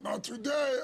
Not today.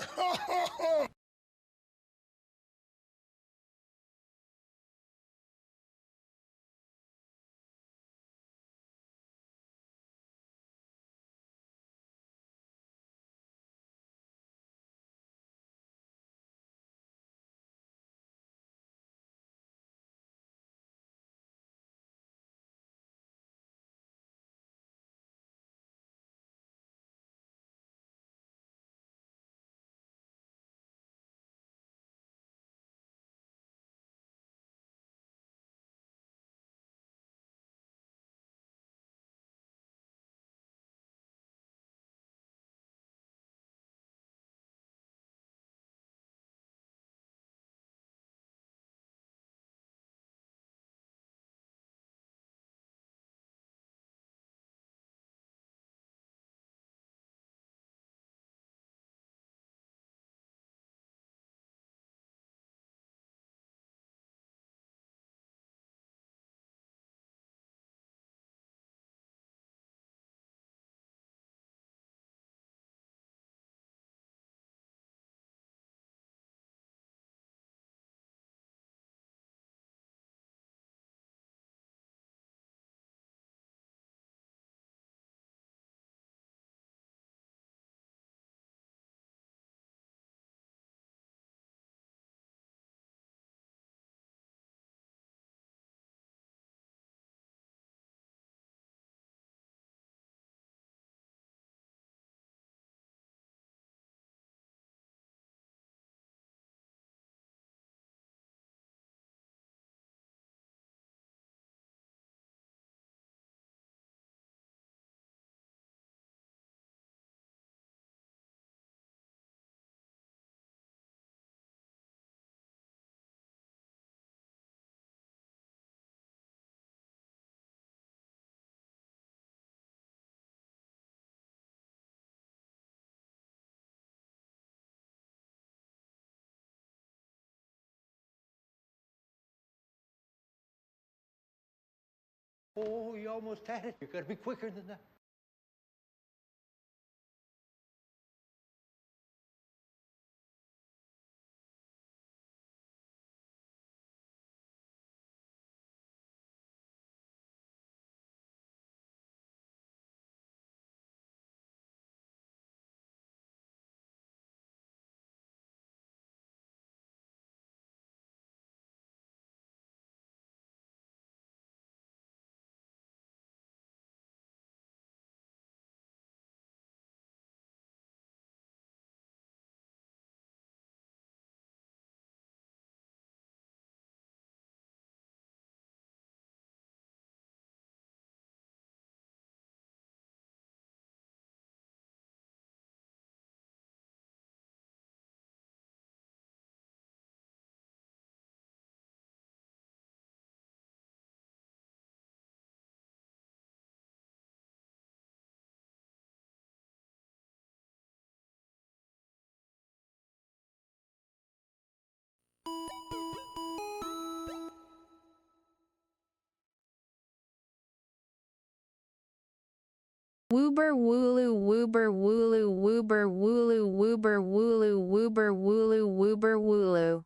Oh, you almost had it. You gotta be quicker than that. Woober wooloo woober wooloo woober wooloo woober wooloo woober wooloo woober wooloo.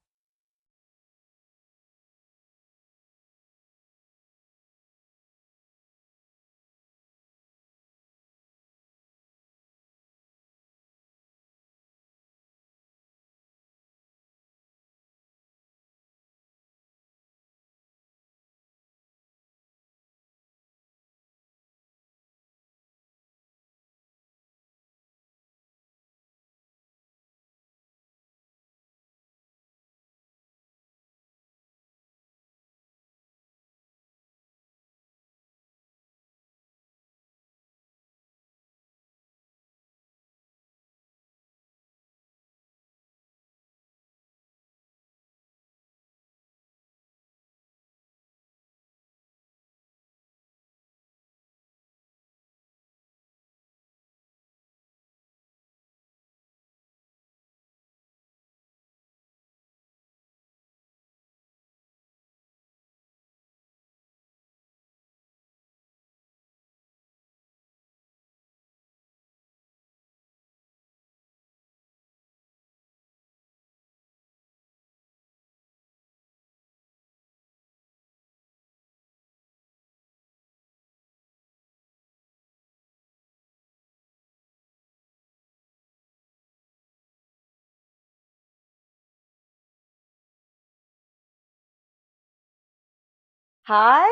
Hi?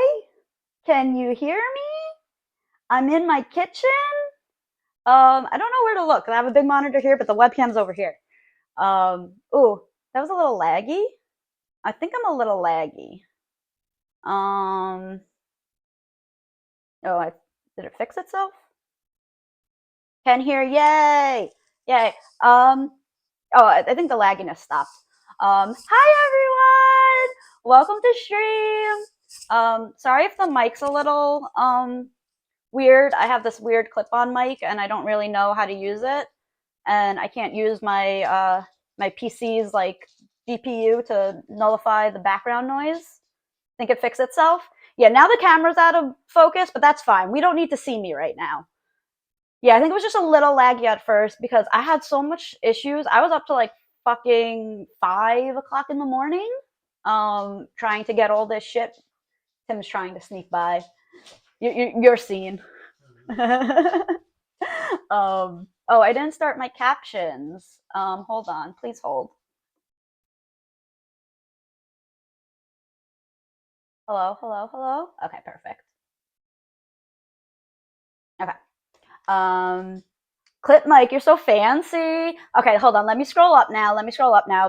Can you hear me? I'm in my kitchen. I don't know where to look. I have a big monitor here, but the webcam's over here. Ooh, that was a little laggy. I think I'm a little laggy. Did it fix itself? Can hear, yay! Yay. I think the lagginess stopped. Hi everyone! Welcome to stream. Sorry if the mic's a little, weird. I have this weird clip-on mic and I don't really know how to use it. And I can't use my, my PC's like GPU to nullify the background noise. Think it fixed itself? Yeah, now the camera's out of focus, but that's fine. We don't need to see me right now. Yeah, I think it was just a little laggy at first because I had so much issues. I was up to like fucking 5 o'clock in the morning, trying to get all this shit. Tim's trying to sneak by. You're seen. Oh, I didn't start my captions. Hold on, please hold. Hello, hello, hello. Okay, perfect. Okay. Clip mic, you're so fancy. Okay, hold on. Let me scroll up now.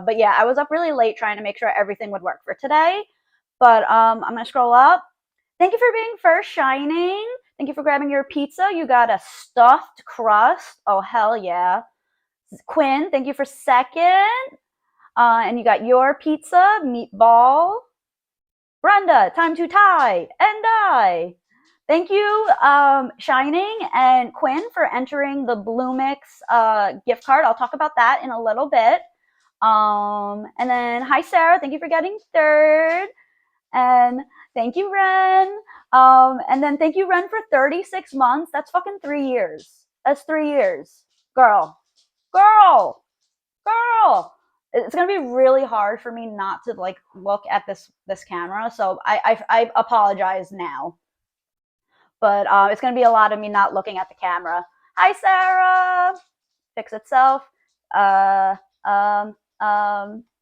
But yeah, I was up really late trying to make sure everything would work for today. But I'm gonna scroll up. Thank you for being first, Shining. Thank you for grabbing your pizza. You got a stuffed crust. Oh, hell yeah. Quinn, thank you for second. And you got your pizza, meatball. Brenda, time to tie and die. Thank you, Shining and Quinn, for entering the Bloomix gift card. I'll talk about that in a little bit. And then, hi, Sarah. Thank you for getting third. And thank you, Ren. And then thank you, Ren, for 36 months. That's fucking 3 years. That's 3 years. Girl. It's gonna be really hard for me not to like look at this camera, so I apologize now. But it's gonna be a lot of me not looking at the camera. Hi, Sarah. Fix itself.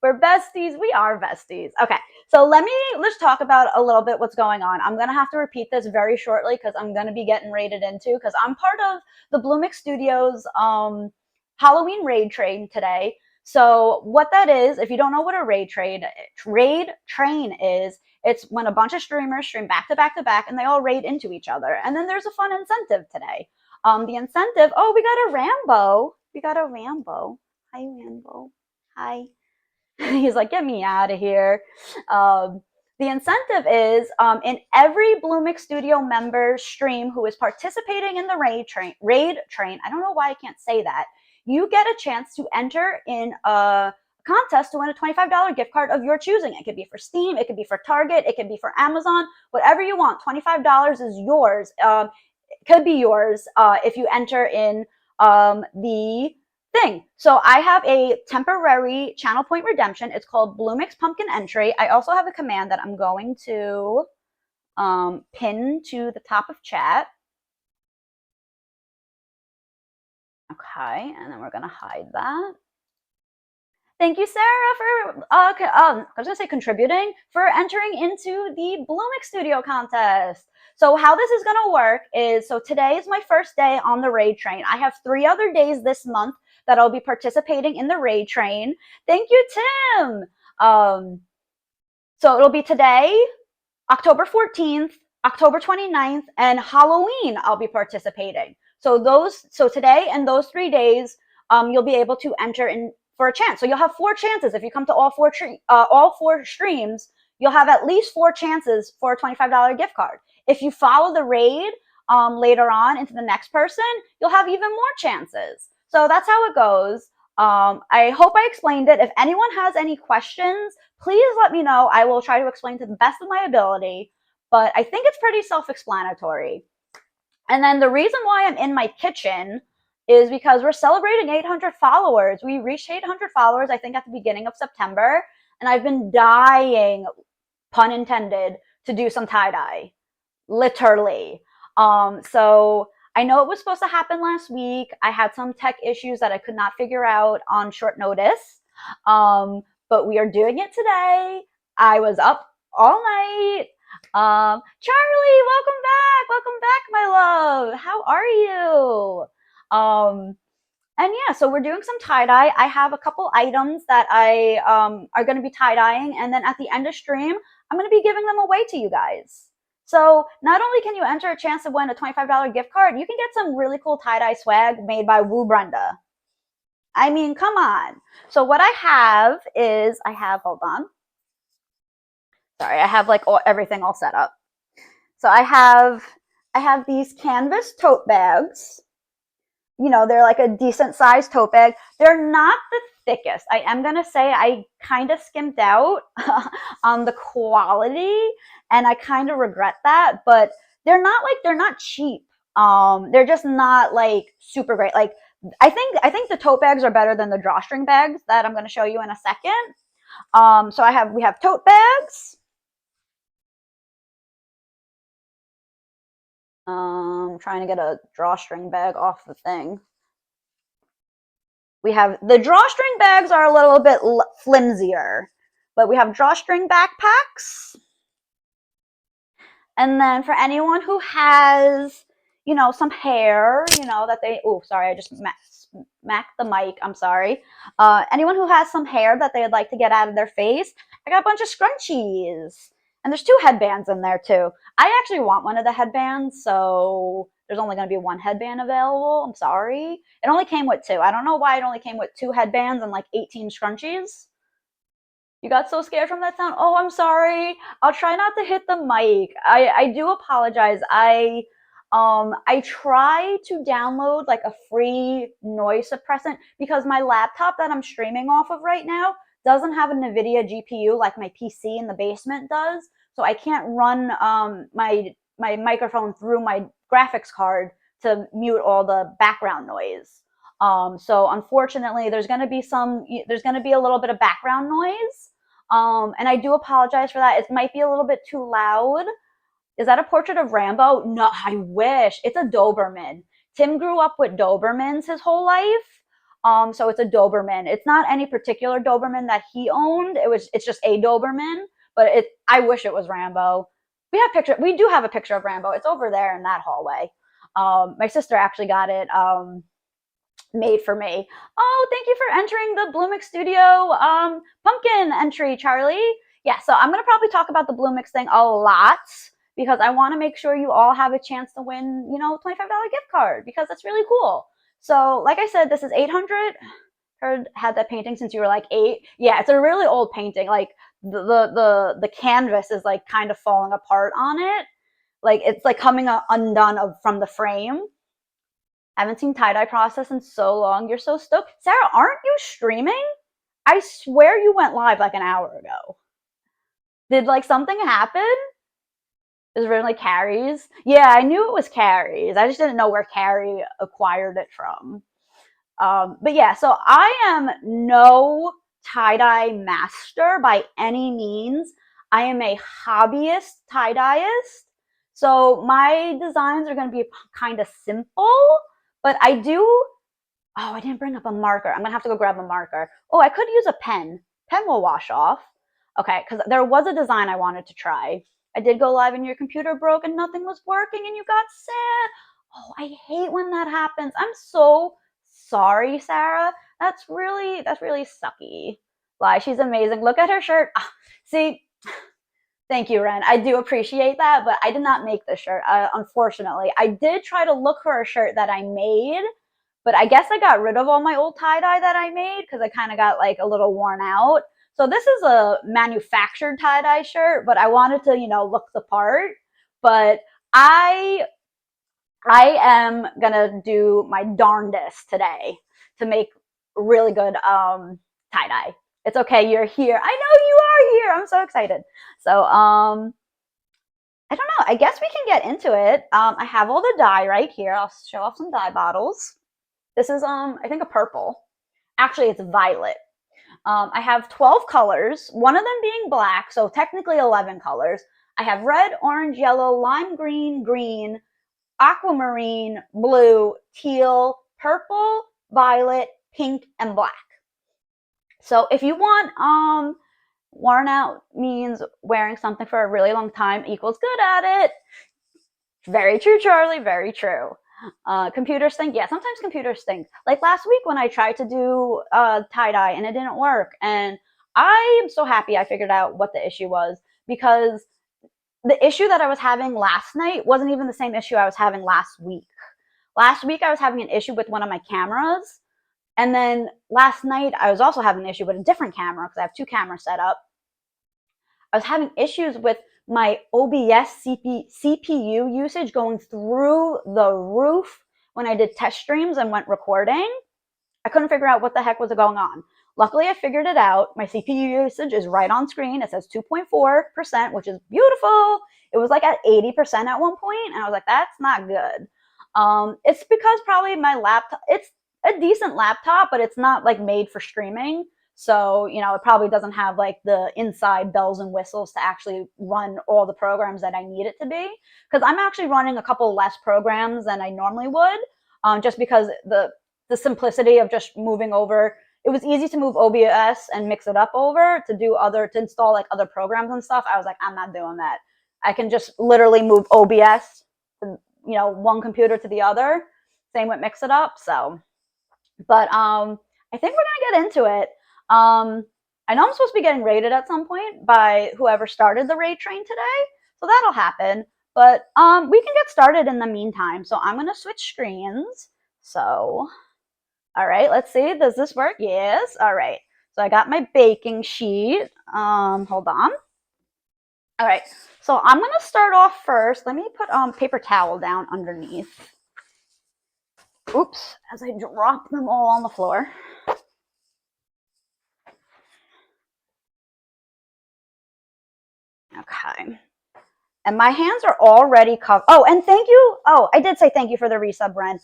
We're besties. We are besties. Okay, so let's talk about a little bit what's going on. I'm gonna have to repeat this very shortly because I'm gonna be getting raided into because I'm part of the Bloomix Studios Halloween raid train today. So what that is, if you don't know what a raid train is, it's when a bunch of streamers stream back to back to back and they all raid into each other. And then there's a fun incentive today. The incentive, oh, we got a Rambo. Hi, Rambo. Hi. He's like, get me out of here. The incentive is in every Bloomix Studio member stream who is participating in the raid train. I don't know why I can't say that. You get a chance to enter in a contest to win a $25 gift card of your choosing. It could be for Steam, it could be for Target, it could be for Amazon, whatever you want. $25 is yours. It could be yours if you enter in the thing. So I have a temporary channel point redemption. It's called Bloomix Pumpkin Entry. I also have a command that I'm going to pin to the top of chat. Okay, and then we're gonna hide that. Thank you, Sarah, for I was gonna say contributing, for entering into the Bloomix Studio contest. So how this is gonna work is, so today is my first day on the raid train. I have 3 other days this month that I'll be participating in the raid train. Thank you, Tim. So it'll be today, October 14th, October 29th, and Halloween I'll be participating. So today and those 3 days, you'll be able to enter in for a chance. So you'll have 4 chances. If you come to all four streams, you'll have at least 4 chances for a $25 gift card. If you follow the raid later on into the next person, you'll have even more chances. So that's how it goes. I hope I explained it. If anyone has any questions, please let me know. I will try to explain to the best of my ability, but I think it's pretty self-explanatory. And then the reason why I'm in my kitchen is because we're celebrating 800 followers. We reached 800 followers, I think, at the beginning of September, and I've been dying, pun intended, to do some tie-dye, literally. So I know it was supposed to happen last week. I had some tech issues that I could not figure out on short notice, but we are doing it today. I was up all night. Charlie, welcome back, my love. How are you? And yeah, so we're doing some tie-dye. I have a couple items that I are going to be tie-dyeing, and then at the end of stream, I'm going to be giving them away to you guys. So not only can you enter a chance to win a $25 gift card, you can get some really cool tie-dye swag made by Brenda. I mean, come on. So what I have is, hold on. Sorry, I have like everything all set up. So I have these canvas tote bags. You know, they're like a decent sized tote bag. They're not the thickest. I am going to say I kind of skimped out on the quality, and I kind of regret that, but they're not cheap. They're just not like super great. Like I think the tote bags are better than the drawstring bags that I'm going to show you in a second. So we have tote bags. Trying to get a drawstring bag off the thing. We have the drawstring bags are a little bit flimsier, but we have drawstring backpacks. And then for anyone who has, you know, some hair, you know, that they, oh, sorry, I just smacked the mic. I'm sorry. Anyone who has some hair that they'd like to get out of their face, I got a bunch of scrunchies. And there's 2 headbands in there too. I actually want one of the headbands, so there's only going to be 1 headband available. I'm sorry. It only came with 2. I don't know why it only came with 2 headbands and like 18 scrunchies. You got so scared from that sound? Oh, I'm sorry. I'll try not to hit the mic. I do apologize. I try to download like a free noise suppressant because my laptop that I'm streaming off of right now doesn't have a NVIDIA GPU like my PC in the basement does. So I can't run my microphone through my graphics card to mute all the background noise. So unfortunately, there's going to be a little bit of background noise. And I do apologize for that. It might be a little bit too loud. Is that a portrait of Rambo? No, I wish. It's a Doberman. Tim grew up with Dobermans his whole life. So it's a Doberman. It's not any particular Doberman that he owned. It's just a Doberman, but I wish it was Rambo. We do have a picture of Rambo. It's over there in that hallway. My sister actually got it made for me. Oh, thank you for entering the Bloomix Studio pumpkin entry, Charlie. Yeah, so I'm going to probably talk about the Bloomix thing a lot because I want to make sure you all have a chance to win, you know, $25 gift card because that's really cool. So, like I said, this is 800. Heard had that painting since you were like 8. Yeah, it's a really old painting. Like the canvas is like kind of falling apart on it. Like it's like coming undone from the frame. Haven't seen tie-dye process in so long. You're so stoked. Sarah, aren't you streaming? I swear you went live like an hour ago. Did like something happen? Is it really Carrie's? Yeah, I knew it was Carrie's. I just didn't know where Carrie acquired it from. But yeah, so I am no tie-dye master by any means. I am a hobbyist tie-dyeist. So my designs are going to be kind of simple, but I do. Oh, I didn't bring up a marker. I'm going to have to go grab a marker. Oh, I could use a pen. Pen will wash off. Okay, because there was a design I wanted to try. I did go live and your computer broke and nothing was working and you got sad. Oh, I hate when that happens. I'm so sorry, Sarah. That's really sucky. Lie, she's amazing. Look at her shirt. See, thank you, Ren. I do appreciate that, but I did not make the shirt, unfortunately. I did try to look for a shirt that I made, but I guess I got rid of all my old tie-dye that I made because I kind of got like a little worn out. So this is a manufactured tie-dye shirt, but I wanted to, you know, look the part. But I am gonna do my darndest today to make really good tie-dye. It's okay, you're here. I know you are here. I'm so excited. So I don't know. I guess we can get into it. I have all the dye right here. I'll show off some dye bottles. This is I think a purple. Actually, it's violet. I have 12 colors, one of them being black, so technically 11 colors. I have red, orange, yellow, lime green, green, aquamarine, blue, teal, purple, violet, pink, and black. So if you want worn out means wearing something for a really long time equals good at it. Very true, Charlie, very true. Computers stink. Yeah, sometimes computers stink. Like last week when I tried to do tie-dye and it didn't work. And I am so happy I figured out what the issue was, because the issue that I was having last night wasn't even the same issue I was having last week. Last week I was having an issue with one of my cameras. And then last night I was also having an issue with a different camera because I have two cameras set up. I was having issues with my OBS CPU usage going through the roof when I did test streams and went recording. I couldn't figure out what the heck was going on. Luckily, I figured it out. My CPU usage is right on screen. It says 2.4%, which is beautiful. It was like at 80% at one point, and I was like, that's not good. It's because probably my laptop, it's a decent laptop, but it's not like made for streaming. So, you know, it probably doesn't have like the inside bells and whistles to actually run all the programs that I need it to be. Because I'm actually running a couple less programs than I normally would, just because the simplicity of just moving over. It was easy to move OBS and mix it up over to install like other programs and stuff. I was like, I'm not doing that. I can just literally move OBS to, you know, one computer to the other. Same with mix it up. So, but I think we're gonna get into it. I know I'm supposed to be getting rated at some point by whoever started the raid train today, so that'll happen. But we can get started in the meantime. So I'm gonna switch screens. So, all right, let's see. Does this work? Yes. All right. So I got my baking sheet. Hold on. All right. So I'm gonna start off first. Let me put paper towel down underneath. Oops, as I drop them all on the floor. Okay. And my hands are already covered. Oh, and thank you. Oh, I did say thank you for the resub, Bren.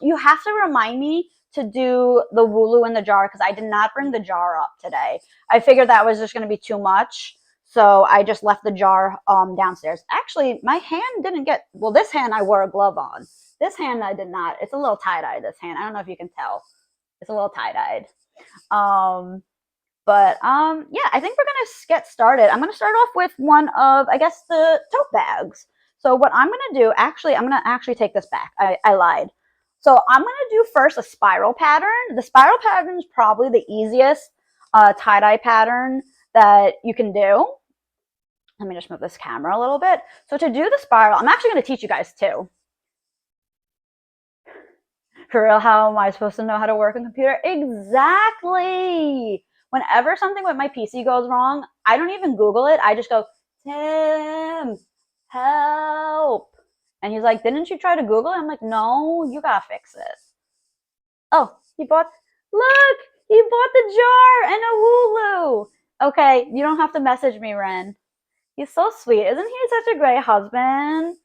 You have to remind me to do the Wooloo in the jar because I did not bring the jar up today. I figured that was just going to be too much. So I just left the jar downstairs. Actually, my hand didn't get, well, this hand I wore a glove on. This hand I did not. It's a little tie-dyed, this hand. I don't know if you can tell. It's a little tie-dyed. But yeah, I think we're gonna get started. I'm gonna start off with one of, I guess, the tote bags. So what I'm gonna do, actually, I'm gonna actually take this back. I lied. So I'm gonna do first a spiral pattern. The spiral pattern is probably the easiest tie-dye pattern that you can do. Let me just move this camera a little bit. So to do the spiral, I'm actually gonna teach you guys too. For real, how am I supposed to know how to work a computer? Exactly. Whenever something with my PC goes wrong, I don't even Google it. I just go, Tim, help. And he's like, didn't you try to Google it? I'm like, no, you gotta fix it. Oh, look, he bought the jar and a Wooloo. Okay, you don't have to message me, Ren. He's so sweet. Isn't he such a great husband?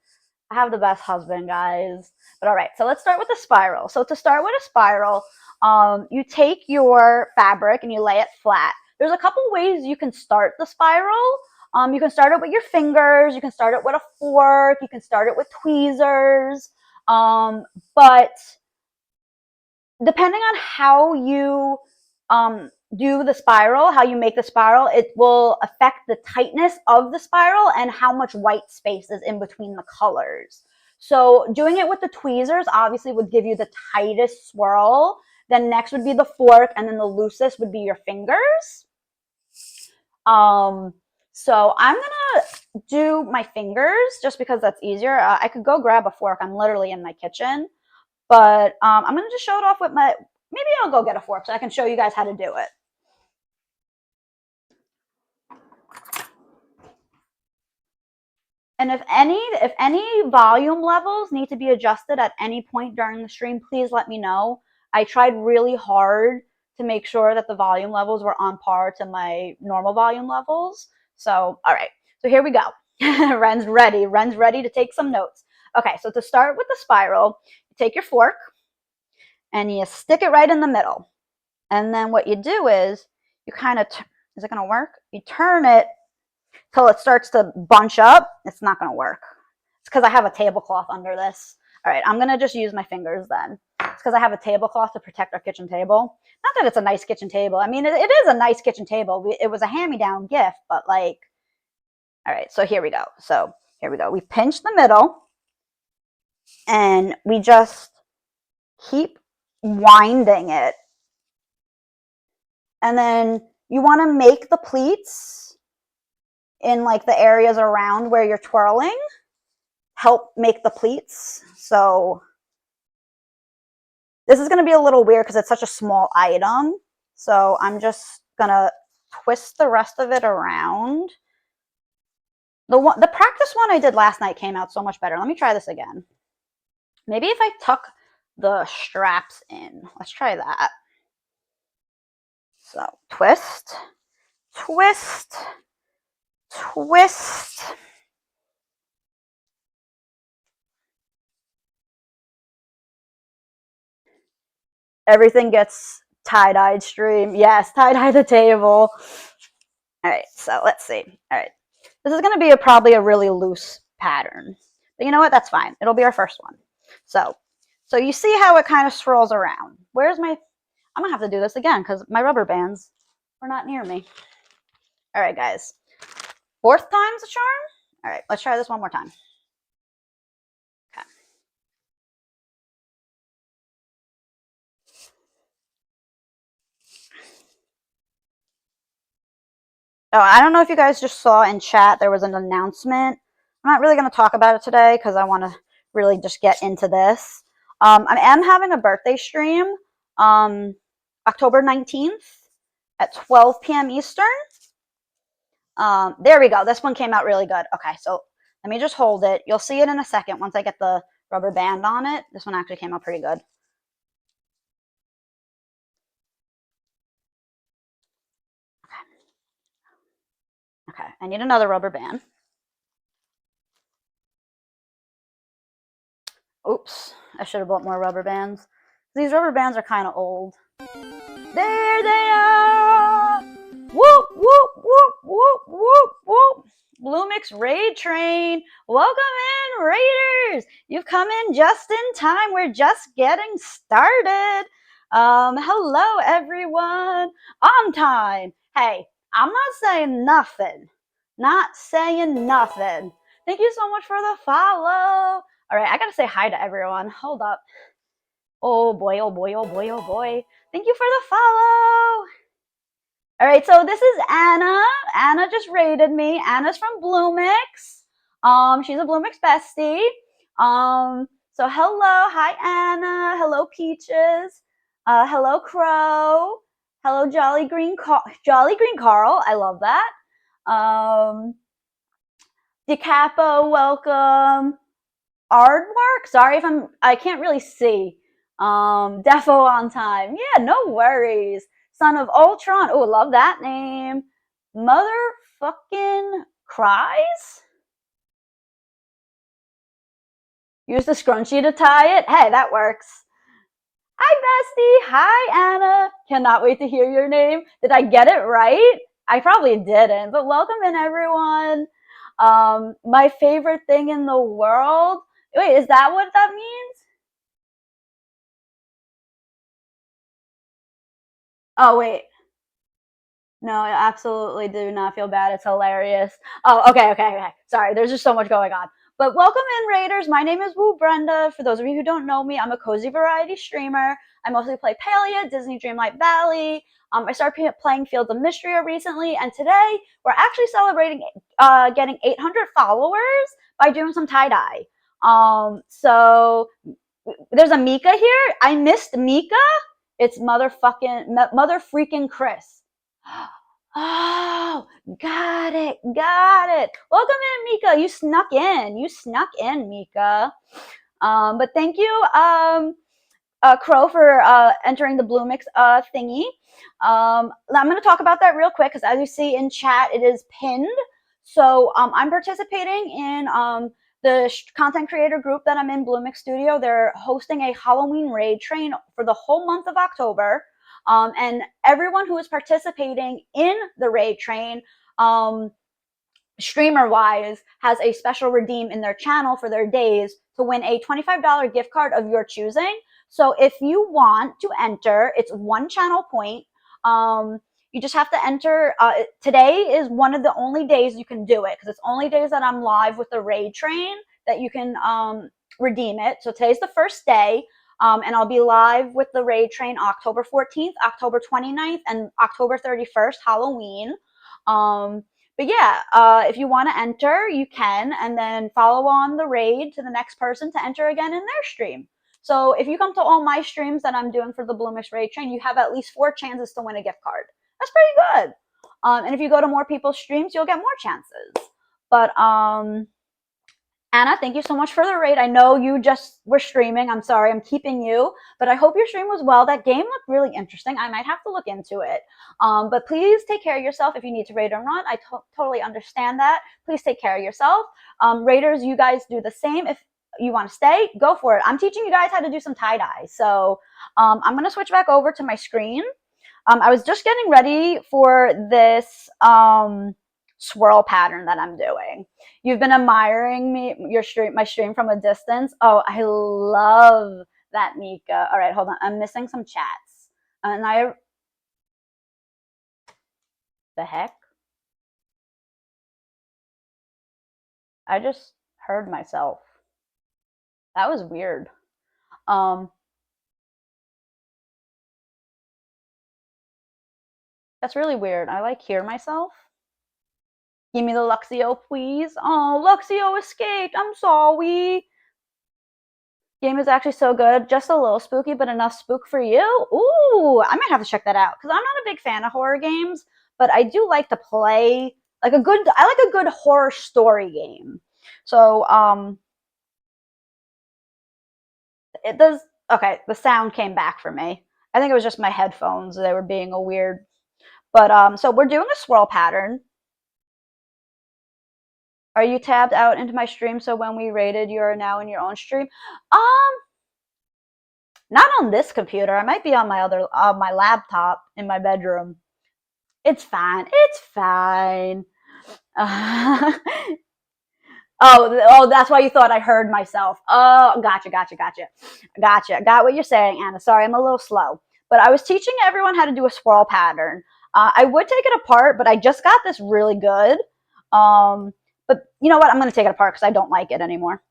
I have the best husband, guys. But all right, so let's start with the spiral. So to start with a spiral, you take your fabric and you lay it flat. There's a couple ways you can start the spiral. You can start it with your fingers. You can start it with a fork. You can start it with tweezers. But depending on how you do the spiral, how you make the spiral, it will affect the tightness of the spiral and how much white space is in between the colors. So doing it with the tweezers obviously would give you the tightest swirl. Then next would be the fork, and then the loosest would be your fingers. So I'm gonna do my fingers just because that's easier. I could go grab a fork. I'm literally in my kitchen. But I'm gonna just show it off with maybe I'll go get a fork so I can show you guys how to do it. And if any volume levels need to be adjusted at any point during the stream, please let me know. I tried really hard to make sure that the volume levels were on par to my normal volume levels. So, all right. So here we go. Ren's ready. Ren's ready to take some notes. Okay, so to start with the spiral, you take your fork and you stick it right in the middle. And then what you do is you kind of, is it going to work? You turn it till it starts to bunch up. It's not going to work. It's because I have a tablecloth under this. All right, I'm going to just use my fingers then. It's because I have a tablecloth to protect our kitchen table. Not that it's a nice kitchen table. I mean, it is a nice kitchen table. It was a hand-me-down gift, but like, all right, so here we go. So here we go. We pinch the middle and we just keep winding it. And then you want to make the pleats in like the areas around where you're twirling. Help make the pleats. So this is going to be a little weird because it's such a small item. So I'm just going to twist the rest of it around. The practice one I did last night came out so much better. Let me try this again. Maybe if I tuck the straps in. Let's try that. So twist, twist, twist. Everything gets tie-dyed stream. Yes, tie-dye the table. All right, so let's see. All right, this is going to be probably a really loose pattern. But you know what? That's fine. It'll be our first one. So you see how it kind of swirls around. Where's my... I'm going to have to do this again because my rubber bands were not near me. All right, guys. Fourth time's a charm. All right, let's try this one more time. Okay. Oh, I don't know if you guys just saw in chat, there was an announcement. I'm not really going to talk about it today because I want to really just get into this. I am having a birthday stream October 19th at 12 p.m. Eastern. There we go. This one came out really good. Okay, so let me just hold it. You'll see it in a second once I get the rubber band on it. This one actually came out pretty good. Okay, I need another rubber band. Oops, I should have bought more rubber bands. These rubber bands are kind of old. There they are! Whoop, whoop, whoop, whoop, whoop, whoop. Bloomix Raid Train. Welcome in, Raiders. You've come in just in time. We're just getting started. Hello, everyone. On time. Hey, I'm not saying nothing. Not saying nothing. Thank you so much for the follow. All right, I got to say hi to everyone. Hold up. Oh, boy, oh, boy, oh, boy, oh, boy. Thank you for the follow. All right, so this is Anna. Anna just raided me. Anna's from Bloomix. She's a Bloomix bestie. So hello, hi Anna. Hello Peaches. Hello Crow. Hello Jolly Green Carl. I love that. DeCapo, welcome. Aardvark. Sorry if I can't really see. Defo on time. Yeah, no worries. Son of Ultron. Oh, love that name. Motherfucking cries. Use the scrunchie to tie it. Hey, that works. Hi, bestie. Hi, Anna. Cannot wait to hear your name. Did I get it right? I probably didn't, but welcome in, everyone. My favorite thing in the world. Wait, is that what that means? Oh, wait. No, I absolutely do not feel bad. It's hilarious. Oh, okay. Sorry, there's just so much going on. But welcome in, Raiders. My name is woobrenda. For those of you who don't know me, I'm a cozy variety streamer. I mostly play Palia, Disney Dreamlight Valley. I started playing Fields of Mystria recently, and today we're actually celebrating getting 800 followers by doing some tie-dye. So there's a Mika here. I missed Mika. It's mother freaking Chris. Oh, got it. Welcome in, Mika. You snuck in, Mika. But thank you, Crow, for entering the Bloomix thingy. I'm going to talk about that real quick because as you see in chat, it is pinned. So I'm participating in the content creator group that I'm in, Bloomix Studio. They're hosting a Halloween raid train for the whole month of October. And everyone who is participating in the raid train, streamer-wise, has a special redeem in their channel for their days to win a $25 gift card of your choosing. So if you want to enter, it's one channel point. You just have to enter. Today is one of the only days you can do it because it's only days that I'm live with the raid train that you can redeem it. So today's the first day, and I'll be live with the raid train October 14th, October 29th, and October 31st, Halloween. But yeah, if you want to enter, you can, and then follow on the raid to the next person to enter again in their stream. So if you come to all my streams that I'm doing for the Blue Mix Raid Train, you have at least 4 chances to win a gift card. That's pretty good. And if you go to more people's streams, you'll get more chances. But Anna, thank you so much for the raid. I know you just were streaming. I'm sorry, I'm keeping you, but I hope your stream was well. That game looked really interesting. I might have to look into it. But please take care of yourself if you need to raid or not. I totally understand that. Please take care of yourself. Raiders, you guys do the same. If you want to stay, go for it. I'm teaching you guys how to do some tie-dye. So I'm going to switch back over to my screen. I was just getting ready for this swirl pattern that I'm doing. You've been admiring my stream from a distance. Oh, I love that, Mika. All right, hold on. I'm missing some chats. The heck? I just heard myself. That was weird. That's really weird. I like hear myself. Give me the Luxio, please. Oh, Luxio escaped. I'm sorry. Game is actually so good. Just a little spooky, but enough spook for you. Ooh, I might have to check that out because I'm not a big fan of horror games, but I do like to play I like a good horror story game. So, it does. Okay, the sound came back for me. I think it was just my headphones. They were being a weird. But so we're doing a swirl pattern. Are you tabbed out into my stream? So when we rated, you are now in your own stream. Not on this computer. I might be on my laptop in my bedroom. It's fine. It's fine. Oh, that's why you thought I heard myself. Oh, gotcha. Got what you're saying, Anna. Sorry, I'm a little slow. But I was teaching everyone how to do a swirl pattern. I would take it apart, but I just got this really good. But you know what? I'm going to take it apart because I don't like it anymore.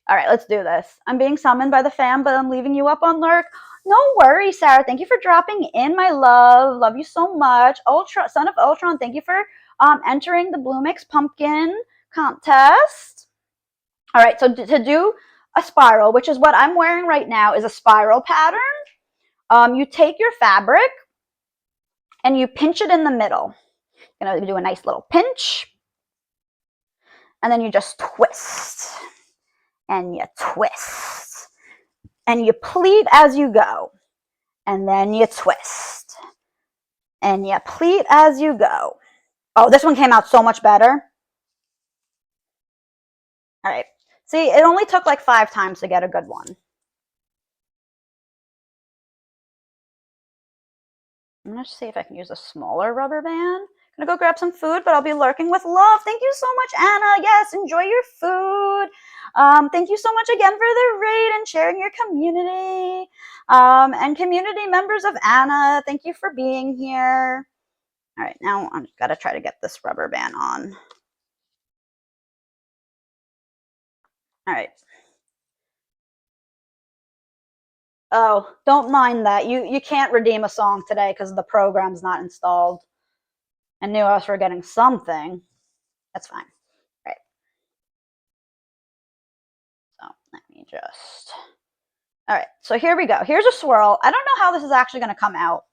All right, let's do this. I'm being summoned by the fam, but I'm leaving you up on lurk. No worries, Sarah. Thank you for dropping in, my love. Love you so much. Son of Ultron, thank you for entering the Blue Mix Pumpkin contest. All right, so to do a spiral, which is what I'm wearing right now, is a spiral pattern. You take your fabric and you pinch it in the middle. You're going to do a nice little pinch. And then you just twist. And you twist. And you pleat as you go. And then you twist. And you pleat as you go. Oh, this one came out so much better. All right. See, it only took like 5 times to get a good one. I'm going to see if I can use a smaller rubber band. I'm going to go grab some food, but I'll be lurking with love. Thank you so much, Anna. Yes, enjoy your food. Thank you so much again for the raid and sharing your community. And community members of Anna, thank you for being here. All right, now I've got to try to get this rubber band on. All right. Oh, don't mind that. You can't redeem a song today because the program's not installed. I knew I was forgetting something. That's fine. All right. So let me just. All right. So here we go. Here's a swirl. I don't know how this is actually going to come out,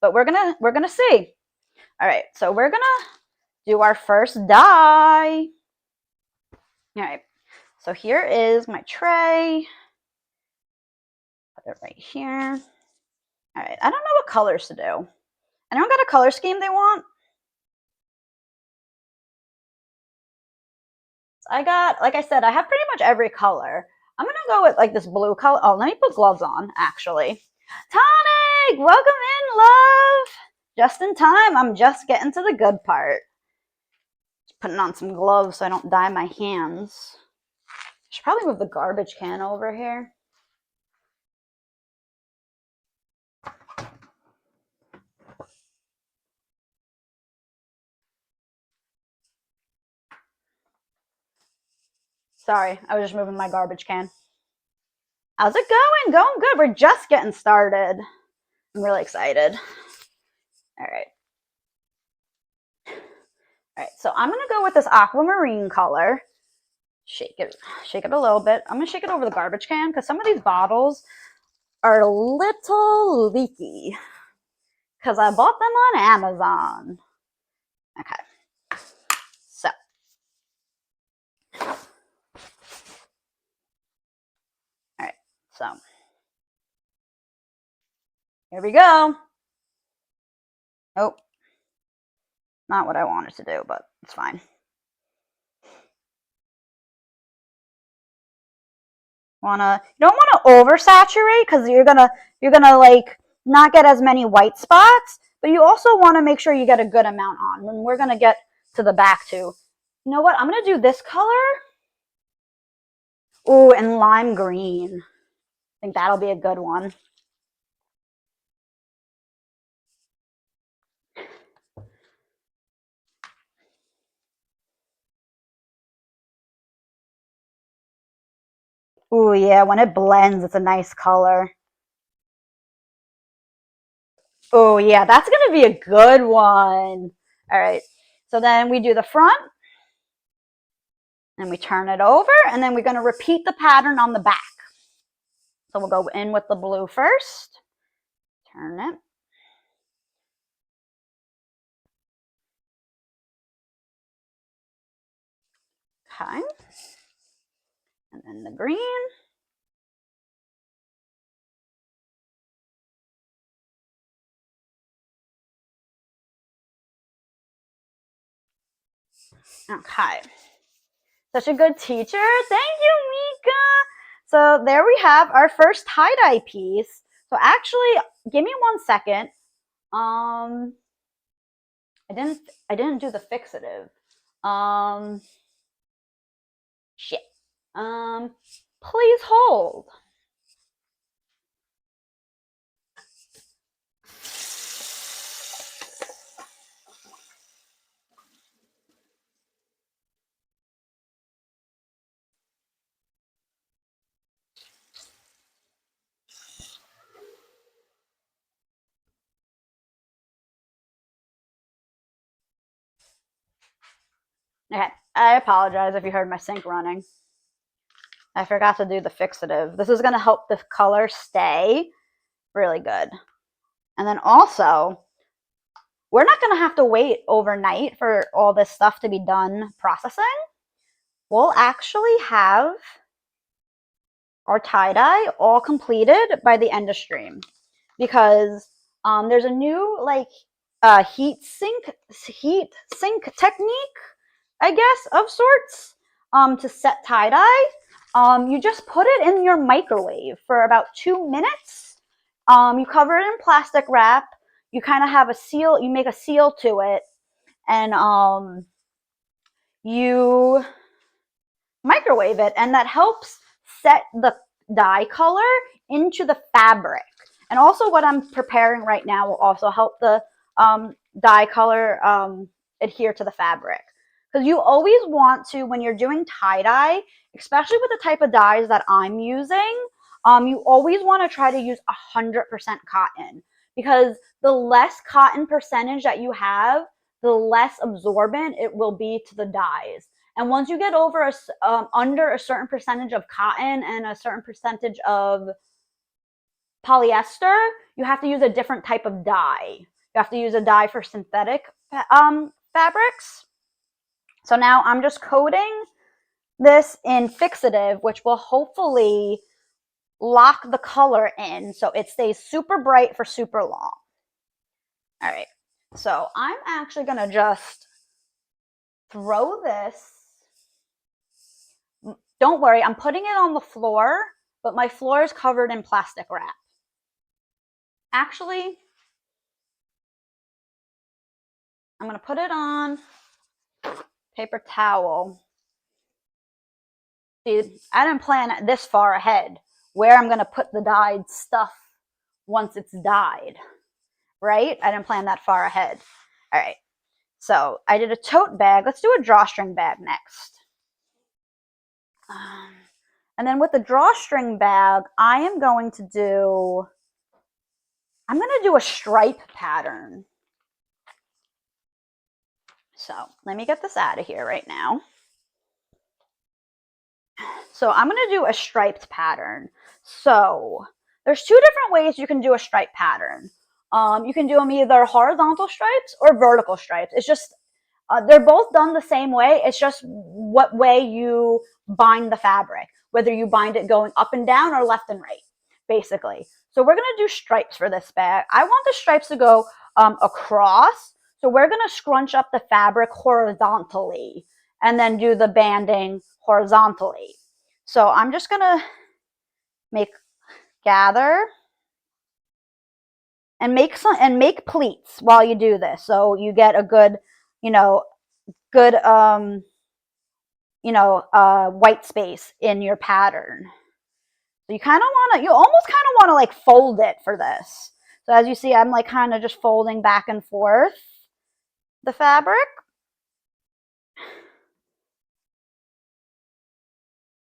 but we're gonna see. All right. So we're gonna do our first die. All right. So here is my tray. Put it right here. All right. I don't know what colors to do. Anyone got a color scheme they want? I got, like I said, I have pretty much every color. I'm going to go with like this blue color. Oh, let me put gloves on, actually. Tonic, welcome in, love. Just in time. I'm just getting to the good part. Just putting on some gloves so I don't dye my hands. I should probably move the garbage can over here. Sorry, I was just moving my garbage can. How's it going? Going good. We're just getting started. I'm really excited. All right. All right, so I'm gonna go with this aquamarine color. Shake it a little bit. I'm gonna shake it over the garbage can because some of these bottles are a little leaky because I bought them on Amazon. Okay, so all right, so here we go. Oh, not what I wanted to do, but it's fine. You don't want to oversaturate because you're gonna like not get as many white spots, but you also want to make sure you get a good amount on. And we're gonna get to the back too. You know what? I'm gonna do this color. Ooh, and lime green. I think that'll be a good one. Ooh, yeah, when it blends, it's a nice color. Oh, yeah, that's going to be a good one. All right, so then we do the front, and we turn it over, and then we're going to repeat the pattern on the back. So we'll go in with the blue first, turn it. Okay, and then the green. Okay. Such a good teacher. Thank you, Mika. So there we have our first tie-dye piece. So actually, give me 1 second. I didn't do the fixative. Shit. Please hold. Okay, I apologize if you heard my sink running. I forgot to do the fixative. This is going to help the color stay really good. And then also, we're not going to have to wait overnight for all this stuff to be done processing. We'll actually have our tie-dye all completed by the end of stream because there's a new like heat sink technique, I guess, of sorts, to set tie-dye. You just put it in your microwave for about 2 minutes. You cover it in plastic wrap. You kind of have a seal. You make a seal to it, and you microwave it, and that helps set the dye color into the fabric. And also what I'm preparing right now will also help the dye color adhere to the fabric. Because you always want to, when you're doing tie-dye, especially with the type of dyes that I'm using, you always want to try to use 100% cotton. Because the less cotton percentage that you have, the less absorbent it will be to the dyes. And once you get over under a certain percentage of cotton and a certain percentage of polyester, you have to use a different type of dye. You have to use a dye for synthetic fabrics. So now I'm just coating this in fixative, which will hopefully lock the color in so it stays super bright for super long. All right, so I'm actually going to just throw this. Don't worry, I'm putting it on the floor, but my floor is covered in plastic wrap. Actually, I'm going to put it on paper towel. See, I didn't plan this far ahead where I'm going to put the dyed stuff once it's dyed, right? I didn't plan that far ahead. All right, so I did a tote bag. Let's do a drawstring bag next. And then with the drawstring bag, I'm going to do a stripe pattern. So let me get this out of here right now. So I'm going to do a striped pattern. So there's two different ways you can do a stripe pattern. You can do them either horizontal stripes or vertical stripes. It's just, they're both done the same way. It's just what way you bind the fabric, whether you bind it going up and down or left and right, basically. So we're going to do stripes for this bag. I want the stripes to go across. So we're going to scrunch up the fabric horizontally and then do the banding horizontally. So I'm just going to gather and make pleats while you do this. So you get a good, good, white space in your pattern. So you almost kind of want to like fold it for this. So as you see, I'm like kind of just folding back and forth the fabric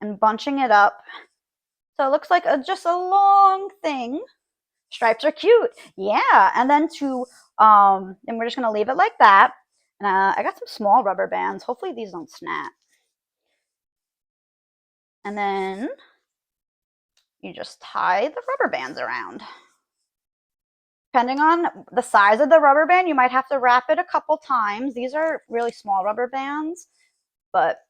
and bunching it up. So it looks like just a long thing. Stripes are cute. Yeah. And then and we're just going to leave it like that. And I got some small rubber bands. Hopefully these don't snap. And then you just tie the rubber bands around. Depending on the size of the rubber band, you might have to wrap it a couple times. These are really small rubber bands, but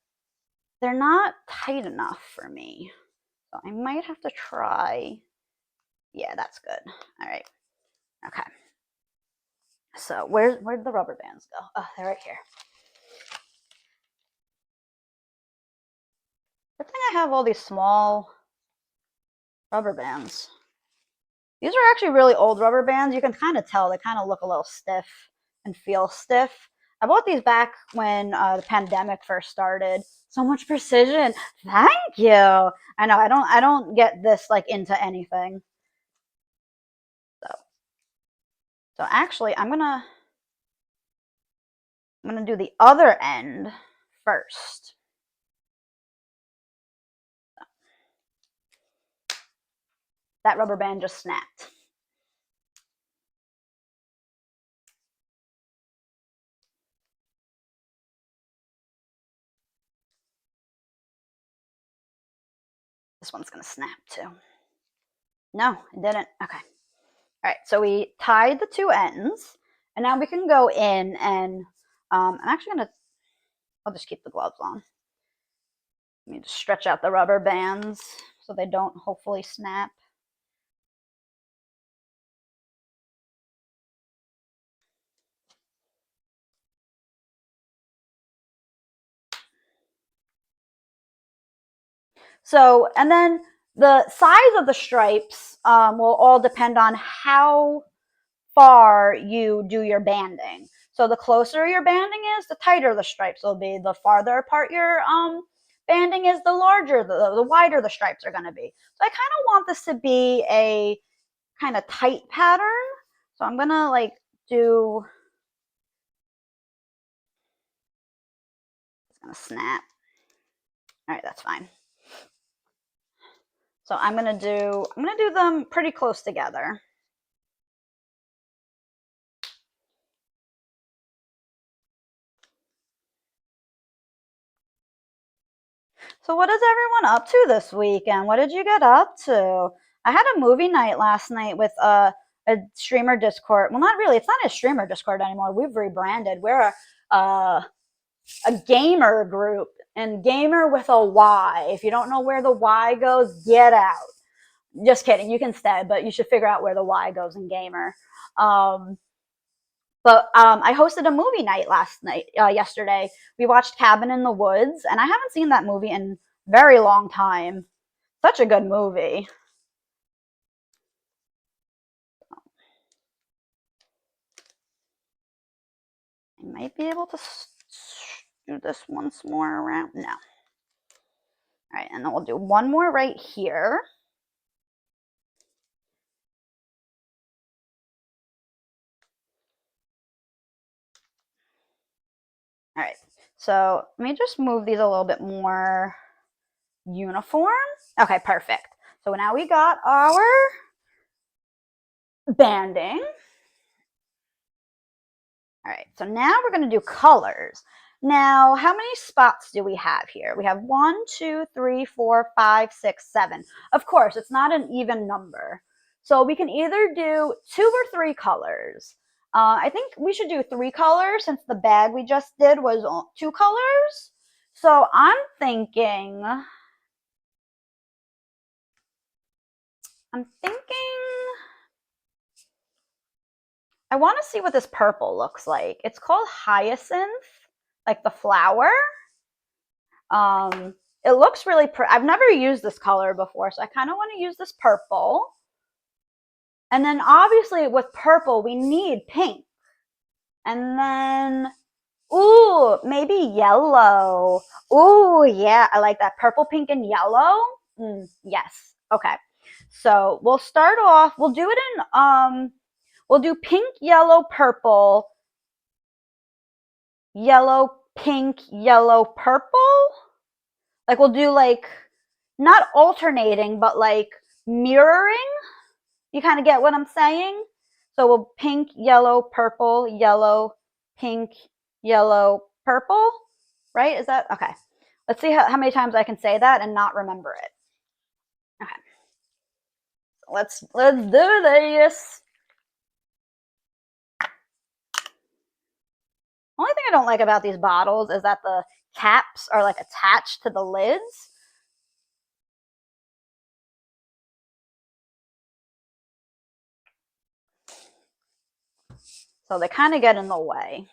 they're not tight enough for me. So I might have to try. Yeah, that's good. All right. Okay. So where'd the rubber bands go? Oh, they're right here. Good thing I have all these small rubber bands. These are actually really old rubber bands. You can kind of tell they kind of look a little stiff and feel stiff. I bought these back when the pandemic first started. So much precision. Thank you. I know I don't get this like into anything. So actually I'm gonna do the other end first. That rubber band just snapped. This one's gonna snap too. No, it didn't. Okay. All right, so we tied the two ends, and now we can go in and I'm actually I'll just keep the gloves on. Let me just stretch out the rubber bands so they don't hopefully snap. So, and then the size of the stripes will all depend on how far you do your banding. So the closer your banding is, the tighter the stripes will be. The farther apart your banding is, the larger, the wider the stripes are going to be. So I kind of want this to be a kind of tight pattern. So I'm going to like do, it's going to snap. All right, that's fine. So I'm going to do them pretty close together. So what is everyone up to this weekend? What did you get up to? I had a movie night last night with a streamer Discord. Well, not really. It's not a streamer Discord anymore. We've rebranded. We're a gamer group, and gamer with a Y. If you don't know where the Y goes, get out. Just kidding. You can stay, but you should figure out where the Y goes in gamer. But I hosted a movie night yesterday. We watched Cabin in the Woods, and I haven't seen that movie in a very long time. Such a good movie. I might be able to do this once more around. No. All right, and then we'll do one more right here. All right, so let me just move these a little bit more uniform. Okay, perfect. So now we got our banding. All right, so now we're going to do colors. Now, how many spots do we have here? We have 1, 2, 3, 4, 5, 6, 7. Of course, it's not an even number. So we can either do 2 or 3 colors. I think we should do 3 colors since the bag we just did was 2 colors. So I'm thinking I want to see what this purple looks like. It's called hyacinth, like the flower. It looks really pretty. I've never used this color before, so I kind of want to use this purple. And then obviously with purple, we need pink. And then, ooh, maybe yellow. Ooh, yeah, I like that. Purple, pink, and yellow. Yes. Okay. So we'll start off, we'll do it in, we'll do pink, yellow, purple, yellow, pink, yellow, purple. Like we'll do like, not alternating, but like mirroring. You kind of get what I'm saying? So we'll pink, yellow, yellow, pink, yellow, purple, right? Is that, okay. Let's see how many times I can say that and not remember it. Okay. Let's do this. Only thing I don't like about these bottles is that the caps are like attached to the lids. So they kind of get in the way.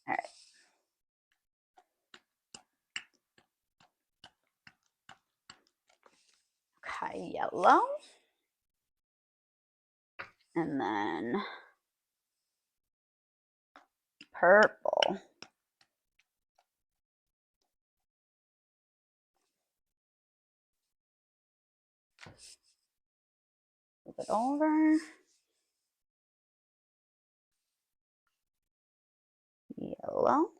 All right. Okay, yellow. And then purple. Move it over. Yellow.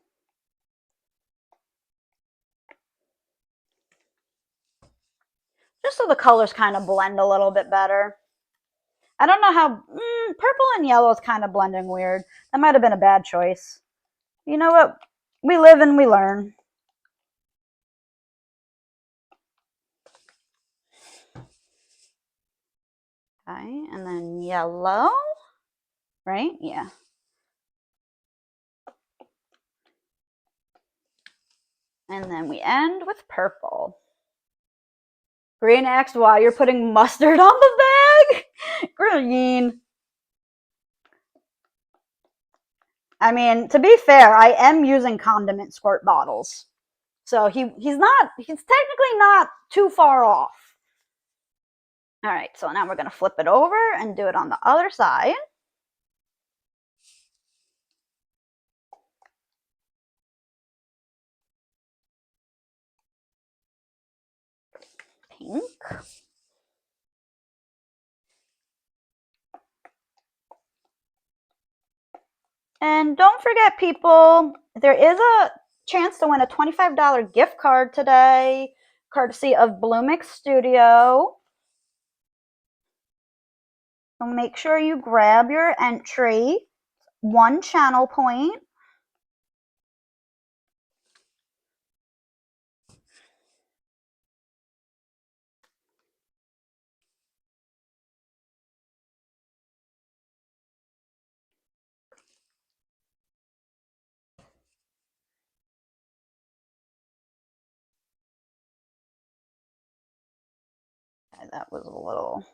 Just so the colors kind of blend a little bit better. I don't know how, purple and yellow is kind of blending weird. That might have been a bad choice. You know what? We live and we learn. Okay, and then yellow, right? Yeah. And then we end with purple. Green X, why you're putting mustard on the bag? Green. I mean, to be fair, I am using condiment squirt bottles. So he's technically not too far off. All right, so now we're going to flip it over and do it on the other side. Pink. And don't forget, people, there is a chance to win a $25 gift card today, courtesy of Bloomix Studio. So make sure you grab your entry, 1 channel point. Okay, that was a little...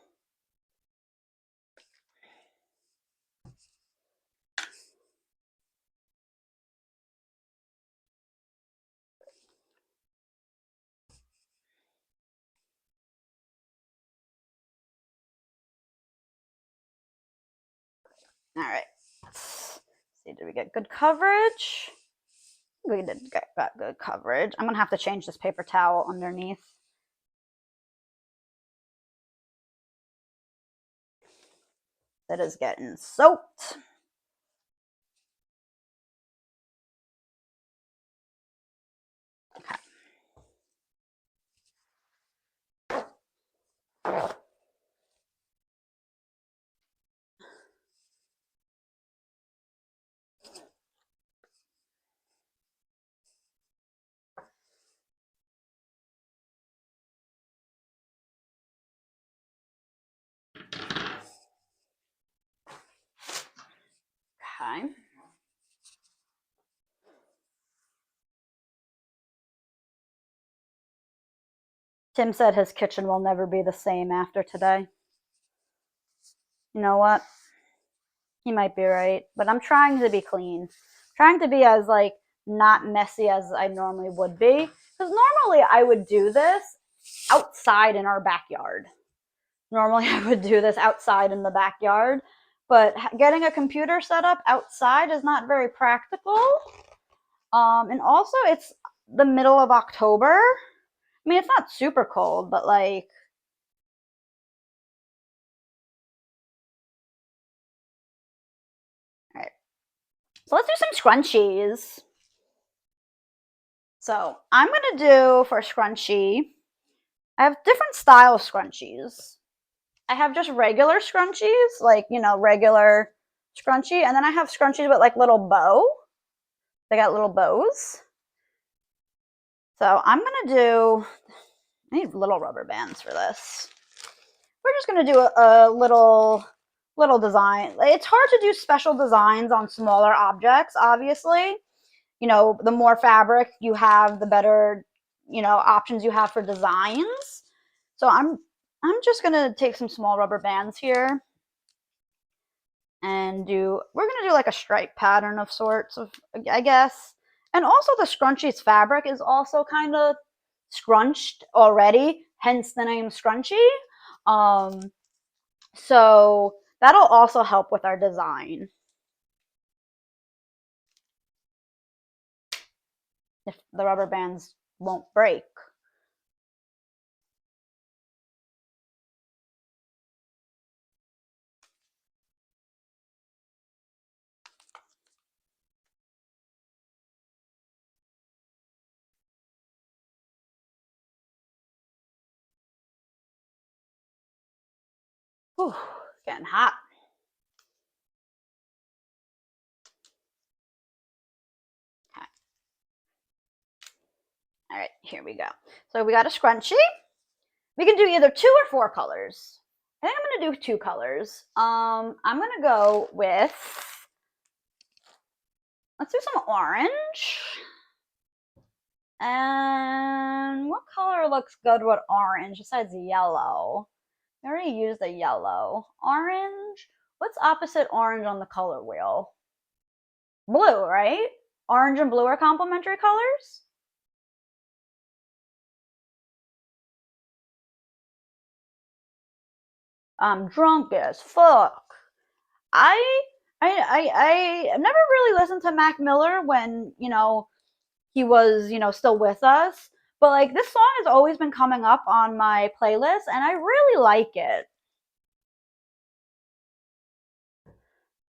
All right, let's see, did we get good coverage? We did get good coverage. I'm gonna have to change this paper towel underneath. It is getting soaked. Okay. Tim said his kitchen will never be the same after today. You know what? He might be right, but I'm trying to be clean. Trying to be as like not messy as I normally would be. Because normally I would do this outside in our backyard. Normally I would do this outside in the backyard, but getting a computer set up outside is not very practical. And also it's the middle of October. I mean, it's not super cold, but like, all right. So let's do some scrunchies. So I'm going to do for a scrunchie, I have different style scrunchies. I have just regular scrunchies, like, you know, regular scrunchie. And then I have scrunchies with like little bow. They got little bows. So I'm going to do, I need little rubber bands for this. We're just going to do a little design. It's hard to do special designs on smaller objects, obviously. You know, the more fabric you have, the better, you know, options you have for designs. So I'm just going to take some small rubber bands here and we're going to do like a stripe pattern of sorts of, I guess. And also the scrunchie's fabric is also kind of scrunched already, hence the name scrunchie. So that'll also help with our design. If the rubber bands won't break. Whew, getting hot. Okay. All right, here we go. So we got a scrunchie. We can do either 2 or 4 colors. I think I'm gonna do 2 colors. I'm gonna go with, let's do some orange. And what color looks good with orange besides yellow? I already used the yellow. Orange? What's opposite orange on the color wheel? Blue, right? Orange and blue are complementary colors? I'm drunk as fuck. I never really listened to Mac Miller when, you know, he was, you know, still with us. But like this song has always been coming up on my playlist and I really like it.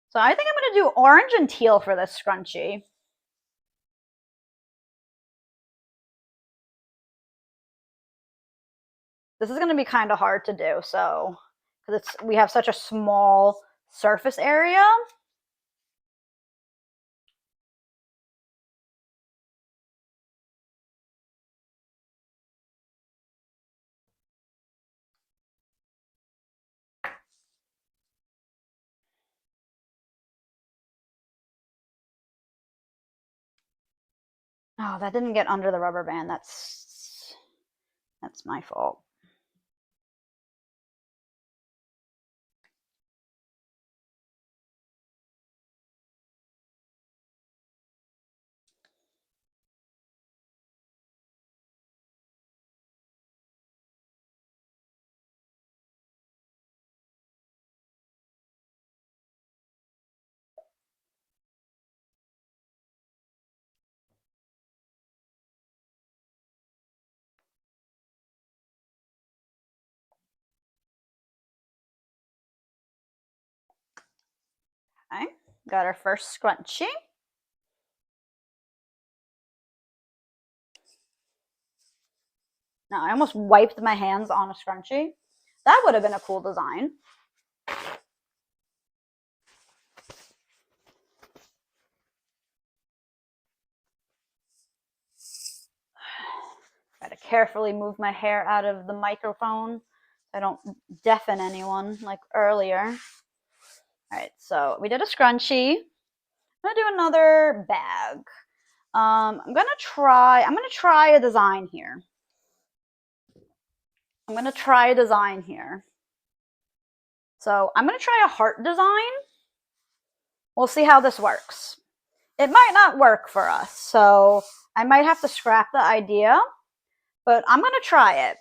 So I think I'm gonna do orange and teal for this scrunchie. This is gonna be kind of hard to do, so because we have such a small surface area. Oh, that didn't get under the rubber band. That's my fault. Okay, got our first scrunchie. Now I almost wiped my hands on a scrunchie. That would have been a cool design. Got to carefully move my hair out of the microphone so I don't deafen anyone like earlier. All right, so we did a scrunchie. I'm gonna do another bag. I'm gonna try a design here. So I'm gonna try a heart design. We'll see how this works. It might not work for us, so I might have to scrap the idea, but I'm gonna try it.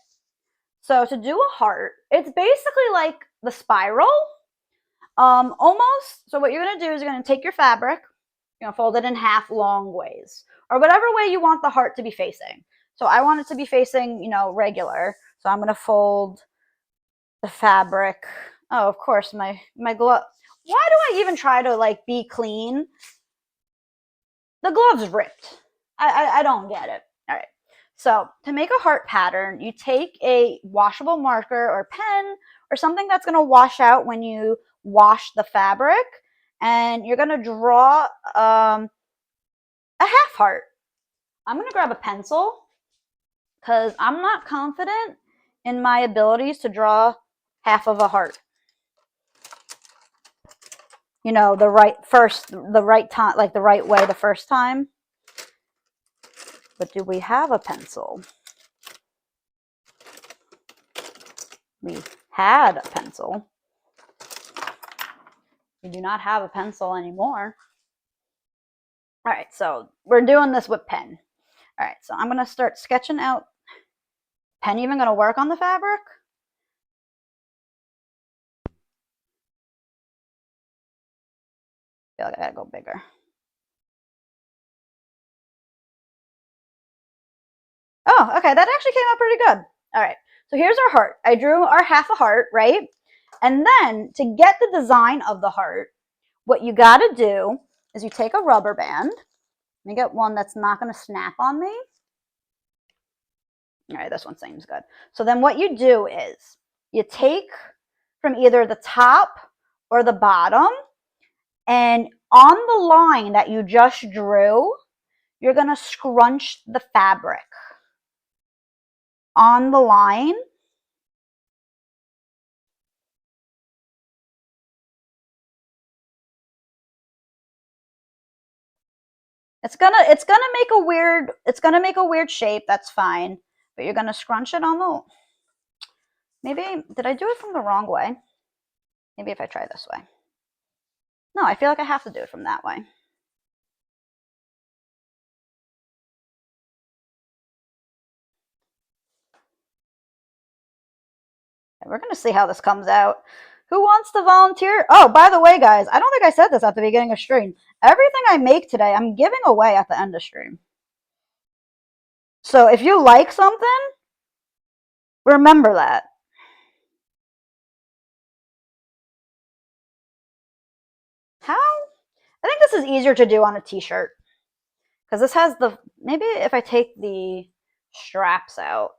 So to do a heart, it's basically like the spiral, almost. So what you're gonna do is you're gonna take your fabric, you're gonna fold it in half long ways, or whatever way you want the heart to be facing. So I want it to be facing, regular. So I'm gonna fold the fabric. Oh, of course, my glove. Why do I even try to like be clean? The glove's ripped. I don't get it. All right. So to make a heart pattern, you take a washable marker or pen or something that's going to wash out when you wash the fabric, and you're going to draw a half heart. I'm going to grab a pencil because I'm not confident in my abilities to draw half of a heart. The right time, like the right way the first time. But do we have a pencil? We had a pencil. We do not have a pencil anymore. All right, so we're doing this with pen. All right, so I'm going to start sketching out. Pen even going to work on the fabric? I feel like I gotta go bigger. Oh, okay, that actually came out pretty good. All right, so here's our heart. I drew our half a heart, right? And then to get the design of the heart, what you got to do is you take a rubber band. Let me get one that's not going to snap on me. All right, this one seems good. So then what you do is you take from either the top or the bottom, and on the line that you just drew, you're going to scrunch the fabric on the line. It's gonna make a weird shape. That's fine, but you're gonna scrunch it on the. Maybe did I do it from the wrong way? Maybe if I try this way. No, I feel like I have to do it from that way. We're gonna see how this comes out. Who wants to volunteer? Oh, by the way, guys, I don't think I said this at the beginning of stream. Everything I make today, I'm giving away at the end of stream. So if you like something, remember that. How? I think this is easier to do on a t-shirt. Because this has the, maybe if I take the straps out.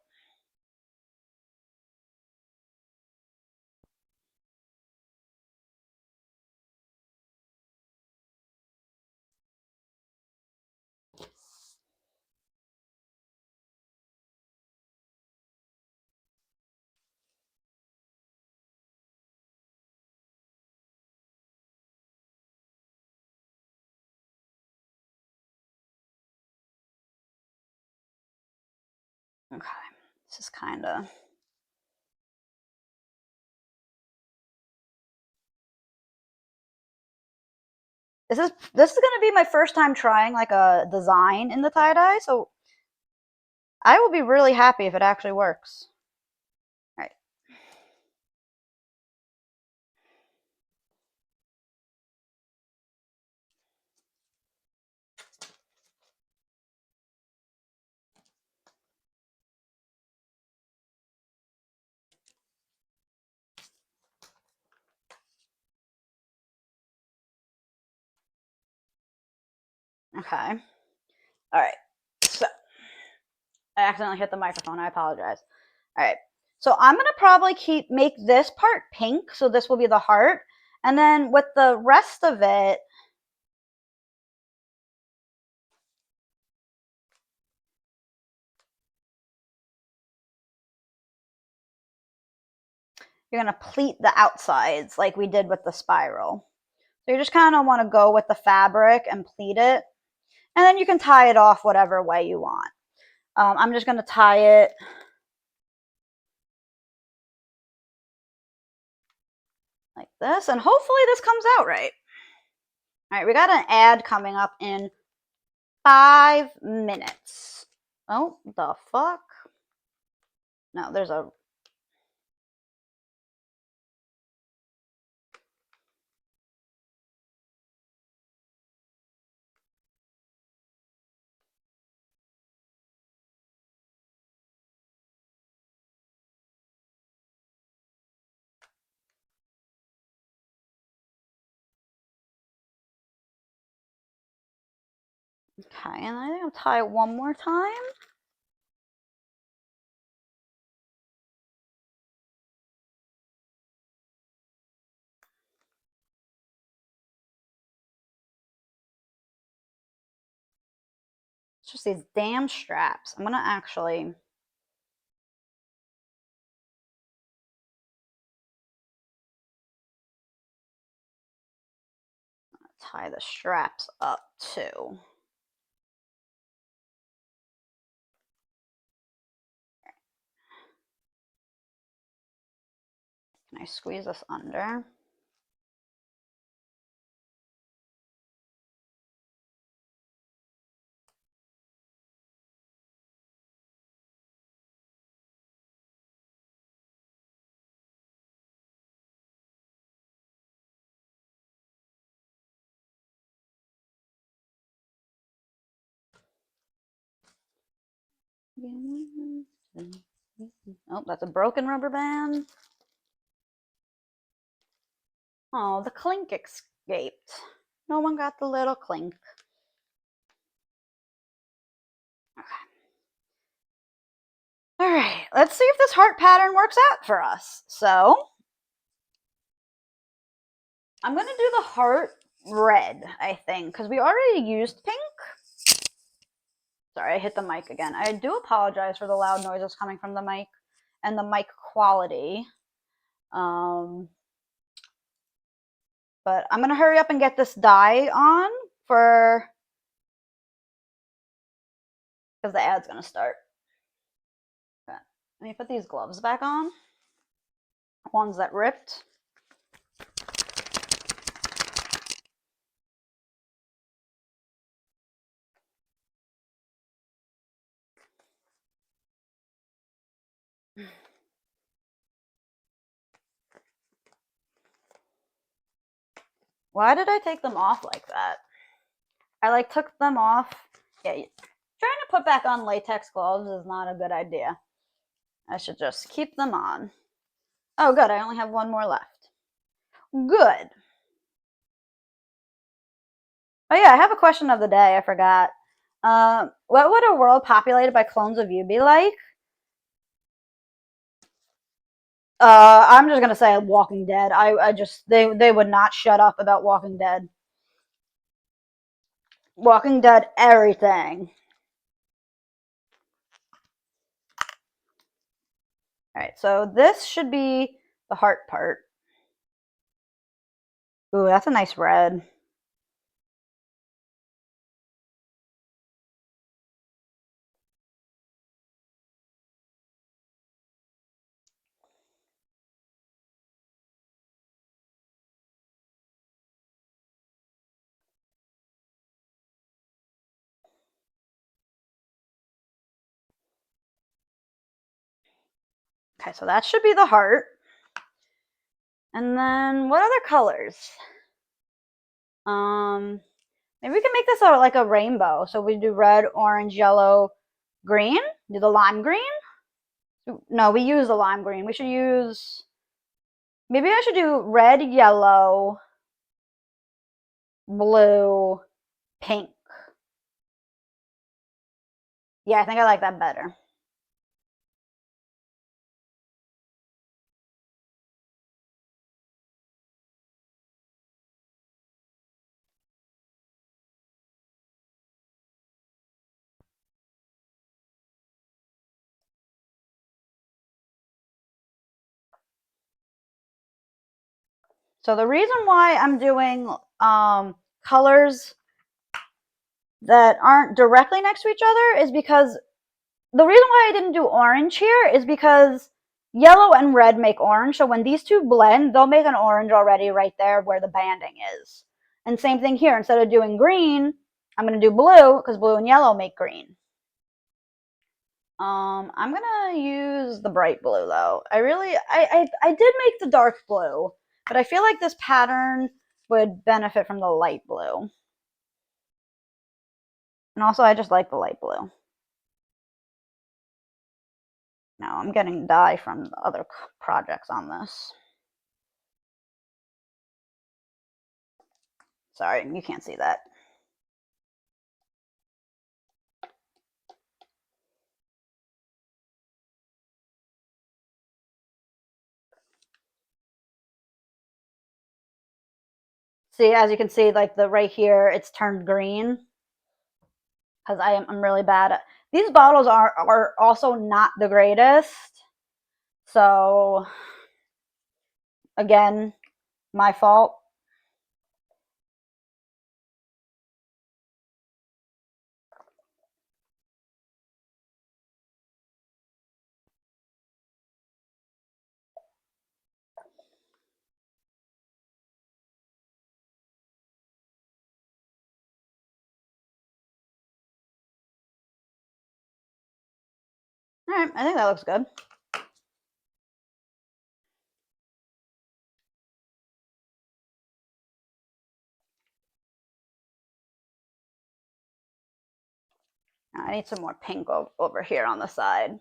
Okay, this is kind of. This is going to be my first time trying like a design in the tie-dye, so I will be really happy if it actually works. All right. Okay. All right. So I accidentally hit the microphone. I apologize. All right. So I'm going to probably make this part pink. So this will be the heart. And then with the rest of it, you're going to pleat the outsides like we did with the spiral. So you just kind of want to go with the fabric and pleat it. And then you can tie it off whatever way you want. I'm just going to tie it like this. And hopefully this comes out right. All right, we got an ad coming up in 5 minutes. Oh, the fuck? No, there's a... Okay, and I think I'll tie it one more time. It's just these damn straps. I'm gonna actually... tie the straps up too. Can I squeeze this under? Oh, that's a broken rubber band. Oh, the clink escaped. No one got the little clink. Okay. All right, let's see if this heart pattern works out for us. So I'm gonna do the heart red, I think, because we already used pink. Sorry, I hit the mic again. I do apologize for the loud noises coming from the mic and the mic quality. But I'm gonna hurry up and get this dye on for, because the ad's gonna start. Okay. Let me put these gloves back on. Ones that ripped. Why did I take them off like that? I took them off. Yeah, trying to put back on latex gloves is not a good idea. I should just keep them on. Oh, good. I only have one more left. Good. Oh, yeah. I have a question of the day. I forgot. What would a world populated by clones of you be like? I'm just gonna say Walking Dead. I just they would not shut up about Walking Dead. Walking Dead, everything. All right, so this should be the heart part. Ooh, that's a nice red. Okay, so that should be the heart. And then what other colors? Maybe we can make this like a rainbow. So we do red, orange, yellow, green. Do the lime green? No, we use the lime green. We should use... Maybe I should do red, yellow, blue, pink. Yeah, I think I like that better. So the reason why I'm doing colors that aren't directly next to each other is because the reason why I didn't do orange here is because yellow and red make orange. So when these two blend, they'll make an orange already right there where the banding is. And same thing here. Instead of doing green, I'm going to do blue because blue and yellow make green. I'm going to use the bright blue though. I did make the dark blue, but I feel like this pattern would benefit from the light blue. And also I just like the light blue. Now I'm getting dye from the other projects on this. Sorry, you can't see that. See, as you can see, like the right here, it's turned green because I'm really bad at these bottles are also not the greatest. So again, my fault. All right, I think that looks good. I need some more pink over here on the side.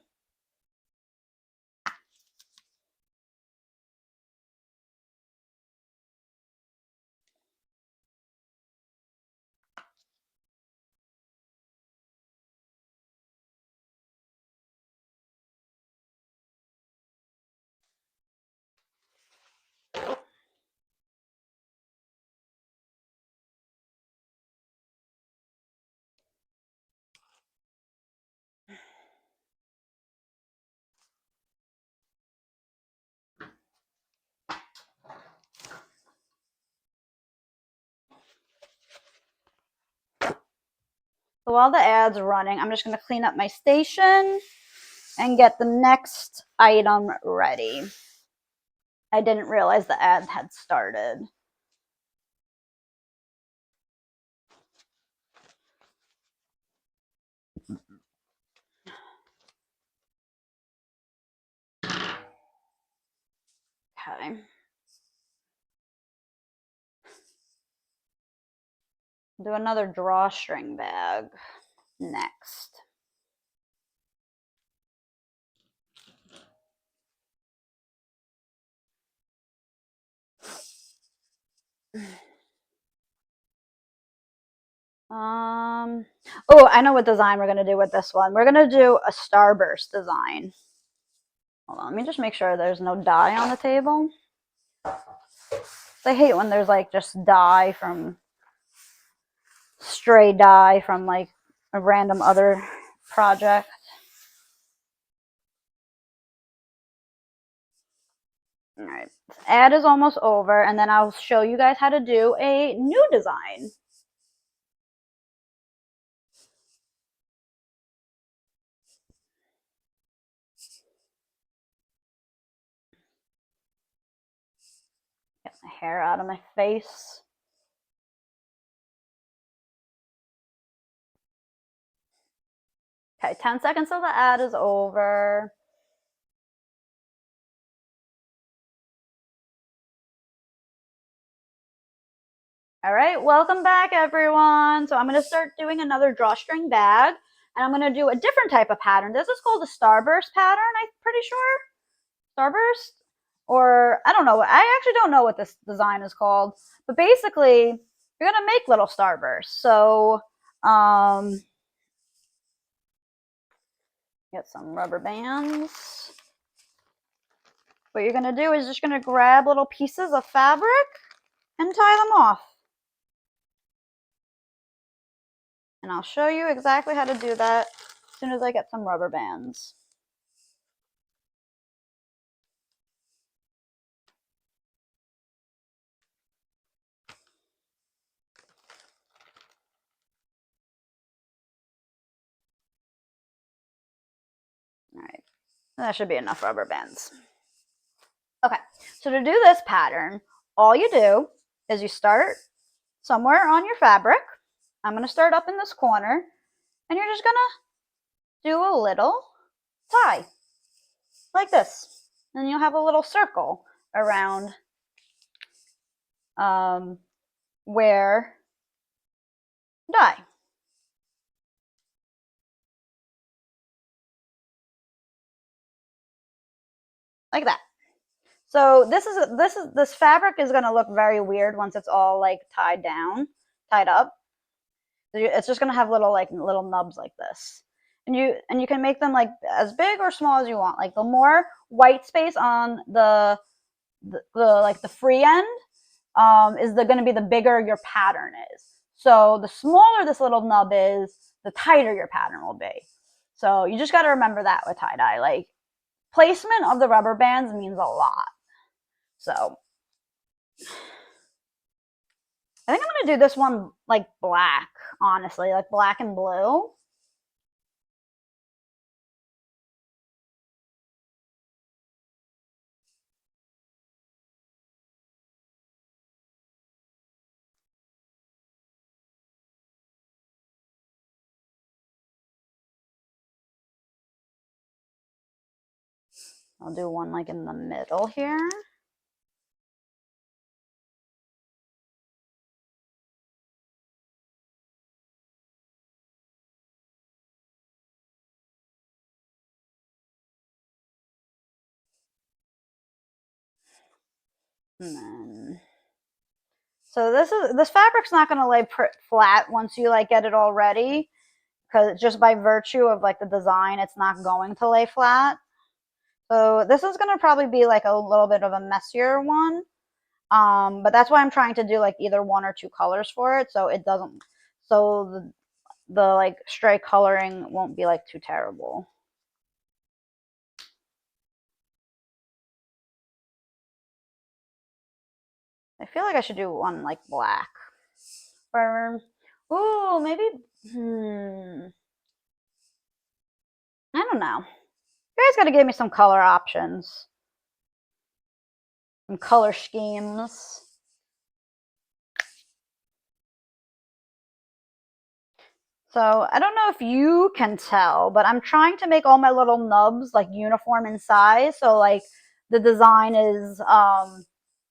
So while the ad's running, I'm just going to clean up my station and get the next item ready. I didn't realize the ad had started. Okay. Do another drawstring bag next. Oh, I know what design we're going to do with this one. We're going to do a starburst design. Hold on, let me just make sure there's no dye on the table. I hate when there's like just dye from stray dye from like a random other project. All right, this ad is almost over, and then I'll show you guys how to do a new design. Get my hair out of my face. Okay, 10 seconds till the ad is over. All right, welcome back, everyone. So I'm going to start doing another drawstring bag, and I'm going to do a different type of pattern. This is called a starburst pattern, I'm pretty sure. Starburst? Or I don't know. I actually don't know what this design is called. But basically, you're going to make little starbursts. So get some rubber bands. What you're going to do is just going to grab little pieces of fabric and tie them off. And I'll show you exactly how to do that as soon as I get some rubber bands. That should be enough rubber bands. Okay, so to do this pattern, all you do is you start somewhere on your fabric. I'm going to start up in this corner, and you're just going to do a little tie, like this. And you'll have a little circle around where die. Like that. So this fabric is going to look very weird once it's all like tied up. It's just going to have little nubs like this. And you can make them like as big or small as you want. Like the more white space on the free end is going to be the bigger your pattern is. So the smaller this little nub is, the tighter your pattern will be. So you just got to remember that with tie-dye. Like placement of the rubber bands means a lot. So I think I'm going to do this one like black, honestly, like black and blue. I'll do one like in the middle here. And then, so this fabric's not going to lay flat once you like get it all ready, because just by virtue of like the design, it's not going to lay flat. So this is going to probably be like a little bit of a messier one. But that's why I'm trying to do like either one or two colors for it, so it doesn't, so the like stray coloring won't be like too terrible. I feel like I should do one like black. Or, ooh, maybe, I don't know. You guys got to give me some color options. Some color schemes. So I don't know if you can tell, but I'm trying to make all my little nubs like uniform in size. So like the design is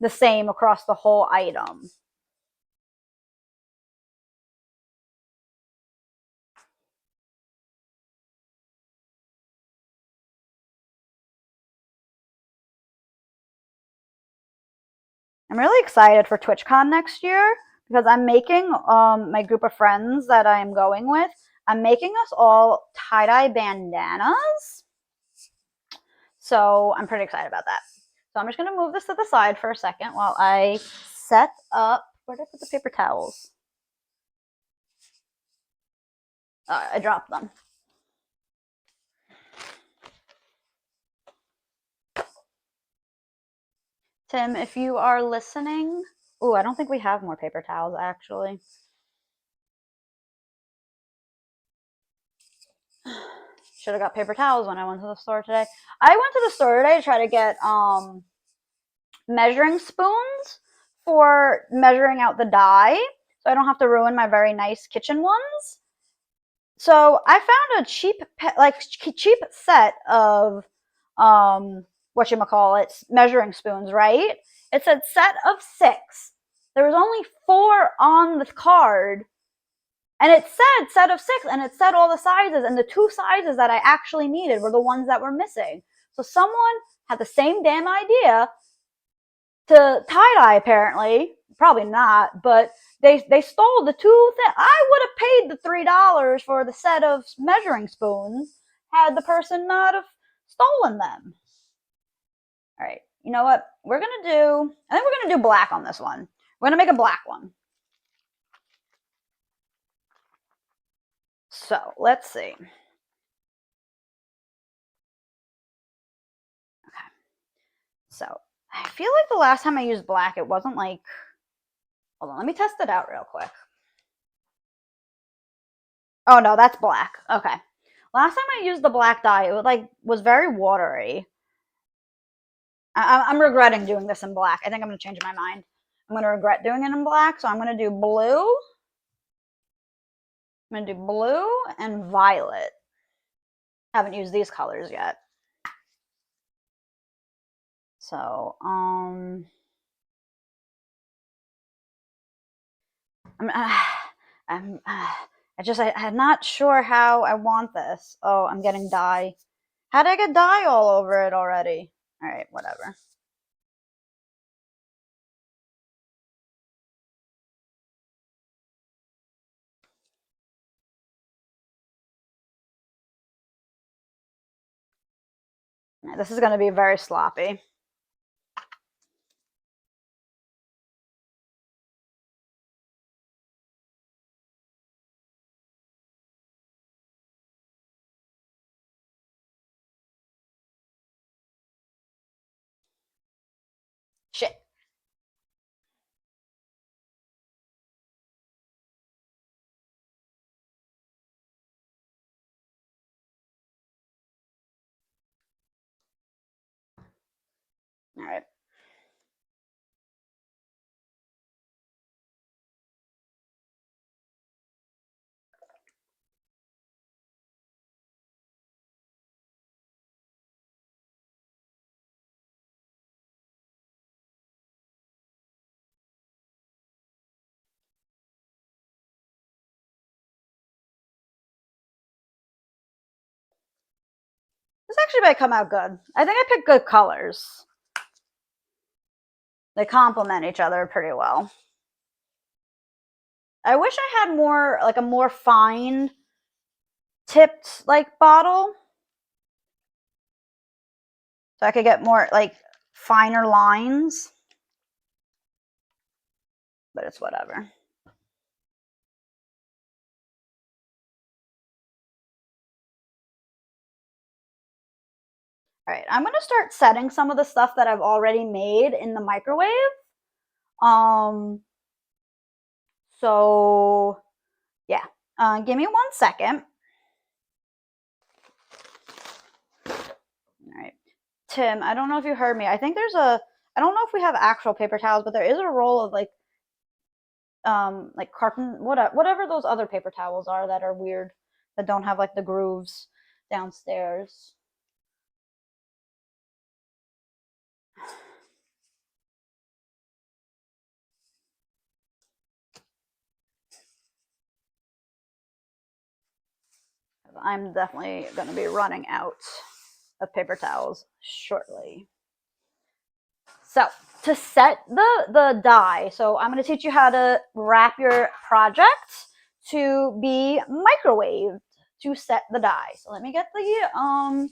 the same across the whole item. I'm really excited for TwitchCon next year because I'm making my group of friends that I'm going with, I'm making us all tie-dye bandanas. So I'm pretty excited about that. So I'm just going to move this to the side for a second while I set up, where did I put the paper towels? I dropped them. Tim, if you are listening, ooh, I don't think we have more paper towels actually. Should have got paper towels when I went to the store today. I went to the store today to try to get measuring spoons for measuring out the dye, so I don't have to ruin my very nice kitchen ones. So I found a cheap set of whatchamacallit, measuring spoons, right? It said set of 6. There was only 4 on the card, and it said set of 6, and it said all the sizes, and the 2 sizes that I actually needed were the ones that were missing. So someone had the same damn idea to tie-dye, apparently. Probably not, but they stole the 2 things. I would have paid the $3 for the set of measuring spoons had the person not have stolen them. All right, you know what? I think we're gonna do black on this one. We're gonna make a black one. So let's see. Okay. So I feel like the last time I used black, it wasn't like, hold on, let me test it out real quick. Oh no, that's black. Okay. Last time I used the black dye, it was very watery. I'm regretting doing this in black. I think I'm going to change my mind. I'm going to regret doing it in black, so I'm going to do blue. I'm going to do blue and violet. Haven't used these colors yet. So, I'm not sure how I want this. Oh, I'm getting dye. How did I get dye all over it already? All right, whatever. This is going to be very sloppy. Shit. All right. This actually might come out good. I think I picked good colors. They complement each other pretty well. I wish I had more, like a more fine tipped bottle. So I could get more finer lines. But it's whatever. All right, I'm going to start setting some of the stuff that I've already made in the microwave. So yeah, give me 1 second. All right, Tim, I don't know if you heard me. I think there's I don't know if we have actual paper towels, but there is a roll of like carton, whatever those other paper towels are that are weird, that don't have like the grooves downstairs. I'm definitely going to be running out of paper towels shortly. So to set the die, so I'm going to teach you how to wrap your project to be microwaved to set the die. So let me get the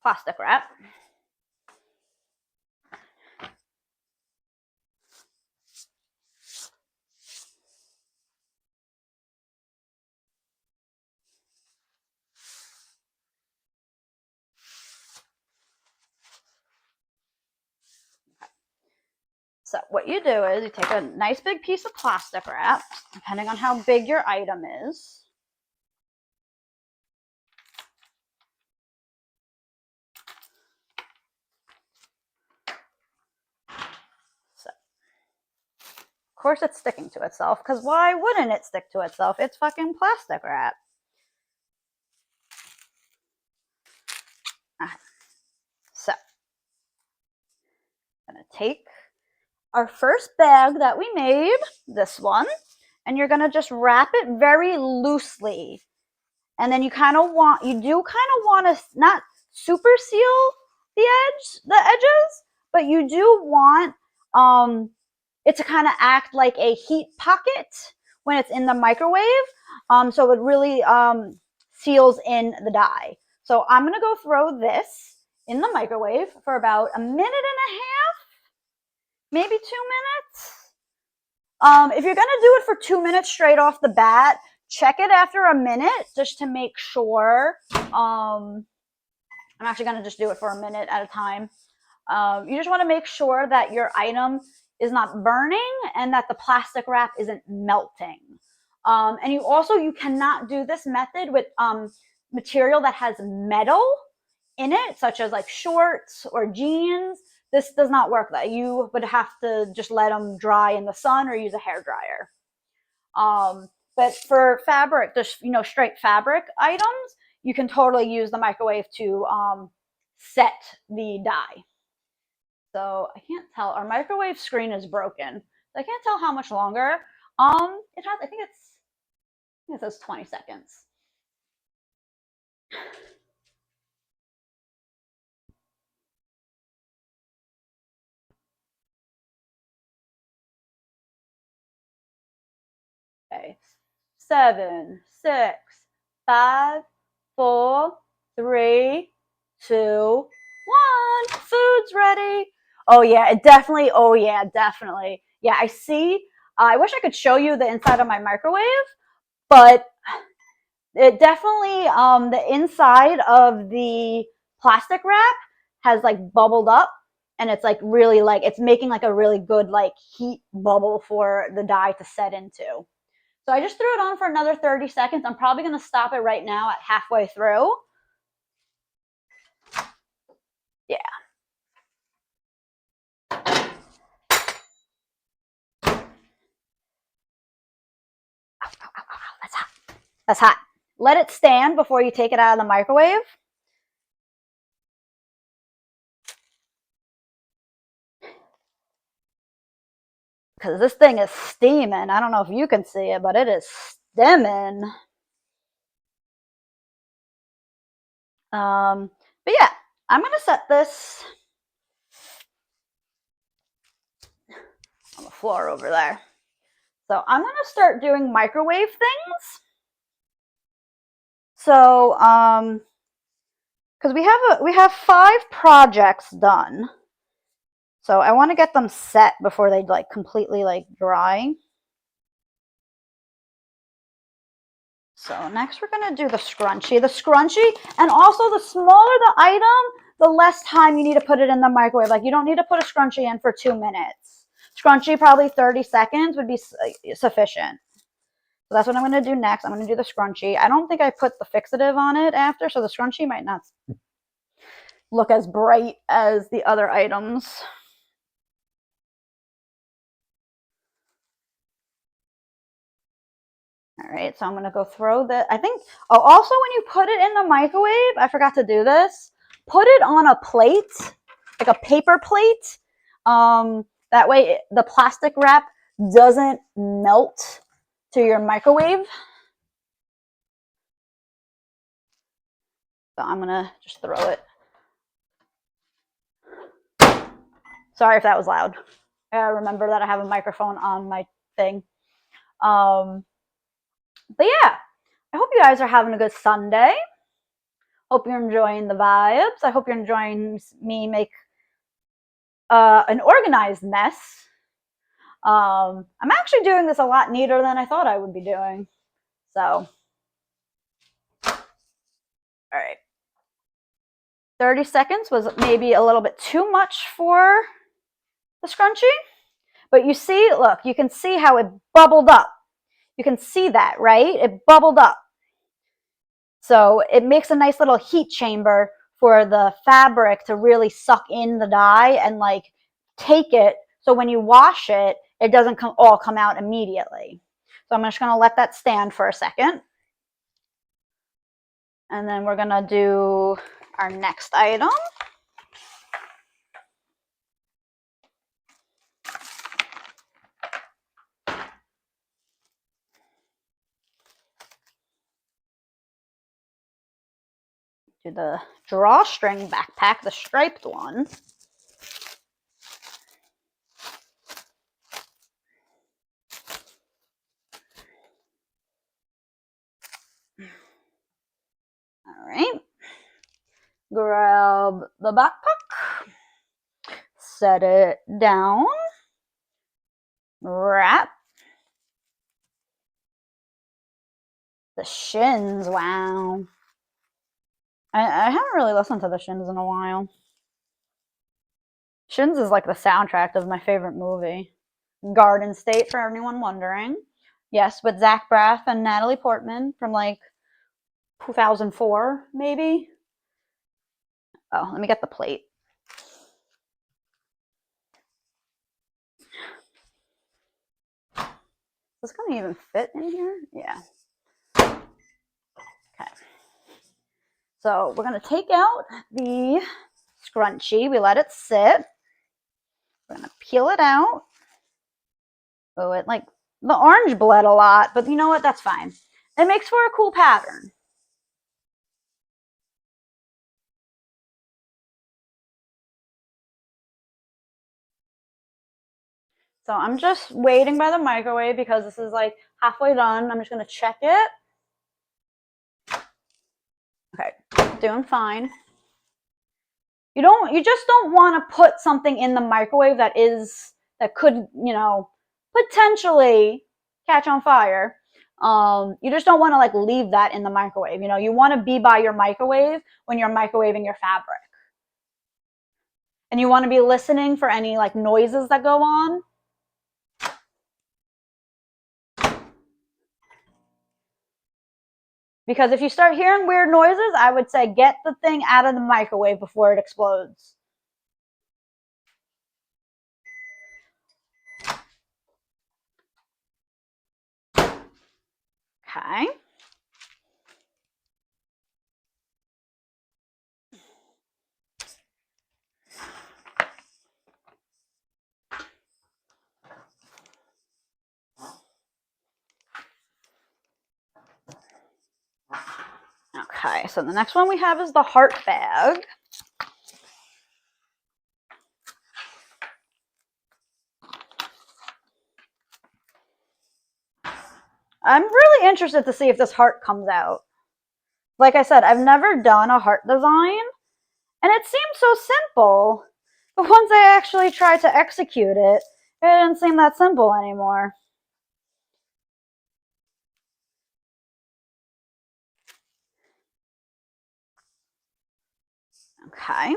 plastic wrap. So what you do is you take a nice big piece of plastic wrap, depending on how big your item is. So, of course it's sticking to itself, because why wouldn't it stick to itself? It's fucking plastic wrap. So, I'm going to take our first bag that we made, this one, and you're going to just wrap it very loosely. And then you do kind of want to not super seal the edges, but you do want it to kind of act like a heat pocket when it's in the microwave. So it really seals in the die. So I'm going to go throw this in the microwave for about 1.5 minutes, maybe 2 minutes. If you're going to do it for 2 minutes straight off the bat, check it after 1 minute just to make sure. I'm actually going to just do it for 1 minute at a time. You just want to make sure that your item is not burning and that the plastic wrap isn't melting. And you cannot do this method with material that has metal in it, such as like shorts or jeans. This does not work. That you would have to just let them dry in the sun or use a hair dryer. But for fabric, just straight fabric items, you can totally use the microwave to set the dye. So I can't tell. Our microwave screen is broken. So I can't tell how much longer. It has. I think it says 20 seconds. Okay. 7, 6, 5, 4, 3, 2, 1. Food's ready. Oh yeah, it definitely. Oh yeah, definitely. Yeah, I see. I wish I could show you the inside of my microwave, but it definitely the inside of the plastic wrap has like bubbled up, and it's like really like it's making like a really good like heat bubble for the dye to set into. So I just threw it on for another 30 seconds. I'm probably going to stop it right now at halfway through. Yeah. That's hot. That's hot. Let it stand before you take it out of the microwave. Because this thing is steaming. I don't know if you can see it, but it is steaming. But yeah, I'm going to set this on the floor over there. So I'm going to start doing microwave things. So, because we have 5 projects done. So I want to get them set before they like completely like dry. So next we're going to do the scrunchie. The scrunchie, and also the smaller the item, the less time you need to put it in the microwave. Like you don't need to put a scrunchie in for 2 minutes. Scrunchie, probably 30 seconds would be sufficient. So that's what I'm going to do next. I'm going to do the scrunchie. I don't think I put the fixative on it after, so the scrunchie might not look as bright as the other items. All right, so I'm going to go throw the, I think, oh, also when you put it in the microwave, I forgot to do this, put it on a plate, like a paper plate. That way the plastic wrap doesn't melt to your microwave. So I'm going to just throw it. Sorry if that was loud. I remember that I have a microphone on my thing. But yeah, I hope you guys are having a good Sunday. Hope you're enjoying the vibes. I hope you're enjoying me make an organized mess. I'm actually doing this a lot neater than I thought I would be doing. So, all right. 30 seconds was maybe a little bit too much for the scrunchie. But you see, look, you can see how it bubbled up. You can see that, right? It bubbled up. So it makes a nice little heat chamber for the fabric to really suck in the dye and like take it. So when you wash it, it doesn't all come out immediately. So I'm just going to let that stand for a second. And then we're going to do our next item. Do the drawstring backpack, the striped one. All right. Grab the backpack. Set it down. Wrap. The Shins, wow. I haven't really listened to the Shins in a while. Shins is like the soundtrack of my favorite movie. Garden State, for anyone wondering. Yes, with Zach Braff and Natalie Portman from like 2004, maybe. Oh, let me get the plate. Is this gonna even fit in here? Yeah. Okay. So we're gonna take out the scrunchie. We let it sit. We're gonna peel it out. Oh, it like the orange bled a lot, but you know what? That's fine. It makes for a cool pattern. So I'm just waiting by the microwave because this is like halfway done. I'm just gonna check it. Okay, doing fine. You just don't want to put something in the microwave that could, you know, potentially catch on fire. You just don't want to like leave that in the microwave. You know, you want to be by your microwave when you're microwaving your fabric. And you want to be listening for any like noises that go on. Because if you start hearing weird noises, I would say get the thing out of the microwave before it explodes. Okay. Okay, so the next one we have is the heart bag. I'm really interested to see if this heart comes out. Like I said, I've never done a heart design, and it seems so simple. But once I actually try to execute it, it didn't seem that simple anymore. Okay.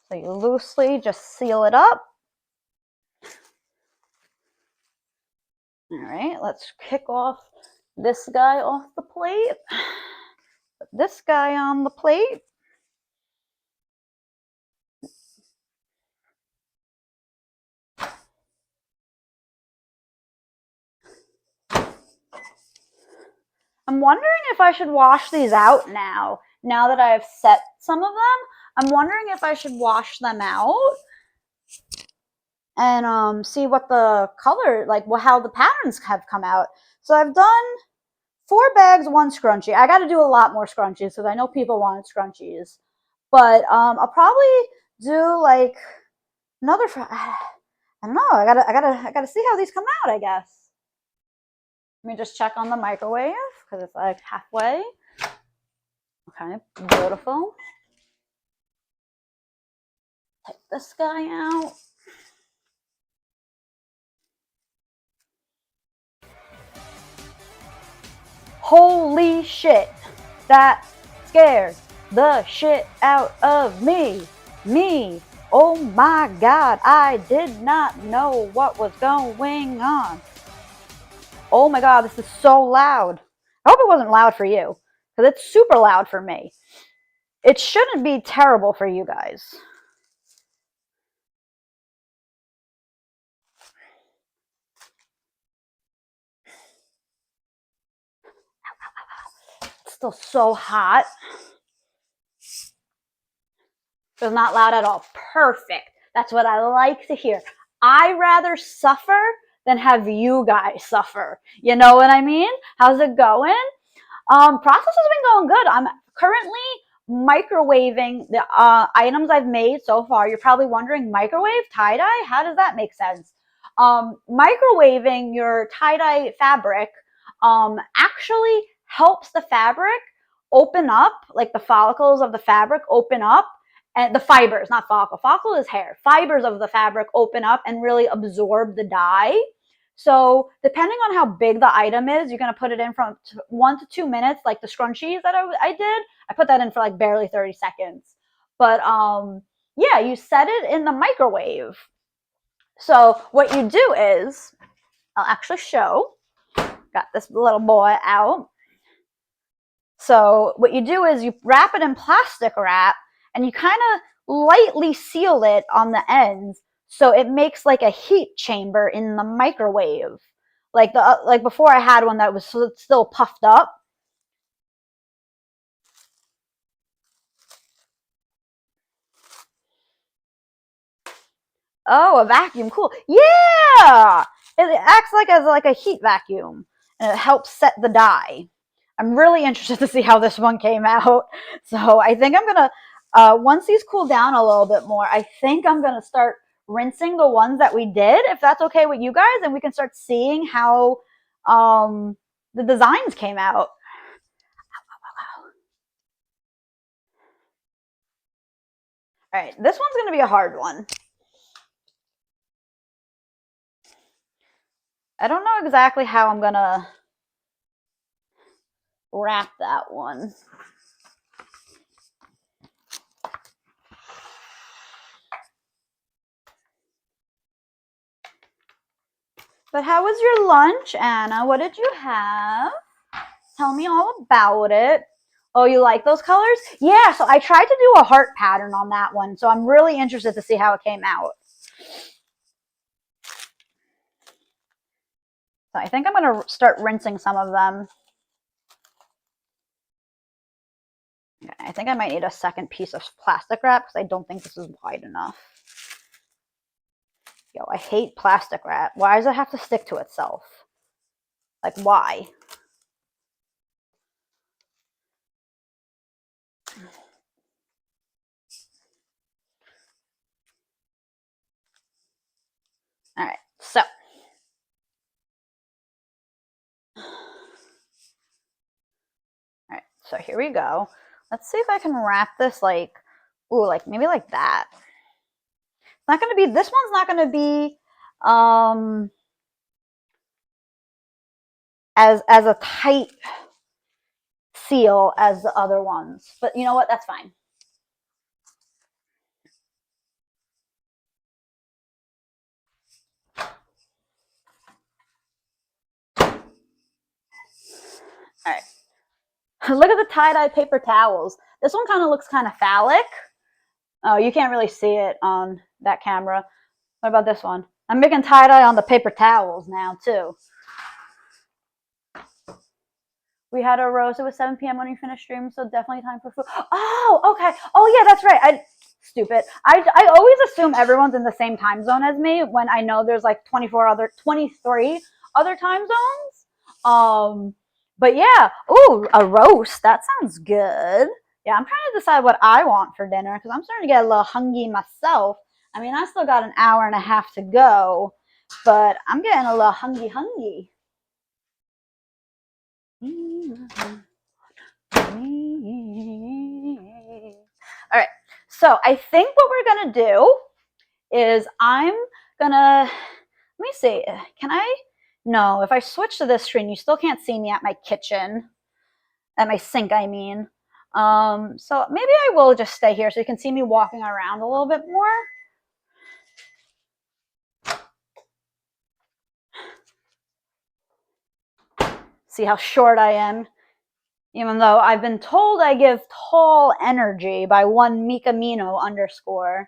So you loosely just seal it up. All right, let's kick off this guy off the plate. Put this guy on the plate. I'm wondering if I should wash these out now that I've set some of them. I'm wondering if I should wash them out and see what the color, like how the patterns have come out. So I've done 4 bags, 1 scrunchie. I got to do a lot more scrunchies because I know people wanted scrunchies. But I'll probably do like another. I don't know. I gotta see how these come out, I guess. Let me just check on the microwave because it's like halfway. Okay, beautiful. Take this guy out. Holy shit, that scared the shit out of me. Oh my God, I did not know what was going on. Oh my God, this is so loud. I hope it wasn't loud for you, because it's super loud for me. It shouldn't be terrible for you guys. It's still so hot. It's not loud at all. Perfect. That's what I like to hear. I rather suffer than have you guys suffer. You know what I mean? How's it going? Process has been going good. I'm currently microwaving the items I've made so far. You're probably wondering, microwave tie-dye? How does that make sense? Microwaving your tie-dye fabric actually helps the fabric open up, like the follicles of the fabric open up, and the fibers, not follicle. Follicle is hair. Fibers of the fabric open up and really absorb the dye. So depending on how big the item is, you're going to put it in from 1 to 2 minutes, like the scrunchies that I did. I put that in for like barely 30 seconds. But yeah, you set it in the microwave. So what you do is, I'll actually show. Got this little boy out. So what you do is you wrap it in plastic wrap and you kind of lightly seal it on the ends so it makes like a heat chamber in the microwave. Like before I had one that was still puffed up. Oh, a vacuum, cool. Yeah! It acts like as like a heat vacuum and it helps set the dye. I'm really interested to see how this one came out. So I think I'm gonna, once these cool down a little bit more, I think I'm gonna start rinsing the ones that we did, if that's okay with you guys, and we can start seeing how the designs came out. All right, this one's gonna be a hard one. I don't know exactly how I'm gonna wrap that one. But how was your lunch, Anna? What did you have? Tell me all about it. Oh, you like those colors? Yeah, so I tried to do a heart pattern on that one, so I'm really interested to see how it came out. So I think I'm going to start rinsing some of them. Okay, I think I might need a second piece of plastic wrap because I don't think this is wide enough. Yo, I hate plastic wrap. Why does it have to stick to itself? Like, why? All right, so. All right, so here we go. Let's see if I can wrap this like, ooh, like maybe like that. It's not going to be, this one's not going to be as a tight seal as the other ones. But you know what? That's fine. All right. Look at the tie-dye paper towels. This one kind of looks kind of phallic. Oh, you can't really see it on that camera. What about this one? I'm making tie-dye on the paper towels now, too. We had a roast. It was 7 p.m. when we finished stream, so definitely time for food. Oh, okay. Oh, yeah, that's right. Stupid. I always assume everyone's in the same time zone as me when I know there's like 23 other time zones. But yeah. Ooh, a roast. That sounds good. Yeah, I'm trying to decide what I want for dinner because I'm starting to get a little hungry myself. I mean, I still got an hour and a half to go, but I'm getting a little hungry. All right, so I think what we're gonna do is I'm gonna, let me see, can I, no, if I switch to this screen, you still can't see me at my kitchen, at my sink, I mean. So maybe I will just stay here so you can see me walking around a little bit more. See how short I am? Even though I've been told I give tall energy by one Mikamino _.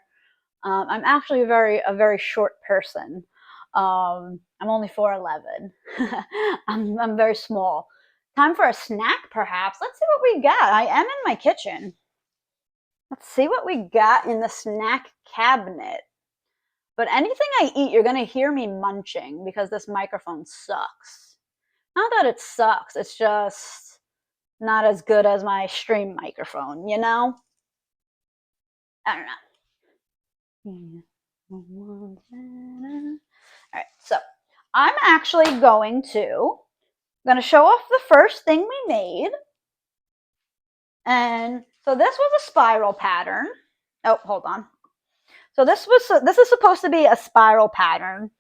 I'm actually a very short person. I'm only 4'11". I'm very small. Time for a snack, perhaps. Let's see what we got. I am in my kitchen. Let's see what we got in the snack cabinet. But anything I eat, you're going to hear me munching because this microphone sucks. Not that it sucks. It's just not as good as my stream microphone, you know? I don't know. All right, so I'm actually going to show off the first thing we made. And so this was a spiral pattern. Oh, hold on. So this is supposed to be a spiral pattern.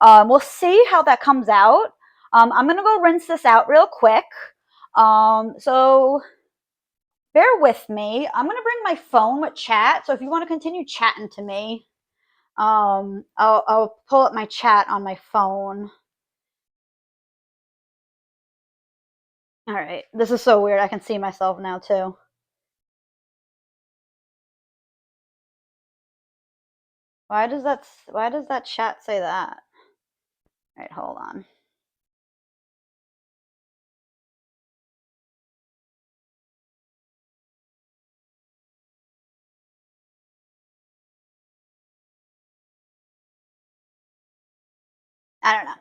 We'll see how that comes out. I'm gonna go rinse this out real quick. So bear with me. I'm going to bring my phone with chat. So if you want to continue chatting to me, I'll pull up my chat on my phone. All right. This is so weird. I can see myself now too. Why does that chat say that? All right, hold on. I don't know.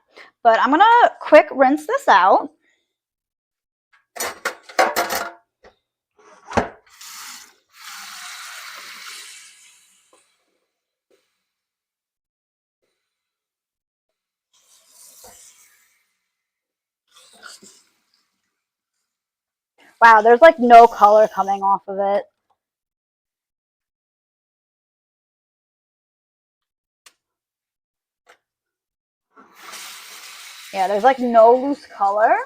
But I'm going to quick rinse this out. Wow, there's like no color coming off of it. Yeah, there's like no loose color.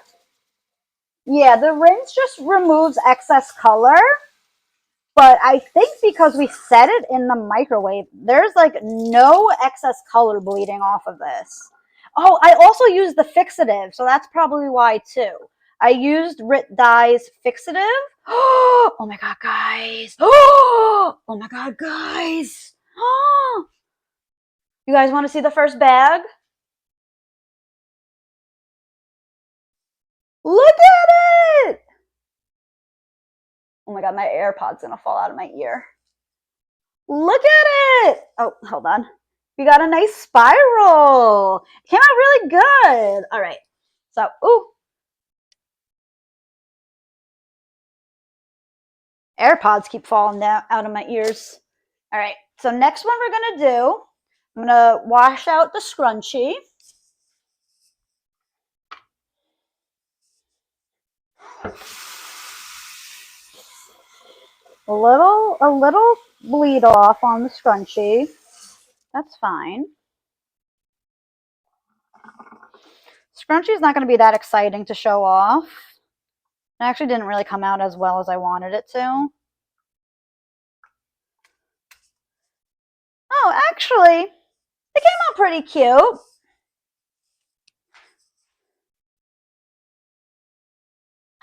Yeah, the rinse just removes excess color. But I think because we set it in the microwave, there's like no excess color bleeding off of this. Oh, I also used the fixative, so that's probably why too. I used Rit Dye's fixative. Oh my god, guys. Oh my god, guys. You guys want to see the first bag? Look at it! Oh my god, my AirPod's gonna fall out of my ear. Look at it! Oh, hold on. We got a nice spiral. Came out really good. All right. So, ooh. AirPods keep falling out of my ears. All right. So next one we're going to do, I'm going to wash out the scrunchie. A little bleed off on the scrunchie. That's fine. Scrunchie is not going to be that exciting to show off. It actually didn't really come out as well as I wanted it to. Oh, actually, it came out pretty cute.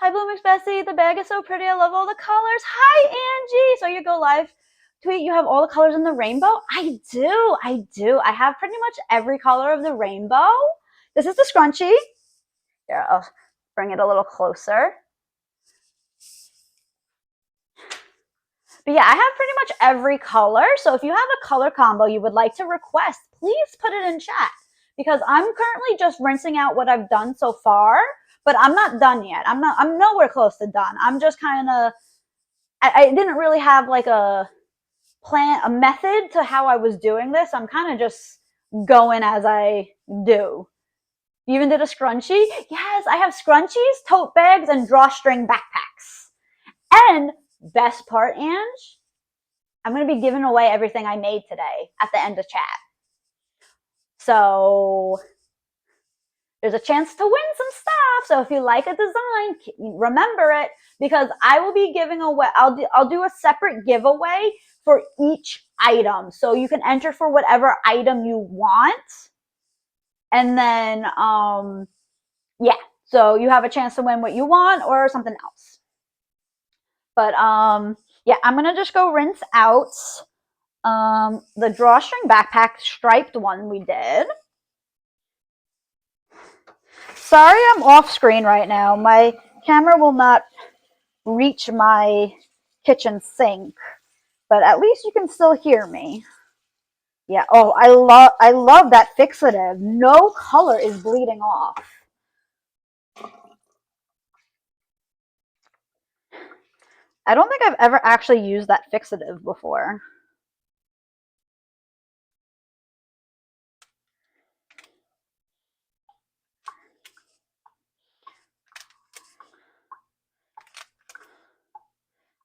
Hi, Bloomix Bessie. The bag is so pretty. I love all the colors. Hi, Angie. So you go live tweet. You have all the colors in the rainbow. I do. I have pretty much every color of the rainbow. This is the scrunchie. Here, I'll bring it a little closer. But yeah, I have pretty much every color. So if you have a color combo you would like to request, please put it in chat. Because I'm currently just rinsing out what I've done so far. But I'm not done yet. I'm nowhere close to done. I'm just kind of, I didn't really have like a method to how I was doing this. I'm kind of just going as I do. You even did a scrunchie? Yes, I have scrunchies, tote bags, and drawstring backpacks. And best part, Ange, I'm going to be giving away everything I made today at the end of chat. So there's a chance to win some stuff. So if you like a design, remember it, because I will be giving away, I'll do a separate giveaway for each item. So you can enter for whatever item you want. And then, yeah, so you have a chance to win what you want or something else. But yeah, I'm going to just go rinse out the drawstring backpack striped one we did. Sorry I'm off screen right now. My camera will not reach my kitchen sink, but at least you can still hear me. Yeah, oh, I love that fixative. No color is bleeding off. I don't think I've ever actually used that fixative before.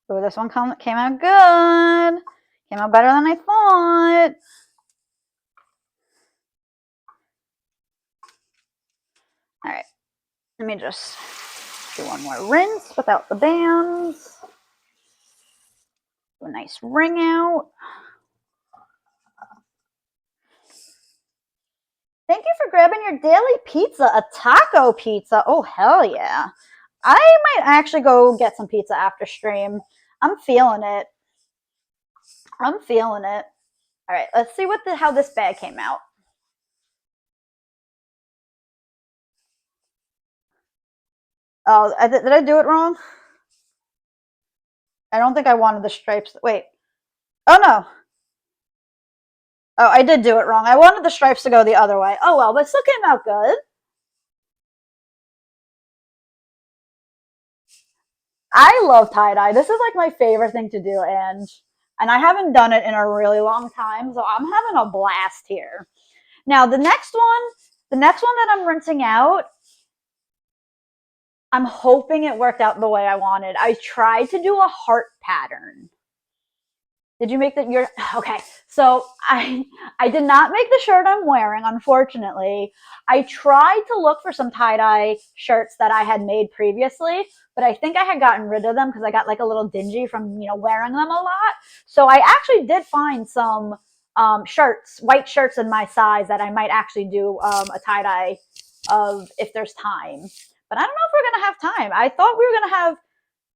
Oh, this one came out good. Came out better than I thought. All right, let me just do one more rinse without the bands. Do a nice ring out. Thank you for grabbing your daily pizza, a taco pizza. Oh, hell yeah. I might actually go get some pizza after stream. I'm feeling it. I'm feeling it. All right, let's see how this bag came out. Oh, did I do it wrong? I don't think I wanted the stripes. Wait. Oh, no. Oh, I did do it wrong. I wanted the stripes to go the other way. Oh, well, but it still came out good. I love tie-dye. This is like my favorite thing to do, and I haven't done it in a really long time, so I'm having a blast here. Now, the next one that I'm rinsing out, I'm hoping it worked out the way I wanted. I tried to do a heart pattern. Did you make that? Okay. So I did not make the shirt I'm wearing, unfortunately. I tried to look for some tie-dye shirts that I had made previously, but I think I had gotten rid of them because I got like a little dingy from, wearing them a lot. So I actually did find some shirts, white shirts in my size that I might actually do a tie-dye of if there's time. But I don't know if we're going to have time. I thought we were going to have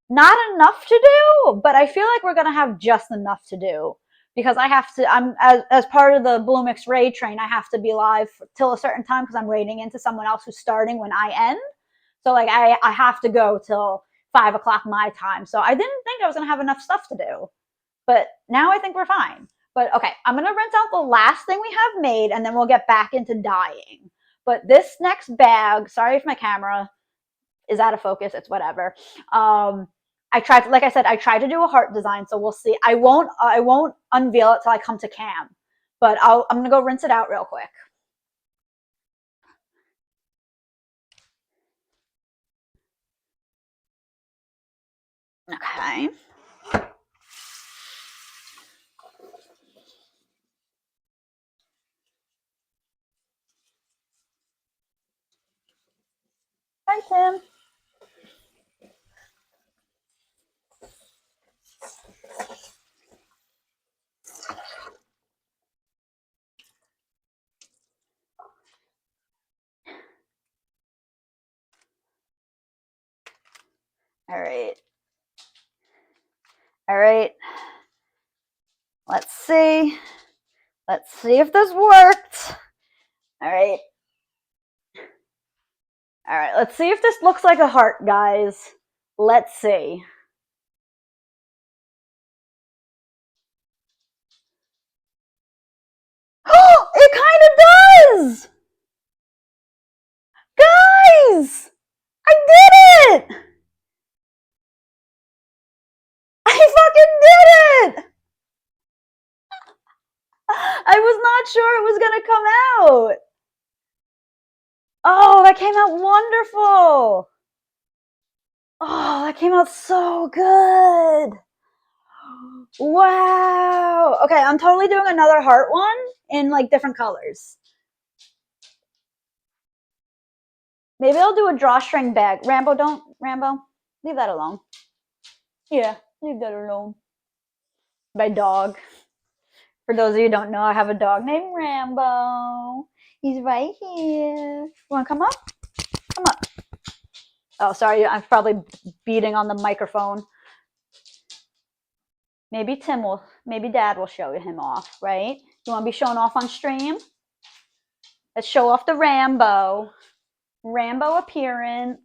not enough to do, but I feel like we're gonna have just enough to do because I'm as part of the Bloomix raid train, I have to be live till a certain time because I'm raiding into someone else who's starting when I end. So like I have to go till 5 o'clock my time. So I didn't think I was gonna have enough stuff to do, but now I think we're fine. But okay, I'm gonna rinse out the last thing we have made and then we'll get back into dyeing. But this next bag, sorry if my camera is out of focus, it's whatever. I tried, like I said, I tried to do a heart design, so we'll see. I won't unveil it till I come to cam, but I'm gonna go rinse it out real quick. Okay. Hi, Tim. All right. All right. Let's see. Let's see if this worked. All right. All right. Let's see if this looks like a heart, guys. Let's see. Oh, it kind of does! Guys! I did it! I fucking did it! I was not sure it was gonna come out. Oh, that came out wonderful. Oh, that came out so good. Wow. Okay, I'm totally doing another heart one in like different colors. Maybe I'll do a drawstring bag. Rambo, leave that alone. Yeah, leave that alone. My dog. For those of you who don't know, I have a dog named Rambo. He's right here. You wanna come up? Come up. Oh, sorry, I'm probably beating on the microphone. Maybe Dad will show him off, right? You want to be shown off on stream? Let's show off the Rambo appearance.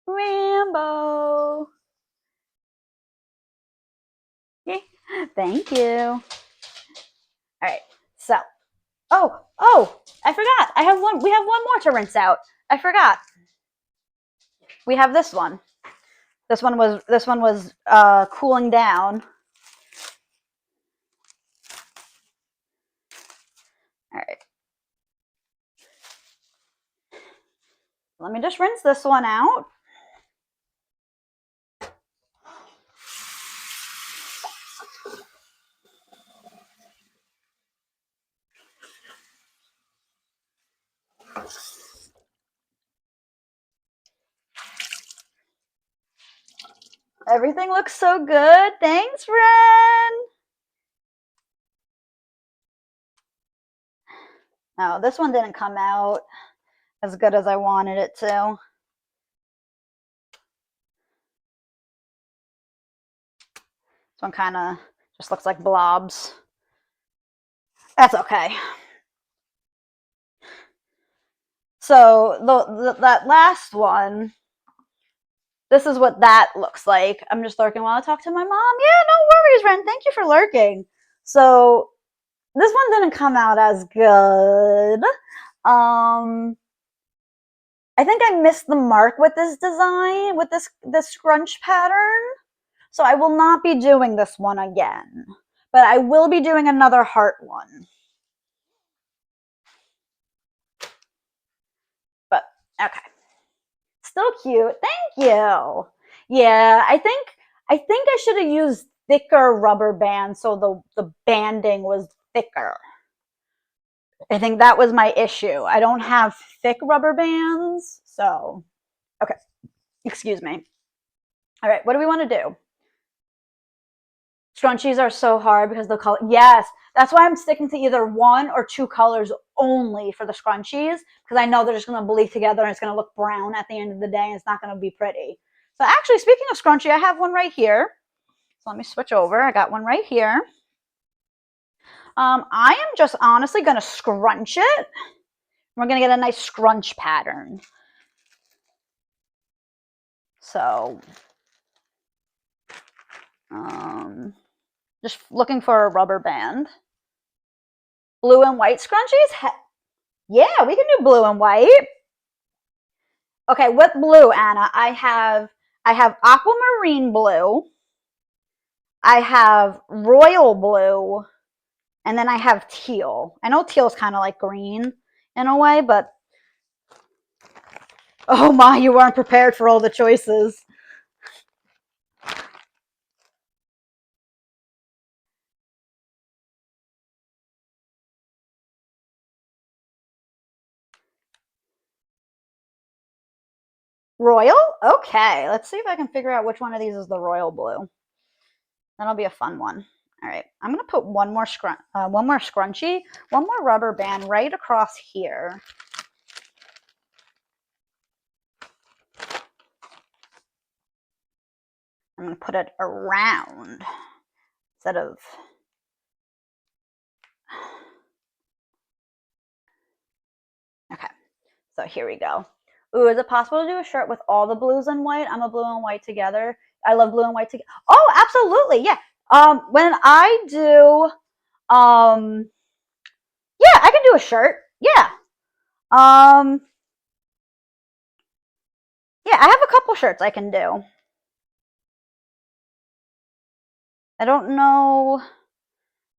Rambo. Thank you. All right, so, I forgot. We have one more to rinse out. I forgot. We have this one. This one was cooling down. All right. Let me just rinse this one out. Everything looks so good. Thanks, Ren. Oh, this one didn't come out as good as I wanted it to. This one kind of just looks like blobs. That's okay. So that last one, this is what that looks like. I'm just lurking while I talk to my mom. Yeah, no worries, Ren. Thank you for lurking. So this one didn't come out as good. I think I missed the mark with this design, with this scrunch pattern. So I will not be doing this one again, but I will be doing another heart one. But okay, still cute. Thank you. Yeah, I think I should have used thicker rubber bands so the banding was thicker. I think that was my issue. I don't have thick rubber bands, so okay. Excuse me. All right, what do we want to do? Scrunchies are so hard because the color. Yes, that's why I'm sticking to either one or two colors only for the scrunchies, because I know they're just going to bleed together and it's going to look brown at the end of the day and it's not going to be pretty. So actually, speaking of scrunchie, I have one right here. So let me switch over. I got one right here. I am just honestly going to scrunch it. We're going to get a nice scrunch pattern. So, just looking for a rubber band. Blue and white scrunchies? Yeah, we can do blue and white. Okay, what blue, Anna? I have aquamarine blue. I have royal blue. And then I have teal. I know teal is kind of like green in a way, but oh my, you weren't prepared for all the choices. Royal? Okay, let's see if I can figure out which one of these is the royal blue. That'll be a fun one. All right, I'm gonna put one more scrunchie, one more rubber band right across here. I'm gonna put it around instead of. Okay, so here we go. Ooh, is it possible to do a shirt with all the blues and white? I'm a blue and white together. I love blue and white together. Oh, absolutely, yeah. When I do, yeah, I can do a shirt. Yeah. Yeah, I have a couple shirts I can do. I don't know.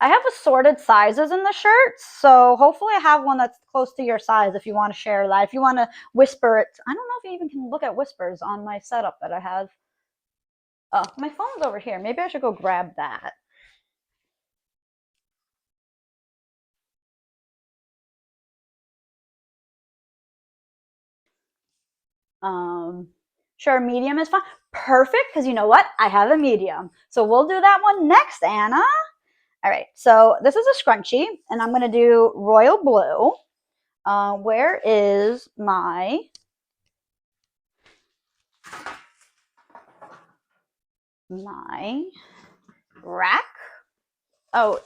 I have assorted sizes in the shirts, so hopefully I have one that's close to your size if you want to share that. If you want to whisper it. I don't know if you even can look at whispers on my setup that I have. Oh, my phone's over here. Maybe I should go grab that. Sure, medium is fine. Perfect, because you know what? I have a medium. So we'll do that one next, Anna. All right, so this is a scrunchie, and I'm going to do royal blue. Where is my rack? Oh,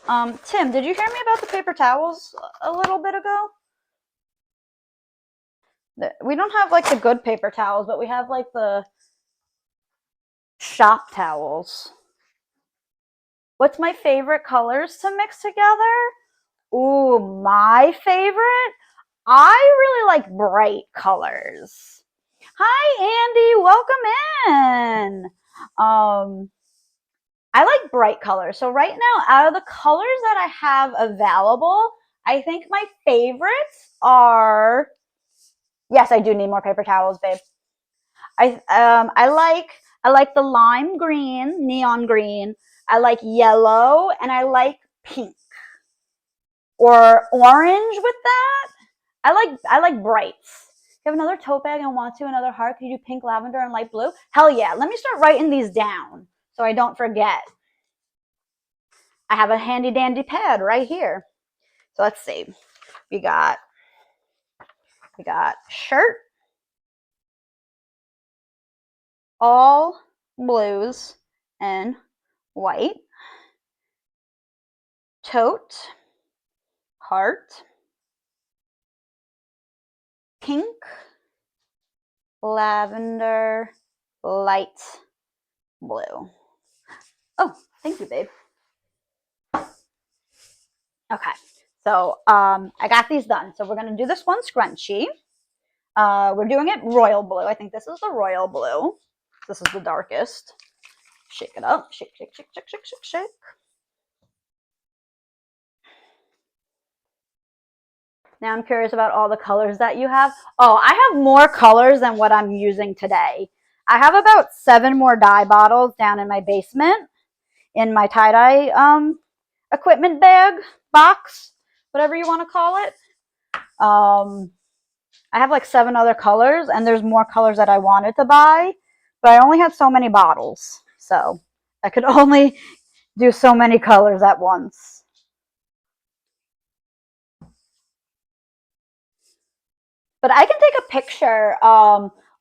Tim, did you hear me about the paper towels a little bit ago? We don't have like the good paper towels, but we have like the shop towels. What's my favorite colors to mix together? Ooh, my favorite? I really like bright colors. Hi, Andy. Welcome in. I like bright colors. So right now, out of the colors that I have available, I think my favorites are. Yes, I do need more paper towels, babe. I like the lime green, neon green. I like yellow, and I like pink or orange with that. I like brights. you have another tote bag and want to, another heart, could you do pink, lavender, and light blue? Hell yeah. Let me start writing these down so I don't forget. I have a handy dandy pad right here. So let's see. We got shirt, all blues and white, tote, heart, pink, lavender, light blue. Oh, thank you, babe. Okay, so I got these done. So we're gonna do this one scrunchie. We're doing it royal blue. I think this is the royal blue. This is the darkest. Shake it up. Shake, shake, shake, shake, shake, shake, shake. Now I'm curious about all the colors that you have. Oh, I have more colors than what I'm using today. I have about 7 more dye bottles down in my basement in my tie-dye equipment bag, box, whatever you want to call it. I have like 7 other colors, and there's more colors that I wanted to buy, but I only had so many bottles, so I could only do so many colors at once. But I can take a picture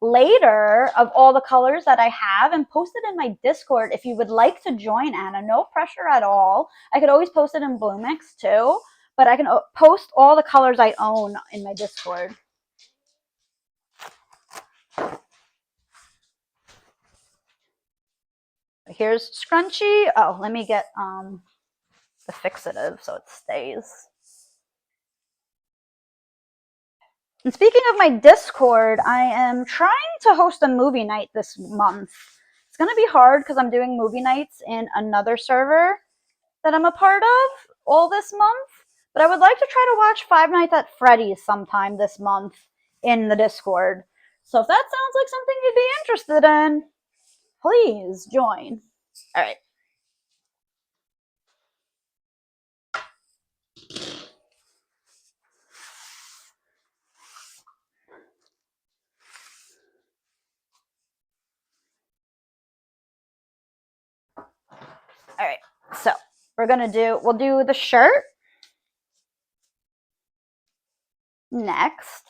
later of all the colors that I have and post it in my Discord if you would like to join, Anna. No pressure at all. I could always post it in Bloomix too, but I can post all the colors I own in my Discord. Here's scrunchie. Oh, let me get the fixative so it stays. And speaking of my Discord, I am trying to host a movie night this month. It's going to be hard because I'm doing movie nights in another server that I'm a part of all this month. But I would like to try to watch Five Nights at Freddy's sometime this month in the Discord. So if that sounds like something you'd be interested in, please join. All right. All right, so we'll do the shirt next.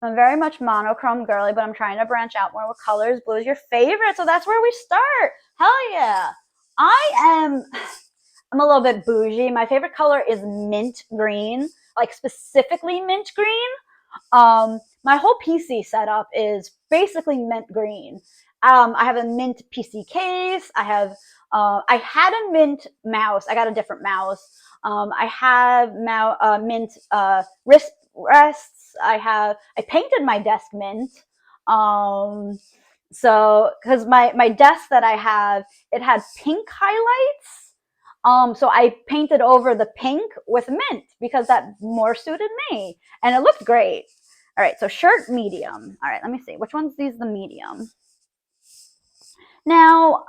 I'm very much monochrome girly, but I'm trying to branch out more with colors. Blue is your favorite, so that's where we start. Hell yeah. I'm a little bit bougie. My favorite color is mint green, like specifically mint green. My whole PC setup is basically mint green. I have a mint PC case. I had a mint mouse. I got a different mouse. I have mint wrist rests. I painted my desk mint. So because my desk that I have, it had pink highlights. So I painted over the pink with mint because that more suited me, and it looked great. All right, so shirt medium. All right, let me see. Which one's the medium? Now,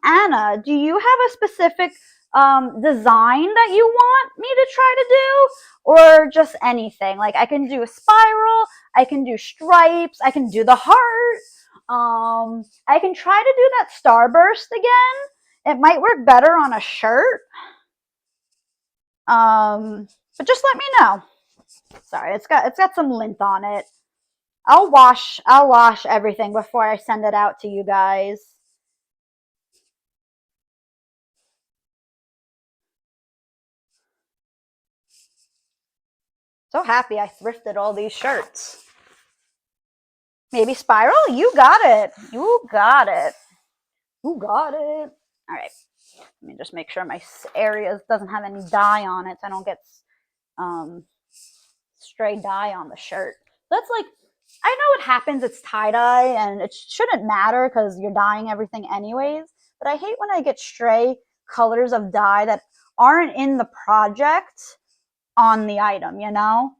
Anna, do you have a specific design that you want me to try to do, or just anything? Like I can do a spiral, I can do stripes, I can do the heart. I can try to do that starburst again. It might work better on a shirt. But just let me know. Sorry, it's got some lint on it. I'll wash everything before I send it out to you guys. So happy I thrifted all these shirts. Maybe spiral? You got it. You got it. You got it. All right. Let me just make sure my area doesn't have any dye on it so I don't get stray dye on the shirt. That's like, I know what happens. It's tie-dye and it shouldn't matter because you're dyeing everything anyways. But I hate when I get stray colors of dye that aren't in the project on the item, you know?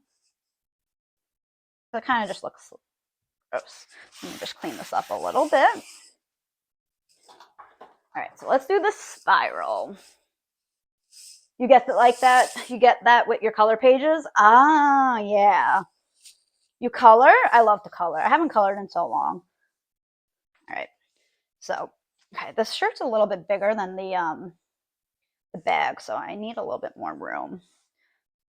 So it kind of just looks gross. Let me just clean this up a little bit. All right, so let's do the spiral. You get it like that? You get that with your color pages? Ah, yeah. You color? I love to color. I haven't colored in so long. All right. So, okay, this shirt's a little bit bigger than the bag, so I need a little bit more room.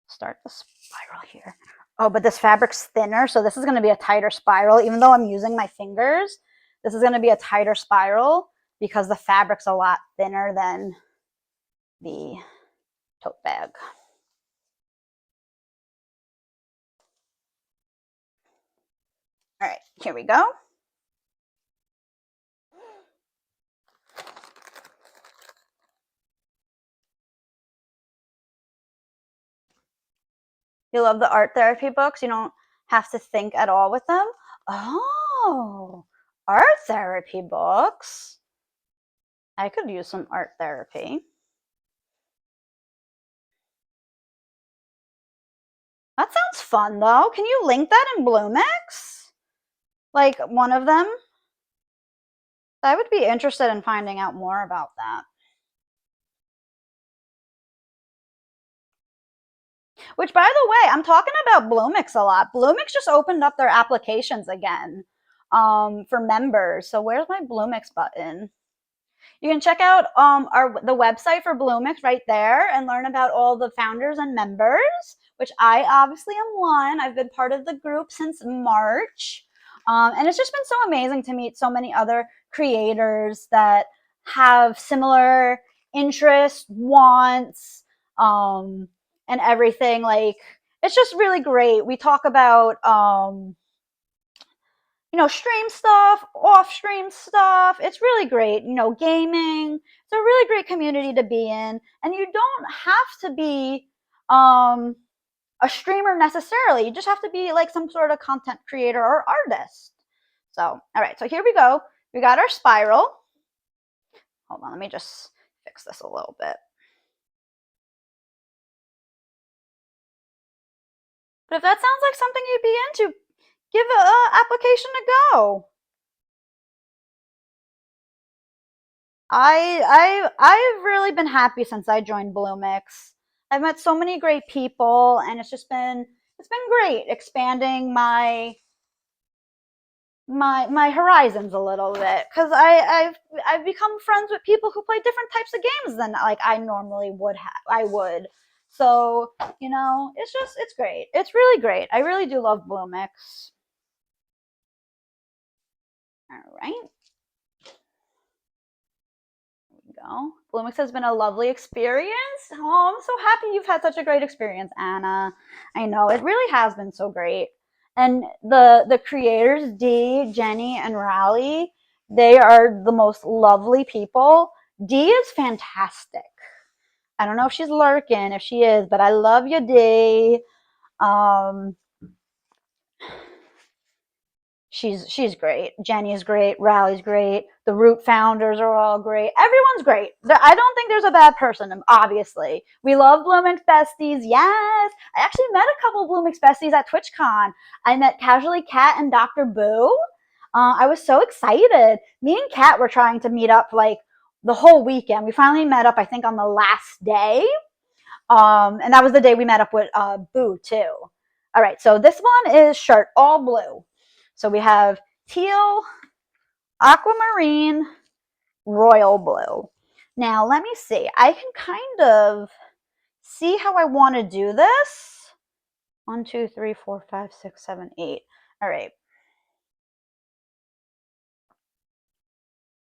Start the spiral here. Oh, but this fabric's thinner, so this is going to be a tighter spiral. Even though I'm using my fingers, this is going to be a tighter spiral because the fabric's a lot thinner than the tote bag. All right, here we go. You love the art therapy books? You don't have to think at all with them? Oh, art therapy books. I could use some art therapy. That sounds fun, though. Can you link that in Bloomix? Like one of them? I would be interested in finding out more about that. Which, by the way, I'm talking about Bloomix a lot. Bloomix just opened up their applications again for members. So where's my Bloomix button? You can check out the website for Bloomix right there and learn about all the founders and members, which I obviously am one. I've been part of the group since March. And it's just been so amazing to meet so many other creators that have similar interests, wants, and everything. Like, it's just really great. We talk about stream stuff, off stream stuff. It's really great. Gaming. It's a really great community to be in. And you don't have to be a streamer necessarily. You just have to be like some sort of content creator or artist. So, all right. So here we go. We got our spiral. Hold on. Let me just fix this a little bit. But if that sounds like something you'd be into, give an application a go. I've really been happy since I joined Bloomix. I've met so many great people, and it's been great expanding my horizons a little bit because I've become friends with people who play different types of games than like I normally would. So it's great. It's really great. I really do love Bloomix. All right. Go. Bloomix has been a lovely experience. Oh, I'm so happy you've had such a great experience, Anna. I know it really has been so great. And the creators, Dee, Jenny, and Raleigh, they are the most lovely people. Dee is fantastic. I don't know if she's lurking, if she is, but I love you, Dee. She's great. Jenny's great. Raleigh's great. The Root founders are all great. Everyone's great. I don't think there's a bad person, obviously. We love Bloomix Besties. Yes. I actually met a couple of Bloomix Besties at TwitchCon. I met Casually Cat and Dr. Boo. I was so excited. Me and Kat were trying to meet up like the whole weekend. We finally met up, I think, on the last day. And that was the day we met up with Boo, too. All right. So this one is shirt all blue. So we have teal, aquamarine, royal blue. Now, let me see. I can kind of see how I want to do this. 1, 2, 3, 4, 5, 6, 7, 8. All right.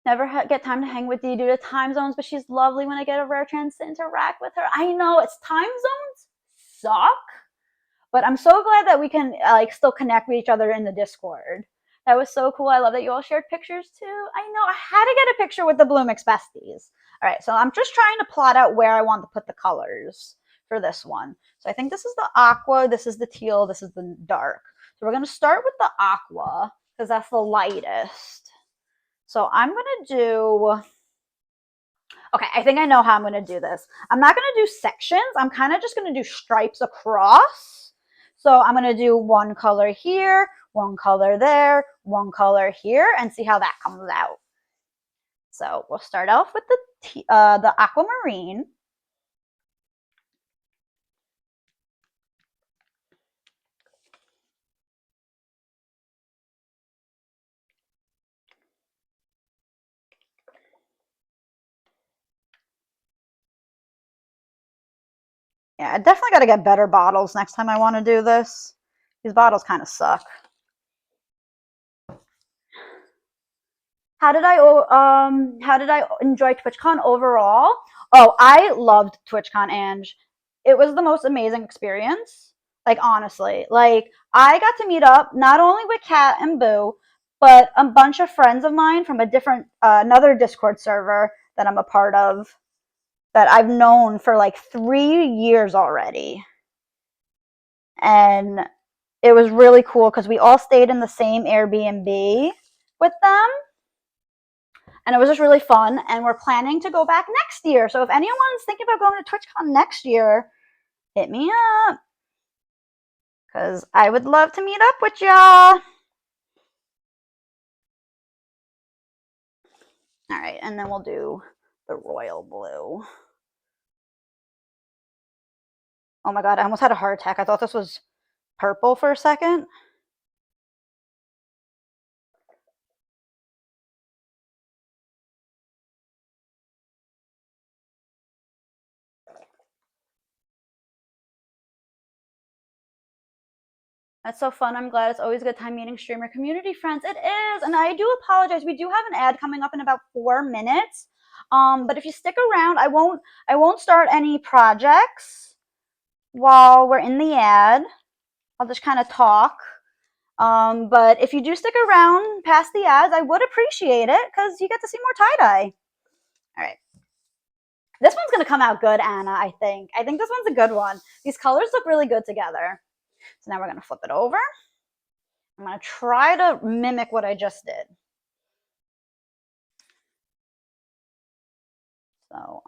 Never get time to hang with Dee due to time zones, but she's lovely when I get a rare chance to interact with her. I know, it's time zones suck, but I'm so glad that we can still connect with each other in the Discord. That was so cool. I love that you all shared pictures too. I know I had to get a picture with the Bloomix Besties. All right, so I'm just trying to plot out where I want to put the colors for this one. So I think this is the aqua, this is the teal, this is the dark. So we're going to start with the aqua because that's the lightest. So I'm going to do... Okay, I think I know how I'm going to do this. I'm not going to do sections. I'm kind of just going to do stripes across. So I'm going to do one color here, one color there, one color here, and see how that comes out. So we'll start off with the aquamarine. Yeah, I definitely got to get better bottles next time I want to do this. These bottles kind of suck. How did I enjoy TwitchCon overall? Oh, I loved TwitchCon, Ange. It was the most amazing experience. Like, honestly, like, I got to meet up not only with Kat and Boo, but a bunch of friends of mine from a different another Discord server that I'm a part of that I've known for like 3 years already. And it was really cool because we all stayed in the same Airbnb with them. And it was just really fun. And we're planning to go back next year. So if anyone's thinking about going to TwitchCon next year, hit me up. Because I would love to meet up with y'all. All right. And then we'll do the royal blue. Oh my God. I almost had a heart attack. I thought this was purple for a second. That's so fun. I'm glad. It's always a good time meeting streamer community friends. It is. And I do apologize. We do have an ad coming up in about 4 minutes. But if you stick around, I won't start any projects while we're in the ad. I'll just kind of talk. But if you do stick around past the ads, I would appreciate it because you get to see more tie-dye. All right. This one's going to come out good, Anna, I think. I think this one's a good one. These colors look really good together. So now we're going to flip it over. I'm going to try to mimic what I just did. So,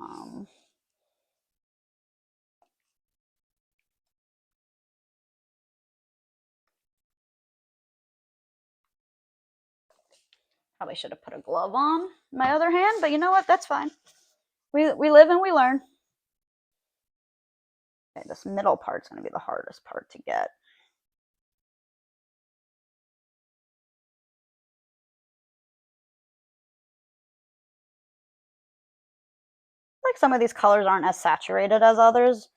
probably should have put a glove on my other hand, but you know what? That's fine. We live and we learn. Okay, this middle part's going to be the hardest part to get. Like some of these colors aren't as saturated as others.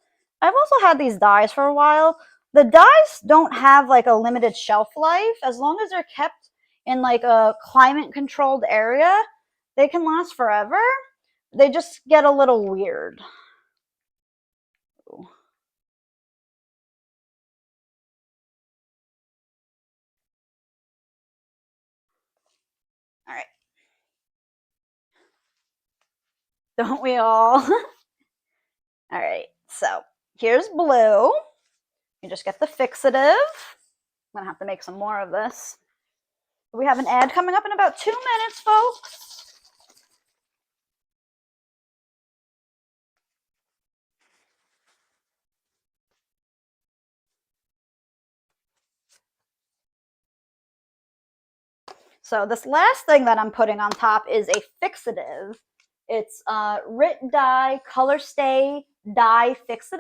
I've also had these dyes for a while. The dyes don't have like a limited shelf life. As long as they're kept in like a climate controlled area, they can last forever. They just get a little weird. Ooh. All right. Don't we all? All right. So here's blue. You just get the fixative. I'm going to have to make some more of this. We have an ad coming up in about 2 minutes, folks. So this last thing that I'm putting on top is a fixative. It's Rit Dye Color Stay Dye Fixative.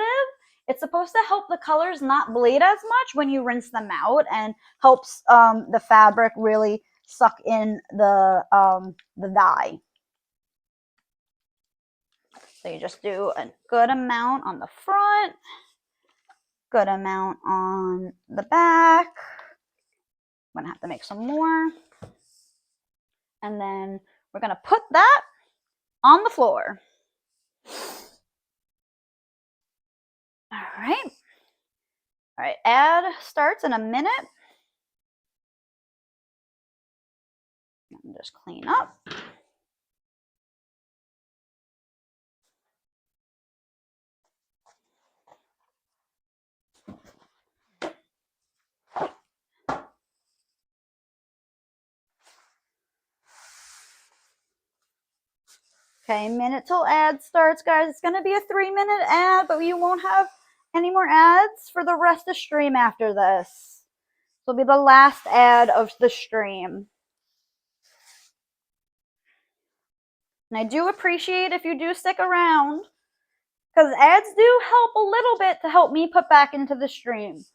It's supposed to help the colors not bleed as much when you rinse them out and helps the fabric really suck in the dye. So you just do a good amount on the front, good amount on the back. I'm gonna have to make some more. And then we're gonna put that on the floor. All right. All right, ad starts in a minute. And just clean up. Okay, minute till ad starts, guys. It's going to be a 3-minute ad, but you won't have any more ads for the rest of the stream after this. This will be the last ad of the stream. And I do appreciate if you do stick around, because ads do help a little bit to help me put back into the stream.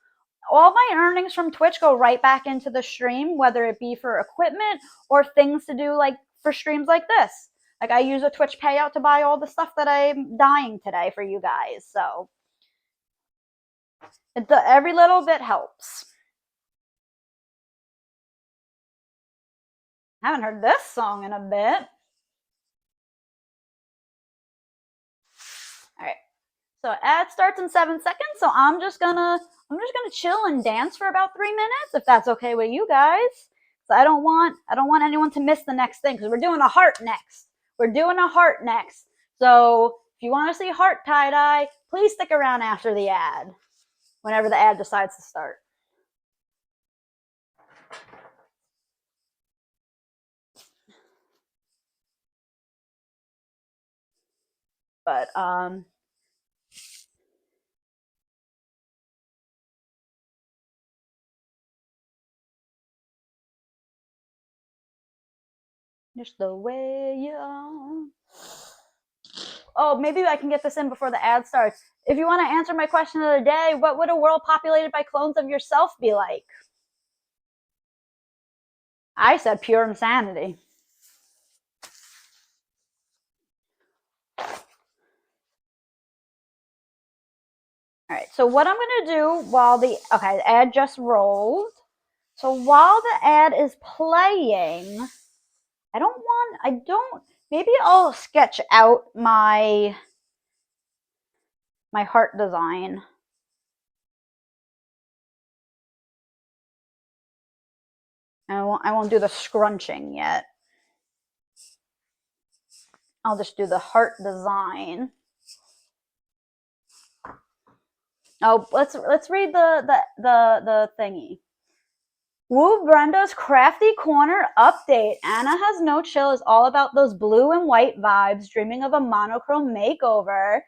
All my earnings from Twitch go right back into the stream, whether it be for equipment or things to do like for streams like this. Like I use a Twitch payout to buy all the stuff that I'm dyeing today for you guys. So Every little bit helps. Haven't heard this song in a bit. All right. So ad starts in 7 seconds. So I'm just gonna chill and dance for about 3 minutes, if that's okay with you guys. So I don't want anyone to miss the next thing, because we're doing a heart next. We're doing a heart next. So if you want to see heart tie-dye, please stick around after the ad, whenever the ad decides to start. But just the way you are. Oh, maybe I can get this in before the ad starts. If you want to answer my question of the day, what would a world populated by clones of yourself be like? I said pure insanity. All right, so what I'm going to do while the ad just rolled. So while the ad is playing, maybe I'll sketch out my heart design. I won't do the scrunching yet. I'll just do the heart design. Oh, let's read the thingy. Brenda's Crafty Corner update. Anna Has No Chill is all about those blue and white vibes, dreaming of a monochrome makeover.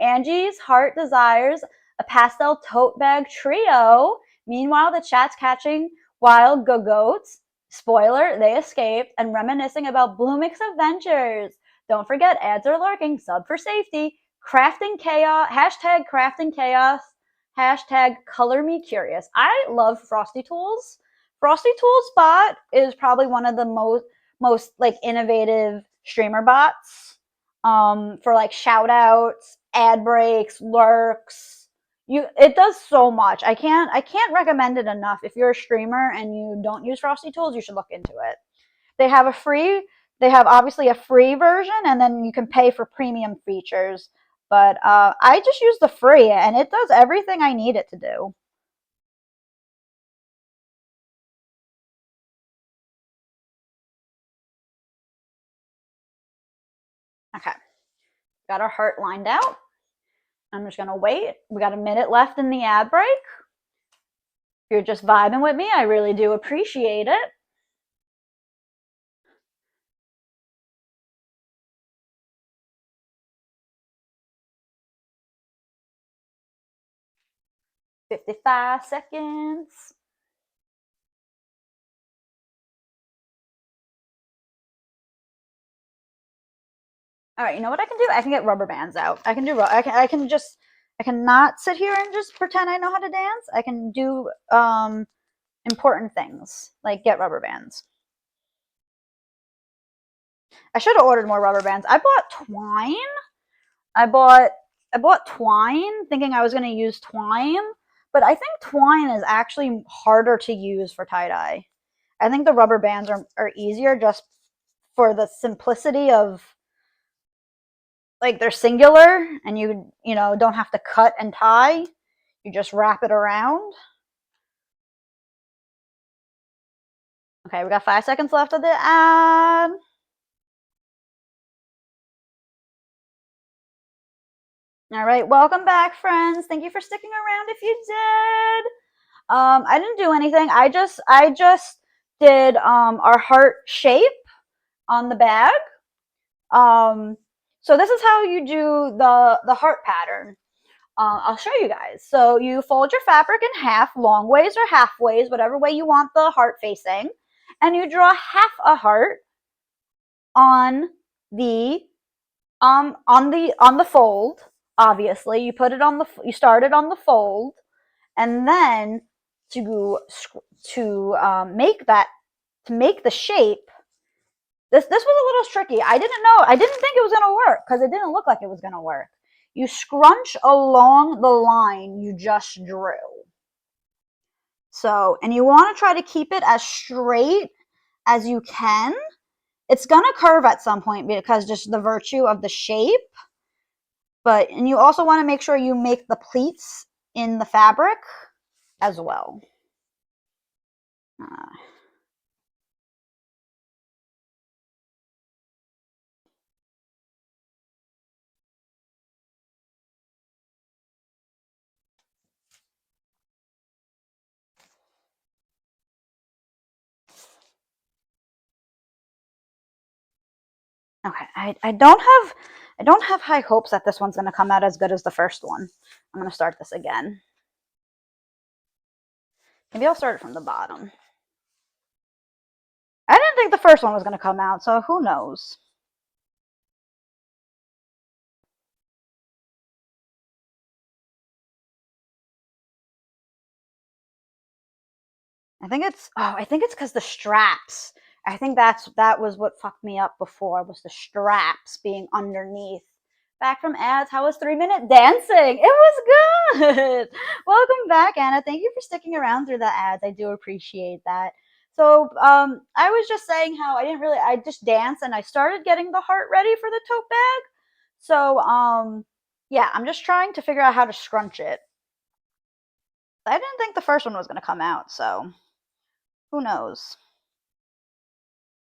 Angie's Heart desires a pastel tote bag trio. Meanwhile, the chat's catching wild goats. Spoiler, they escaped, and reminiscing about Bloomix adventures. Don't forget, ads are lurking. Sub for safety. Crafting chaos. Hashtag crafting chaos. Hashtag color me curious. I love Frosty Tools. Frosty Tools bot is probably one of the most like innovative streamer bots. For like shout outs, ad breaks, lurks. It does so much. I can't recommend it enough. If you're a streamer and you don't use Frosty Tools, you should look into it. They have obviously a free version, and then you can pay for premium features. But I just use the free, and it does everything I need it to do. Okay, got our heart lined out. I'm just gonna wait. We got a minute left in the ad break. If you're just vibing with me, I really do appreciate it. $55 seconds. All right, you know what I can do? I can get rubber bands out. I can not sit here and just pretend I know how to dance. I can do important things like get rubber bands. I should have ordered more rubber bands. I bought twine. I bought twine thinking I was going to use twine, but I think twine is actually harder to use for tie-dye. I think the rubber bands are easier just for the simplicity of, like, they're singular and you don't have to cut and tie. You just wrap it around. Okay, we got 5 seconds left of the ad. All right, welcome back, friends. Thank you for sticking around if you did. I didn't do anything. I just did our heart shape on the bag. So this is how you do the heart pattern. I'll show you guys. So you fold your fabric in half, long ways or half ways, whatever way you want the heart facing, and you draw half a heart on the fold. Obviously, you start it on the fold, and then to make the shape. This was a little tricky. I didn't think it was gonna work because it didn't look like it was gonna work. you scrunch along the line you just drew. So, and you want to try to keep it as straight as you can. It's going to curve at some point because just the virtue of the shape. And you also want to make sure you make the pleats in the fabric as well. Okay, I don't have high hopes that this one's going to come out as good as the first one. I'm going to start this again. Maybe I'll start it from the bottom. I didn't think the first one was going to come out, so who knows? I think it's because the straps. I think that was what fucked me up before, was the straps being underneath. Back from ads, how was 3-minute dancing? It was good. Welcome back, Anna. Thank you for sticking around through the ads. I do appreciate that. So I was just saying how I just danced and I started getting the heart ready for the tote bag. So yeah, I'm just trying to figure out how to scrunch it. I didn't think the first one was going to come out, so who knows?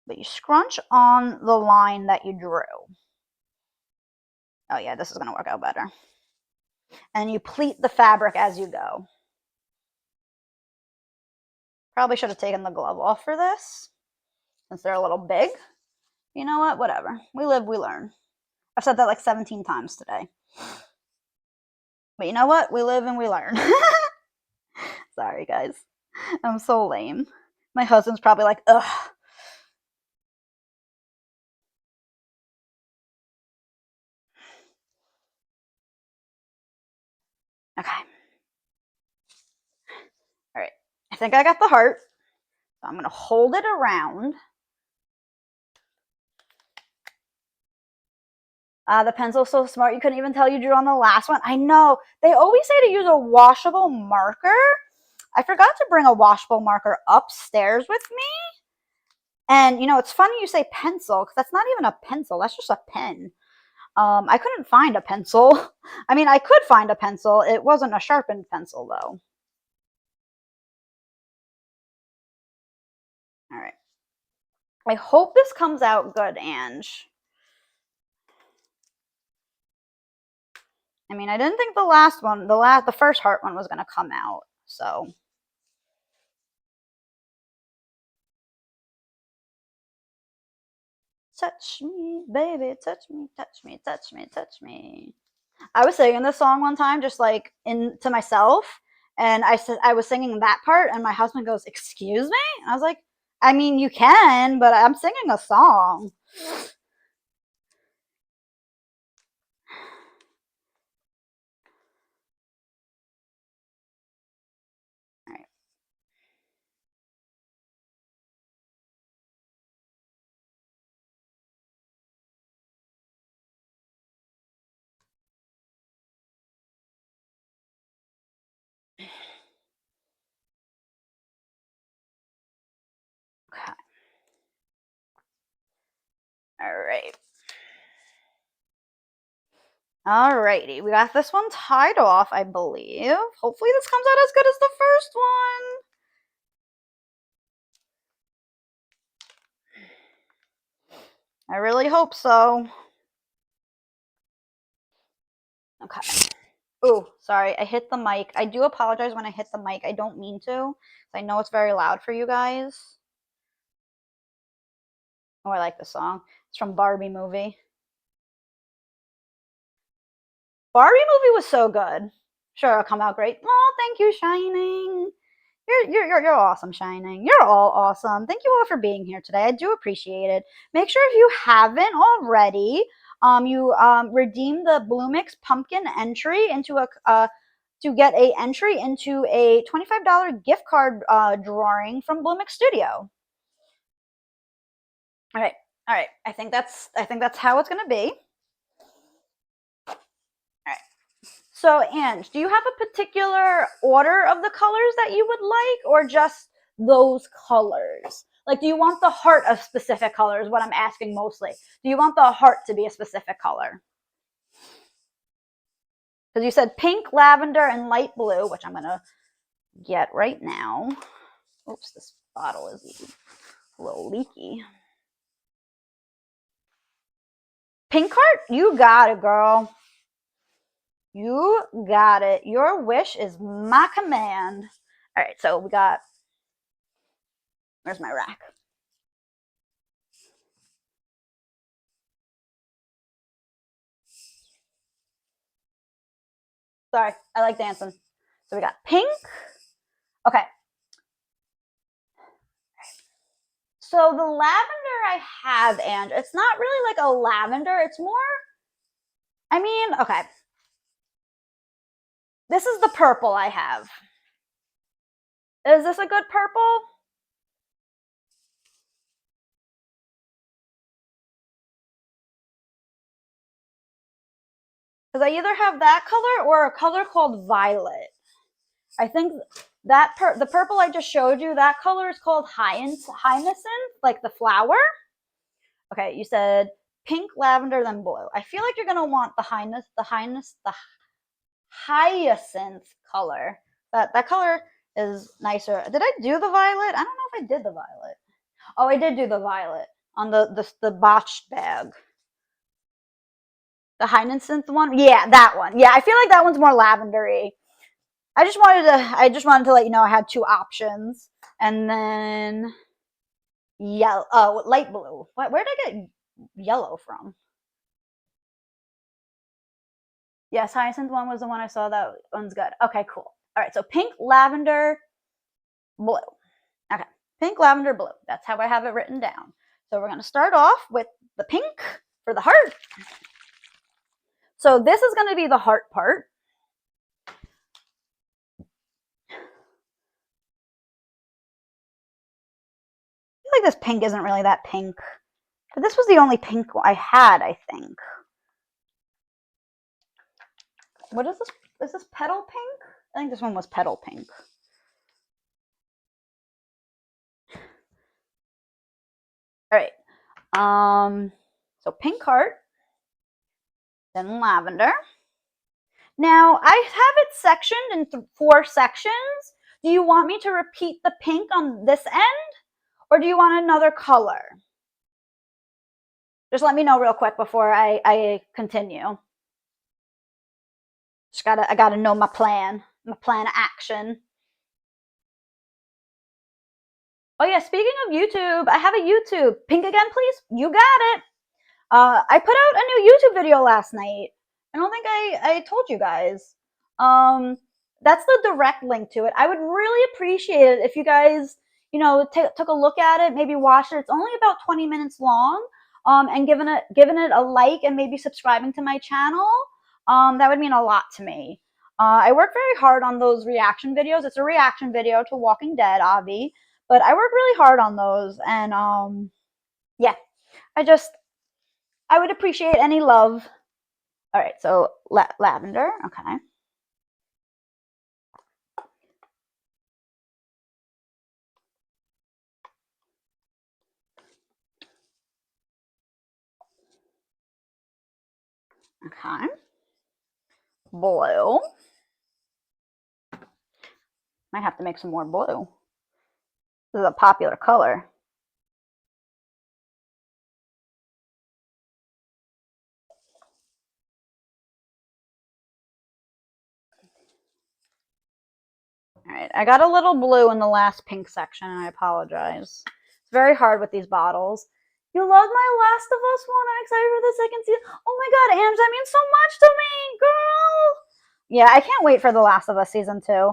But you scrunch on the line that you drew. Oh yeah, this is going to work out better. And you pleat the fabric as you go. Probably should have taken the glove off for this, since they're a little big. You know what? Whatever. We live, we learn. I've said that like 17 times today. But you know what? We live and we learn. Sorry, guys. I'm so lame. My husband's probably like, ugh. Okay. All right. I think I got the heart. So I'm going to hold it around. The pencil's so smart, you couldn't even tell you drew on the last one. I know. They always say to use a washable marker. I forgot to bring a washable marker upstairs with me. And, you know, it's funny you say pencil, because that's not even a pencil. That's just a pen. I couldn't find a pencil. I mean, I could find a pencil. It wasn't a sharpened pencil, though. All right. I hope this comes out good, Ange. I mean, I didn't think the first heart one was going to come out, so. Touch me, baby, touch me, touch me, touch me, touch me. I was singing this song one time, just like to myself, and I was singing that part, and my husband goes, "Excuse me?" And I was like, "I mean, you can, but I'm singing a song." All right. Okay. All right. Alrighty, we got this one tied off, I believe. Hopefully this comes out as good as the first one. I really hope so. Okay. Ooh, sorry, I hit the mic. I do apologize when I hit the mic. I don't mean to. I know it's very loud for you guys. Oh, I like this song. It's from Barbie movie. Barbie movie was so good. Sure, it'll come out great. Oh, thank you, Shining. You're awesome, Shining. You're all awesome. Thank you all for being here today. I do appreciate it. Make sure if you haven't already, you redeem the Bloomix pumpkin entry into to get a entry into a $25 gift card drawing from Bloomix Studio. All right, all right. I think that's how it's gonna be. All right. So, Ange, do you have a particular order of the colors that you would like, or just those colors? Like, do you want the heart of specific colors? What I'm asking mostly. Do you want the heart to be a specific color? Because you said pink, lavender, and light blue, which I'm going to get right now. Oops, this bottle is a little leaky. Pink heart? You got it, girl. You got it. Your wish is my command. All right, so we got, where's my rack? Sorry, I like dancing. So we got pink. Okay. So the lavender I have, and it's not really like a lavender. It's more, I mean, okay. This is the purple I have. Is this a good purple? Because I either have that color or a color called violet. I think that the purple I just showed you, that color is called hyacinth, like the flower. Okay, you said pink, lavender, then blue. I feel like you're gonna want the hyacinth color. That color is nicer. Did I do the violet? I don't know if I did the violet. Oh, I did do the violet on the botched bag. The hyacinth one? Yeah, that one. Yeah, I feel like that one's more lavendery. I just wanted to let you know I had two options. And then yellow, oh, light blue. Where did I get yellow from? Yes, hyacinth one was the one I saw. That one's good. Okay, cool. All right, so pink, lavender, blue. Okay, pink, lavender, blue. That's how I have it written down. So we're going to start off with the pink for the heart. So this is going to be the heart part. I feel like this pink isn't really that pink. But this was the only pink I had, I think. What is this? Is this petal pink? I think this one was petal pink. All right. So pink heart, then lavender. Now I have it sectioned in 4 sections. Do you want me to repeat the pink on this end, or do you want another color? Just let me know real quick before I continue. I gotta know my plan of action. Oh yeah, speaking of YouTube, I have a YouTube. Pink again, please. You got it. I put out a new YouTube video last night. I don't think I told you guys. That's the direct link to it. I would really appreciate it if you guys, took a look at it, maybe watched it. It's only about 20 minutes long. And giving it a like and maybe subscribing to my channel. That would mean a lot to me. I work very hard on those reaction videos. It's a reaction video to Walking Dead, Avi, but I work really hard on those, and yeah, I would appreciate any love. All right, so lavender, okay. Okay. Blue. Might have to make some more blue. This is a popular color. All right, I got a little blue in the last pink section, and I apologize. It's very hard with these bottles. You love my Last of Us one? I'm excited for the second season. Oh my god, Ange, that means so much to me, girl! Yeah, I can't wait for The Last of Us Season 2.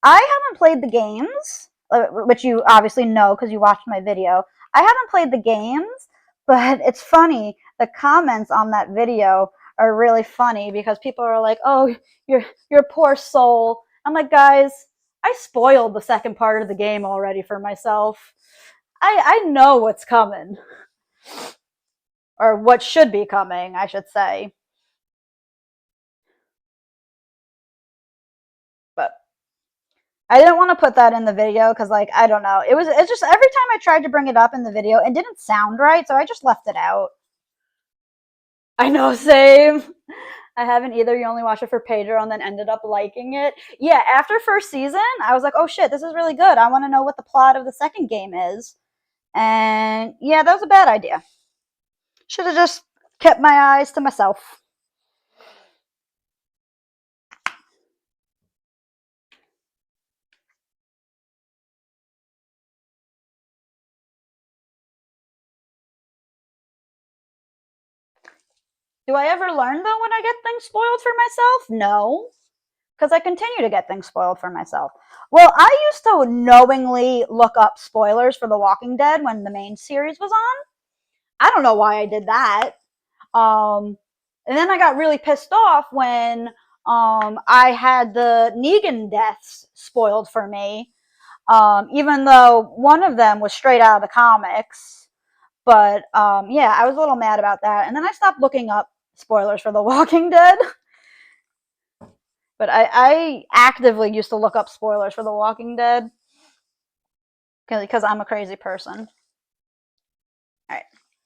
I haven't played the games, which you obviously know because you watched my video. I haven't played the games, but it's funny. The comments on that video are really funny because people are like, "Oh, your poor soul." I'm like, guys, I spoiled the second part of the game already for myself. I know what's coming, or what should be coming, I should say. I didn't want to put that in the video because, like, I don't know. It's just every time I tried to bring it up in the video, it didn't sound right, so I just left it out. I know, same. I haven't either. You only watch it for Pedro and then ended up liking it. Yeah, after first season, I was like, oh shit, this is really good. I want to know what the plot of the second game is. And yeah, that was a bad idea. Should have just kept my eyes to myself. Do I ever learn though when I get things spoiled for myself? No, because I continue to get things spoiled for myself. Well, I used to knowingly look up spoilers for The Walking Dead when the main series was on. I don't know why I did that. And then I got really pissed off when I had the Negan deaths spoiled for me, even though one of them was straight out of the comics. But yeah, I was a little mad about that. And then I stopped looking up spoilers for The Walking Dead. But I actively used to look up spoilers for The Walking Dead because I'm a crazy person. All right,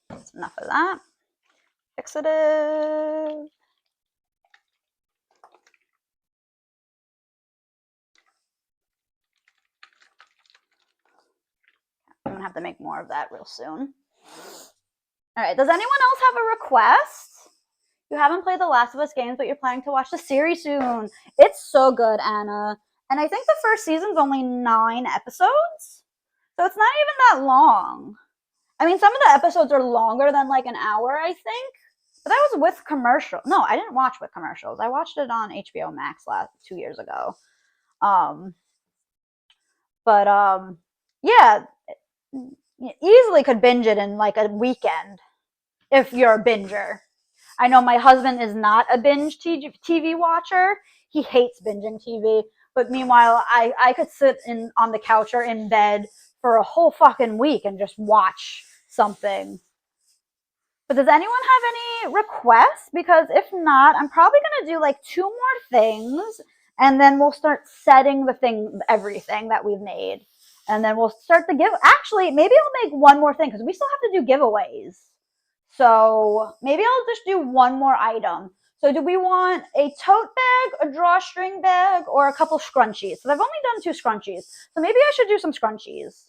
that's enough of that. Fixative. I'm gonna have to make more of that real soon. All right, does anyone else have a request? You haven't played the Last of Us games, but you're planning to watch the series soon. It's so good, Anna. And I think the first season's only 9 episodes, so it's not even that long. I mean, some of the episodes are longer than like an hour, I think. But that was with commercial. No, I didn't watch with commercials. I watched it on HBO Max 2 years ago. Yeah, easily could binge it in like a weekend if you're a binger. I know my husband is not a binge TV watcher. He hates binging TV. But meanwhile, I could sit on the couch or in bed for a whole fucking week and just watch something. But does anyone have any requests? Because if not, I'm probably going to do like 2 more things. And then we'll start setting everything that we've made. And then we'll start the give. Actually, maybe I'll make one more thing because we still have to do giveaways. So maybe I'll just do one more item. So do we want a tote bag, a drawstring bag, or a couple scrunchies? So I've only done 2 scrunchies. So maybe I should do some scrunchies.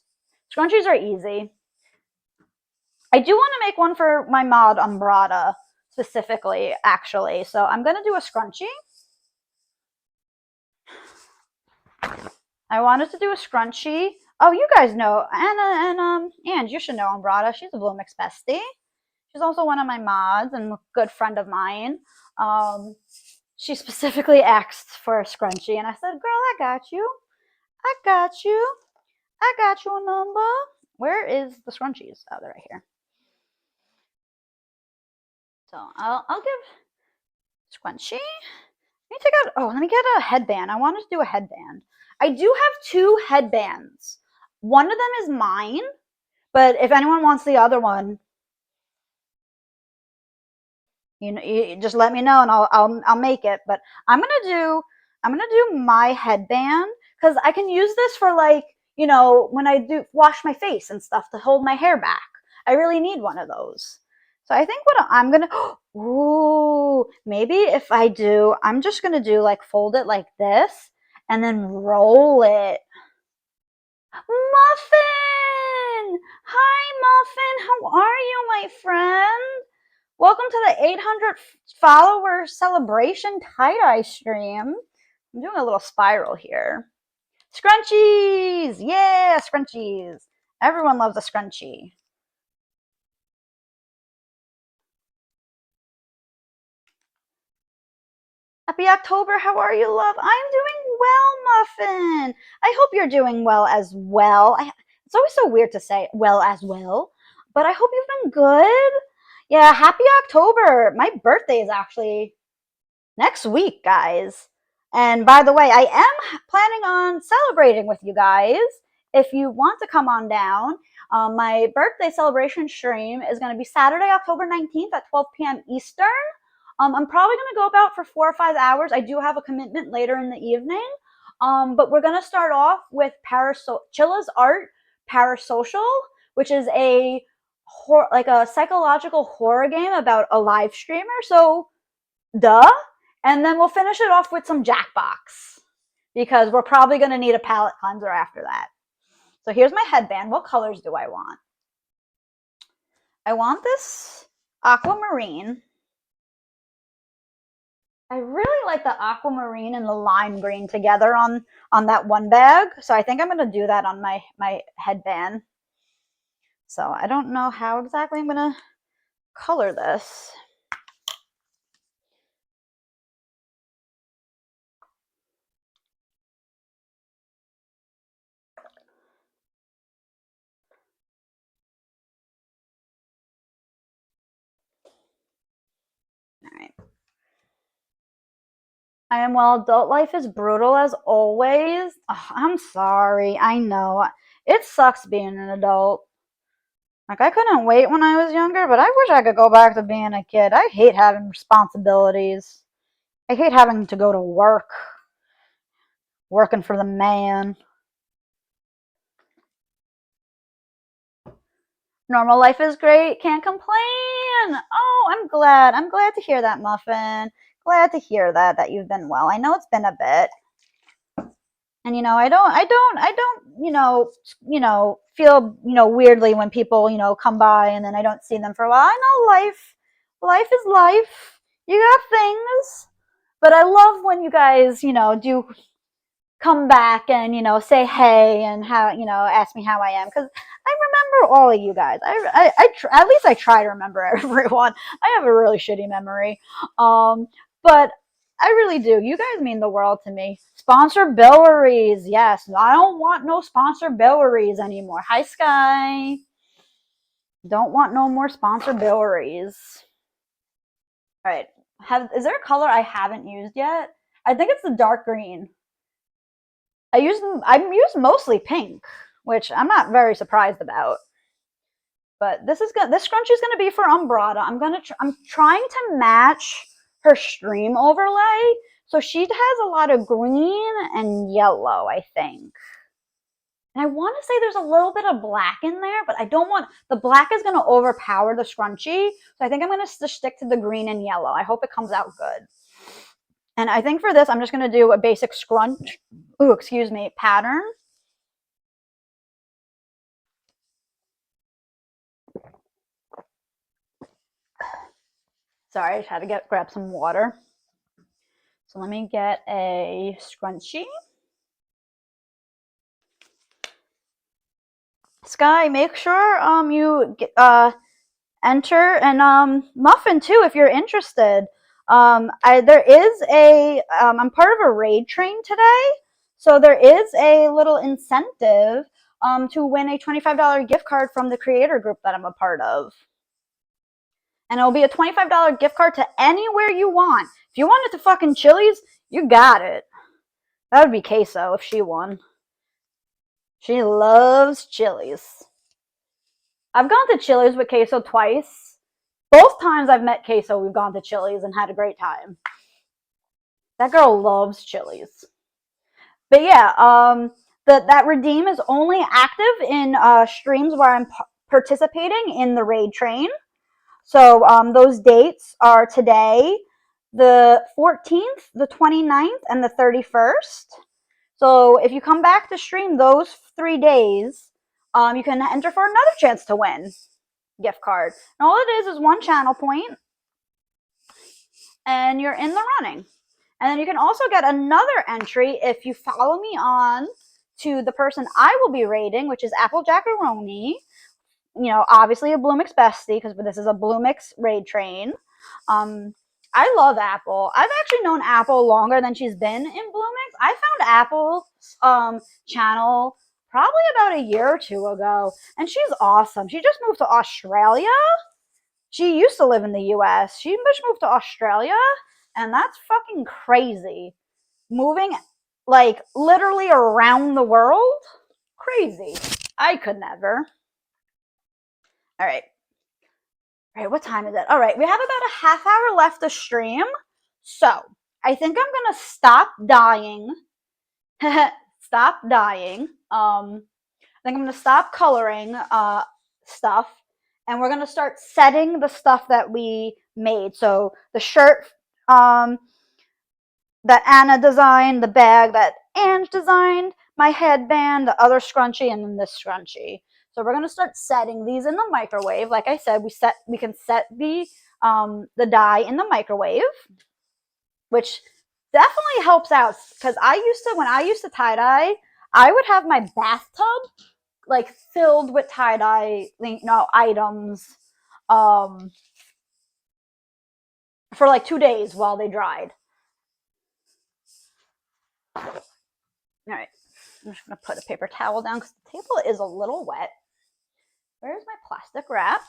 Scrunchies are easy. I do want to make one for my mod Umbrada specifically, actually. So I'm going to do a scrunchie. I wanted to do a scrunchie. Oh, you guys know Anna and you should know Umbrada. She's a Bloomix bestie. She's also one of my mods and a good friend of mine. She specifically asked for a scrunchie, and I said, girl, I got you. I got you. I got your number. Where is the scrunchies? Oh, they're right here. So I'll give scrunchie. Let me get a headband. I wanted to do a headband. I do have 2 headbands. One of them is mine, but if anyone wants the other one, you just let me know and I'll make it. But I'm gonna do my headband because I can use this for like, when I do wash my face and stuff to hold my hair back. I really need one of those. So I think what I'm gonna maybe if I do, I'm just gonna do like fold it like this and then roll it. Muffin! Hi Muffin, how are you, my friend? Welcome to the 800 follower celebration tie-dye stream. I'm doing a little spiral here. Scrunchies! Yeah, scrunchies. Everyone loves a scrunchie. Happy October. How are you, love? I'm doing well, Muffin. I hope you're doing well as well. It's always so weird to say well as well, but I hope you've been good. Yeah, happy October. My birthday is actually next week, guys. And by the way, I am planning on celebrating with you guys. If you want to come on down, my birthday celebration stream is going to be Saturday, October 19th at 12 p.m. Eastern. I'm probably going to go about for 4 or 5 hours. I do have a commitment later in the evening. But we're gonna start off with Chilla's Art Parasocial, which is a like a psychological horror game about a live streamer. So, duh. And then we'll finish it off with some Jackbox because we're probably gonna need a palette cleanser after that. So here's my headband. What colors do I want? I want this aquamarine. I really like the aquamarine and the lime green together on that one bag. So I think I'm going to do that on my headband. So I don't know how exactly I'm going to color this. All right. I am well. Adult life is brutal as always. Oh, I'm sorry. I know. It sucks being an adult. Like, I couldn't wait when I was younger, but I wish I could go back to being a kid. I hate having responsibilities. I hate having to go to work. Working for the man. Normal life is great. Can't complain. Oh, I'm glad. I'm glad to hear that, Muffin. Glad to hear that you've been well. I know it's been a bit. And I don't feel, weirdly when people, come by and then I don't see them for a while. I know life is life. You got things. But I love when you guys, do come back and say hey and how ask me how I am, because I remember all of you guys. At least I try to remember everyone. I have a really shitty memory, but I really do. You guys mean the world to me. Sponsor Billeries, yes. I don't want no sponsor Billeries anymore. Hi, Sky. Don't want no more sponsor Billeries. All right. Is there a color I haven't used yet? I think it's the dark green. I use mostly pink, which I'm not very surprised about. But this scrunchie is gonna be for Umbrada. I'm trying to match her stream overlay, so she has a lot of green and yellow, I think. And I want to say there's a little bit of black in there, but I don't want the black is gonna overpower the scrunchie. So I think I'm gonna stick to the green and yellow. I hope it comes out good. And I think for this, I'm just going to do a basic scrunch, pattern. Sorry, I just had to grab some water. So let me get a scrunchie. Sky, make sure you enter, and Muffin too if you're interested. There is I'm part of a raid train today, so there is a little incentive to win a $25 gift card from the creator group that I'm a part of. And it'll be a $25 gift card to anywhere you want. If you want it to fucking Chili's, you got it. That would be Queso if she won. She loves Chili's. I've gone to Chili's with Queso twice. Both times I've met Queso, we've gone to Chili's and had a great time. That girl loves Chili's. But yeah, that redeem is only active in streams where I'm participating in the raid train. So those dates are today, the 14th, the 29th, and the 31st. So if you come back to stream those 3 days, you can enter for another chance to win gift card. And all it is one channel point, and you're in the running. And then you can also get another entry if you follow me on to the person I will be raiding, which is Apple Jackaroni. Obviously a Bloomix bestie, because this is a Bloomix raid train. I love Apple. I've actually known Apple longer than she's been in Bloomix. I found Apple's channel probably about a year or two ago, and she's awesome. She just moved to Australia. She used to live in the US. She just moved to Australia, and that's fucking crazy. Moving, like, literally around the world? Crazy. I could never. All right. All right, what time is it? All right, we have about a half hour left to stream. So I think I'm going to stop dying stop dyeing. I think I'm going to stop coloring stuff, and we're going to start setting the stuff that we made. So the shirt that Anna designed, the bag that Ange designed, my headband, the other scrunchie, and then this scrunchie. So we're going to start setting these in the microwave. Like I said, we can set the dye in the microwave, which definitely helps out, because when I used to tie-dye, I would have my bathtub like filled with tie-dye items for like 2 days while they dried. All right, I'm just gonna put a paper towel down because the table is a little wet. Where's my plastic wrap?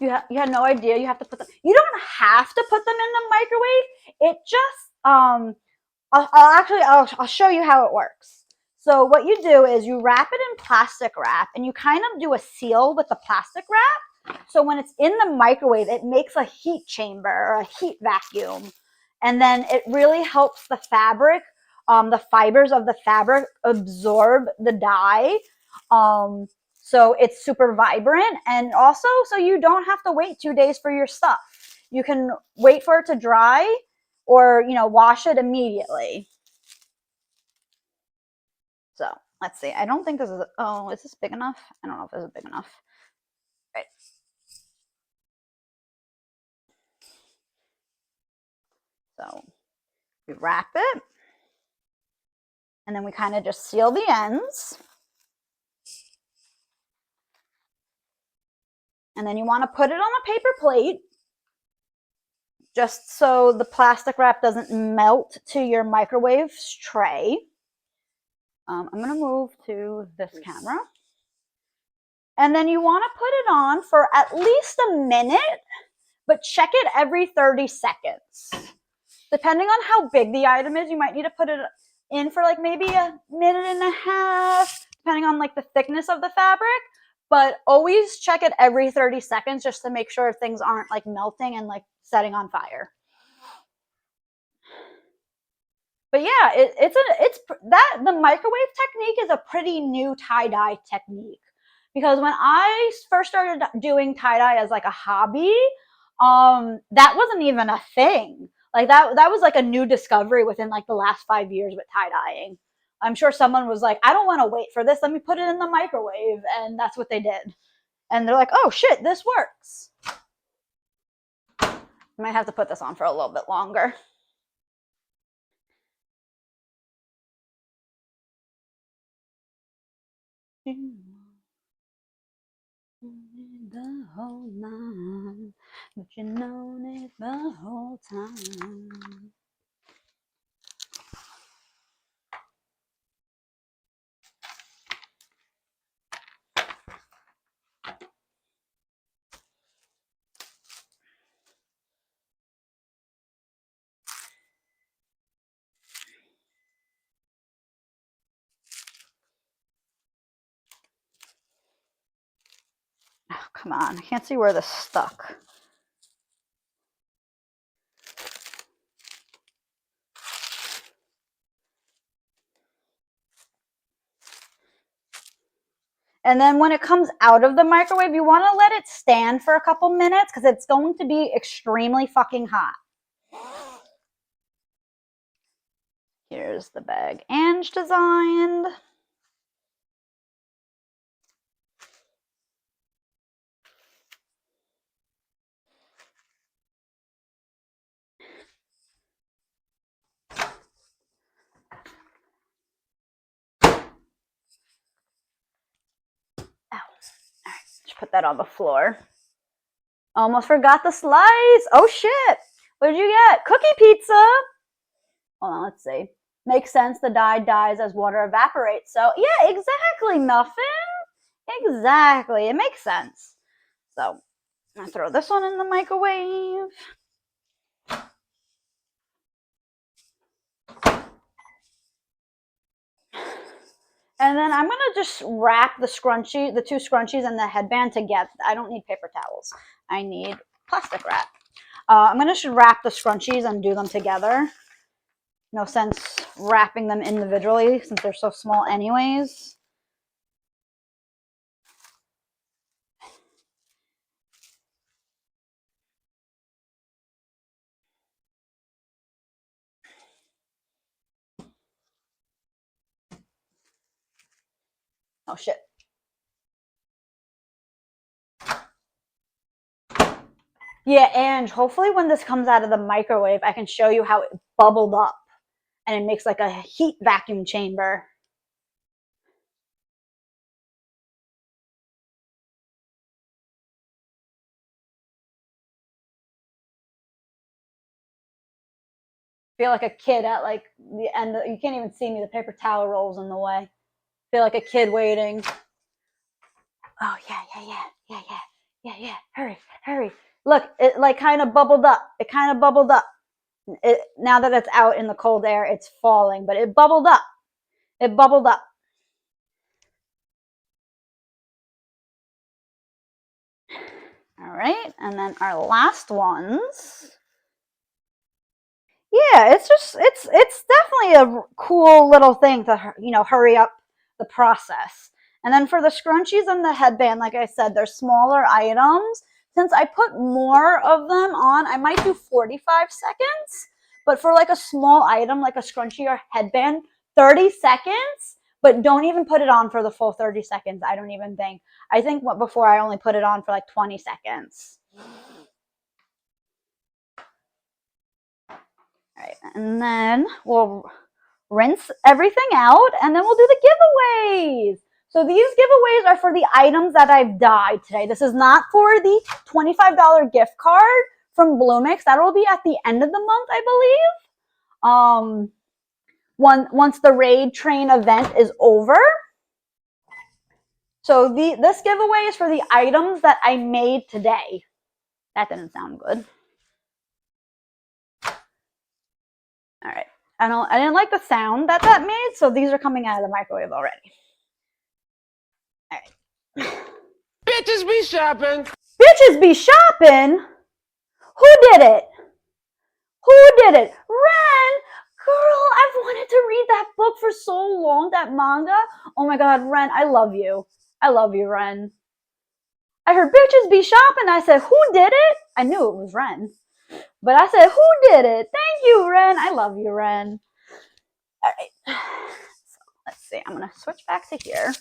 You had no idea you have to put them. You don't have to put them in the microwave. It just I'll show you how it works. So what you do is you wrap it in plastic wrap, and you kind of do a seal with the plastic wrap. So when it's in the microwave, it makes a heat chamber or a heat vacuum. And then it really helps the fabric, the fibers of the fabric absorb the dye. So it's super vibrant, and also so you don't have to wait 2 days for your stuff. You can wait for it to dry, or wash it immediately. So let's see. I don't think this is. Oh, is this big enough? I don't know if this is big enough. Right. So we wrap it, and then we kind of just seal the ends. And then you want to put it on a paper plate, just so the plastic wrap doesn't melt to your microwave tray. I'm going to move to this camera. And then you want to put it on for at least a minute, but check it every 30 seconds. Depending on how big the item is, you might need to put it in for like maybe a minute and a half, depending on like the thickness of the fabric. But always check it every 30 seconds just to make sure things aren't like melting and like setting on fire. But yeah, the microwave technique is a pretty new tie-dye technique, because when I first started doing tie-dye as like a hobby, that wasn't even a thing. Like that was like a new discovery within like the last 5 years with tie-dyeing. I'm sure someone was like, I don't want to wait for this. Let me put it in the microwave. And that's what they did. And they're like, oh shit, this works. I might have to put this on for a little bit longer. The whole night, but you known it the whole time. Oh, come on, I can't see where this stuck. And then when it comes out of the microwave, you want to let it stand for a couple minutes, because it's going to be extremely fucking hot. Here's the bag Ange designed. Put that on the floor. Almost forgot the slice. Oh shit. What did you get? Cookie pizza. Hold on, let's see. Makes sense. The dye dies as water evaporates. So yeah, exactly, Muffin. Exactly. It makes sense. So I'm gonna throw this one in the microwave. And then I'm gonna just wrap the scrunchie, the two scrunchies and the headband together. I don't need paper towels. I need plastic wrap. I'm gonna just wrap the scrunchies and do them together. No sense wrapping them individually since they're so small anyways. Oh shit. Yeah, and hopefully when this comes out of the microwave, I can show you how it bubbled up and it makes like a heat vacuum chamber. Feel like a kid at like the end. You can't even see me. The paper towel rolls in the way. Feel like a kid waiting. Oh yeah. Hurry. Look, it like kind of bubbled up. It kind of bubbled up. Now that it's out in the cold air, it's falling, but it bubbled up. It bubbled up. All right, and then our last ones. Yeah, it's definitely a cool little thing to, you know, hurry up the process. And then for the scrunchies and the headband, like I said, they're smaller items. Since I put more of them on, I might do 45 seconds. But for like a small item, like a scrunchie or headband, 30 seconds. But don't even put it on for the full 30 seconds, I don't even think. I think before I only put it on for like 20 seconds. All right, and then we'll rinse everything out, and then we'll do the giveaways. So these giveaways are for the items that I've dyed today. This is not for the $25 gift card from Bloomix. That will be at the end of the month, I believe. Once the Raid Train event is over. So this giveaway is for the items that I made today. That didn't sound good. All right. I didn't like the sound that made, so these are coming out of the microwave already. All right. Bitches be shopping. Bitches be shopping? Who did it? Who did it? Ren! Girl, I've wanted to read that book for so long, that manga. Oh my god, Ren, I love you. I love you, Ren. I heard bitches be shopping. I said, who did it? I knew it was Ren. But I said, who did it? Thank you, Ren. I love you, Ren. All right. So let's see. I'm going to switch back to here.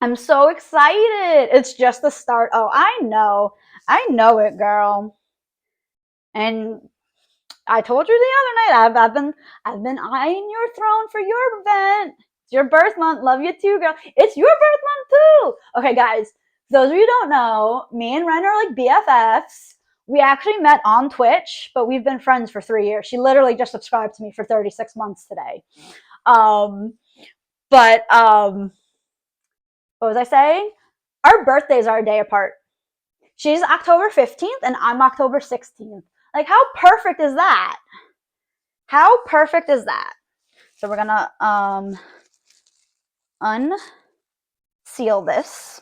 I'm so excited. It's just the start. Oh, I know. I know it, girl. And I told you the other night, I've been eyeing your throne for your event. It's your birth month. Love you too, girl. It's your birth month too. Okay, guys. Those of you who don't know, me and Ren are like BFFs. We actually met on Twitch, but we've been friends for 3 years. She literally just subscribed to me for 36 months today. What was I saying? Our birthdays are a day apart. She's October 15th and I'm October 16th. Like, how perfect is that? How perfect is that? So we're gonna unseal this.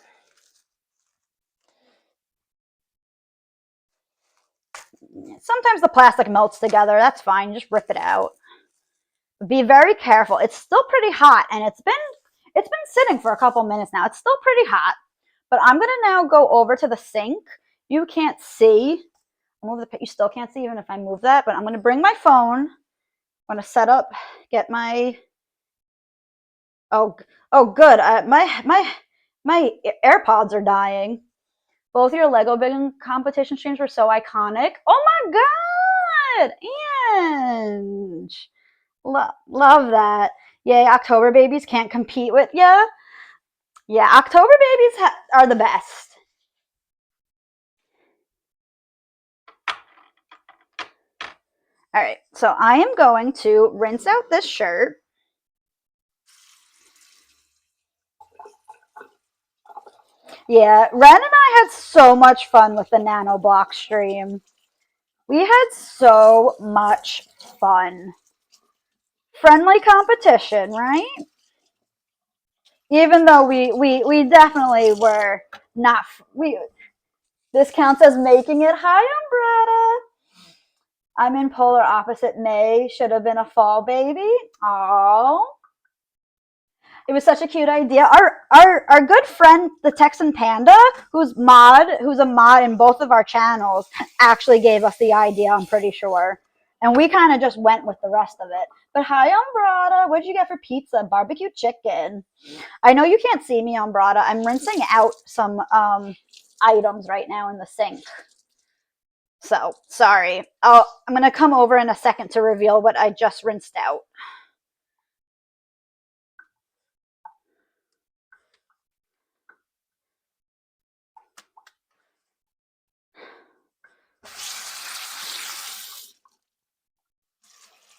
Sometimes the plastic melts together. That's fine. Just rip it out. Be very careful. It's still pretty hot, and it's been sitting for a couple minutes now. It's still pretty hot. But I'm gonna now go over to the sink. You can't see. You still can't see even if I move that. But I'm gonna bring my phone. I'm gonna set up. Get my. Oh good. My AirPods are dying. Both your Lego Big competition streams were so iconic. Oh my god, Ange. Love that. Yay, October babies can't compete with ya. Yeah, October babies are the best. All right, so I am going to rinse out this shirt. Yeah, Ren and I had so much fun with the nano block stream. We had so much fun. Friendly competition, right? Even though we definitely were not, this counts as making it. Hi, Umbrella. I'm in polar opposite May. Should have been a fall baby. Oh. It was such a cute idea. Our good friend, the Texan Panda, who's a mod in both of our channels, actually gave us the idea, I'm pretty sure. And we kind of just went with the rest of it. But hi, Umbrata. What did you get for pizza? Barbecue chicken. I know you can't see me, Umbrata. I'm rinsing out some items right now in the sink. So, sorry. I'm going to come over in a second to reveal what I just rinsed out.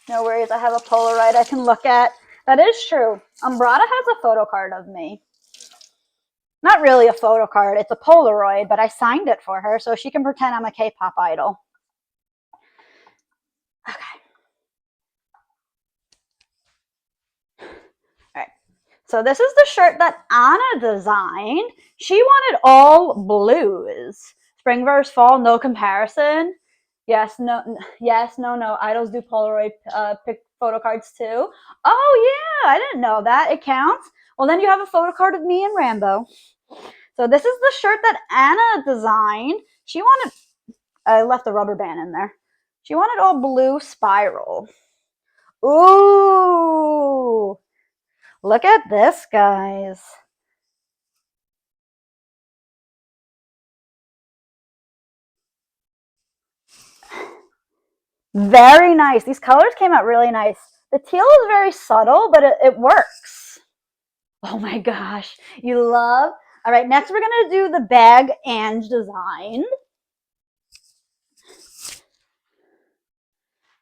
No worries, I have a Polaroid I can look at. That is true. Umbrata has a photo card of me. Not really a photo card, it's a Polaroid, but I signed it for her so she can pretend I'm a K-pop idol. Okay. All right. So this is the shirt that Anna designed. She wanted all blues. Spring versus fall, no comparison. Yes, no. Idols do Polaroid pick photo cards too. Oh yeah, I didn't know that. It counts. Well, then you have a photo card of me and Rambo. So this is the shirt that Anna designed. She wanted, I left the rubber band in there. She wanted all blue spiral. Ooh, look at this, guys. Very nice. These colors came out really nice. The teal is very subtle, but it works. Oh my gosh, you love. All right, next we're gonna do the bag Ange design.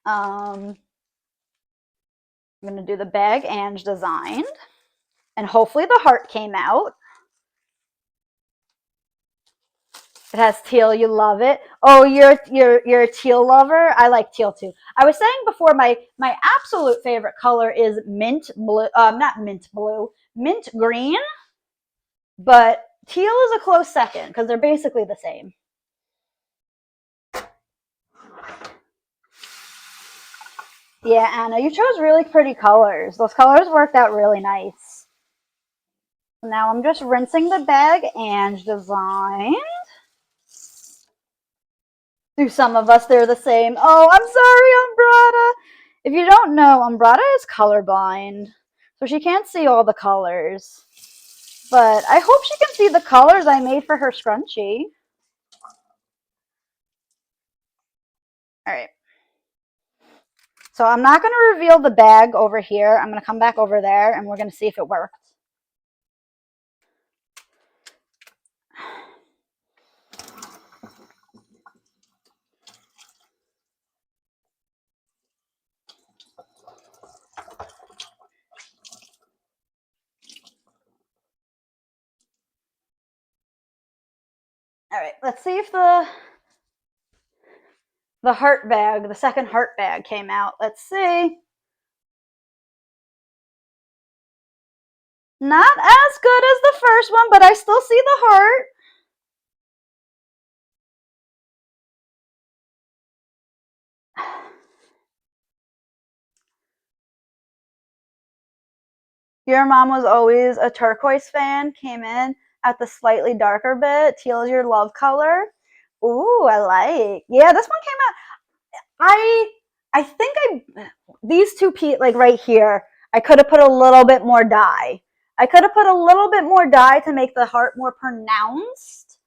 I'm gonna do the bag Ange designed, and hopefully the heart came out. It has teal. You love it. Oh, you're a teal lover. I like teal too. I was saying before, my absolute favorite color is mint blue. Not mint blue, mint green. But teal is a close second because they're basically the same. Yeah, Anna, you chose really pretty colors. Those colors worked out really nice. Now I'm just rinsing the bag Ange designed. To some of us, they're the same. Oh, I'm sorry, Umbrata. If you don't know, Umbrata is colorblind, so she can't see all the colors. But I hope she can see the colors I made for her scrunchie. All right. So I'm not going to reveal the bag over here. I'm going to come back over there, and we're going to see if it works. All right, let's see if the heart bag, the second heart bag came out. Let's see. Not as good as the first one, but I still see the heart. Your mom was always a turquoise fan, came in at the slightly darker bit. Teal is your love color. Ooh, I like. Yeah, this one came out. I think these two, like right here, I could have put a little bit more dye. I could have put a little bit more dye to make the heart more pronounced.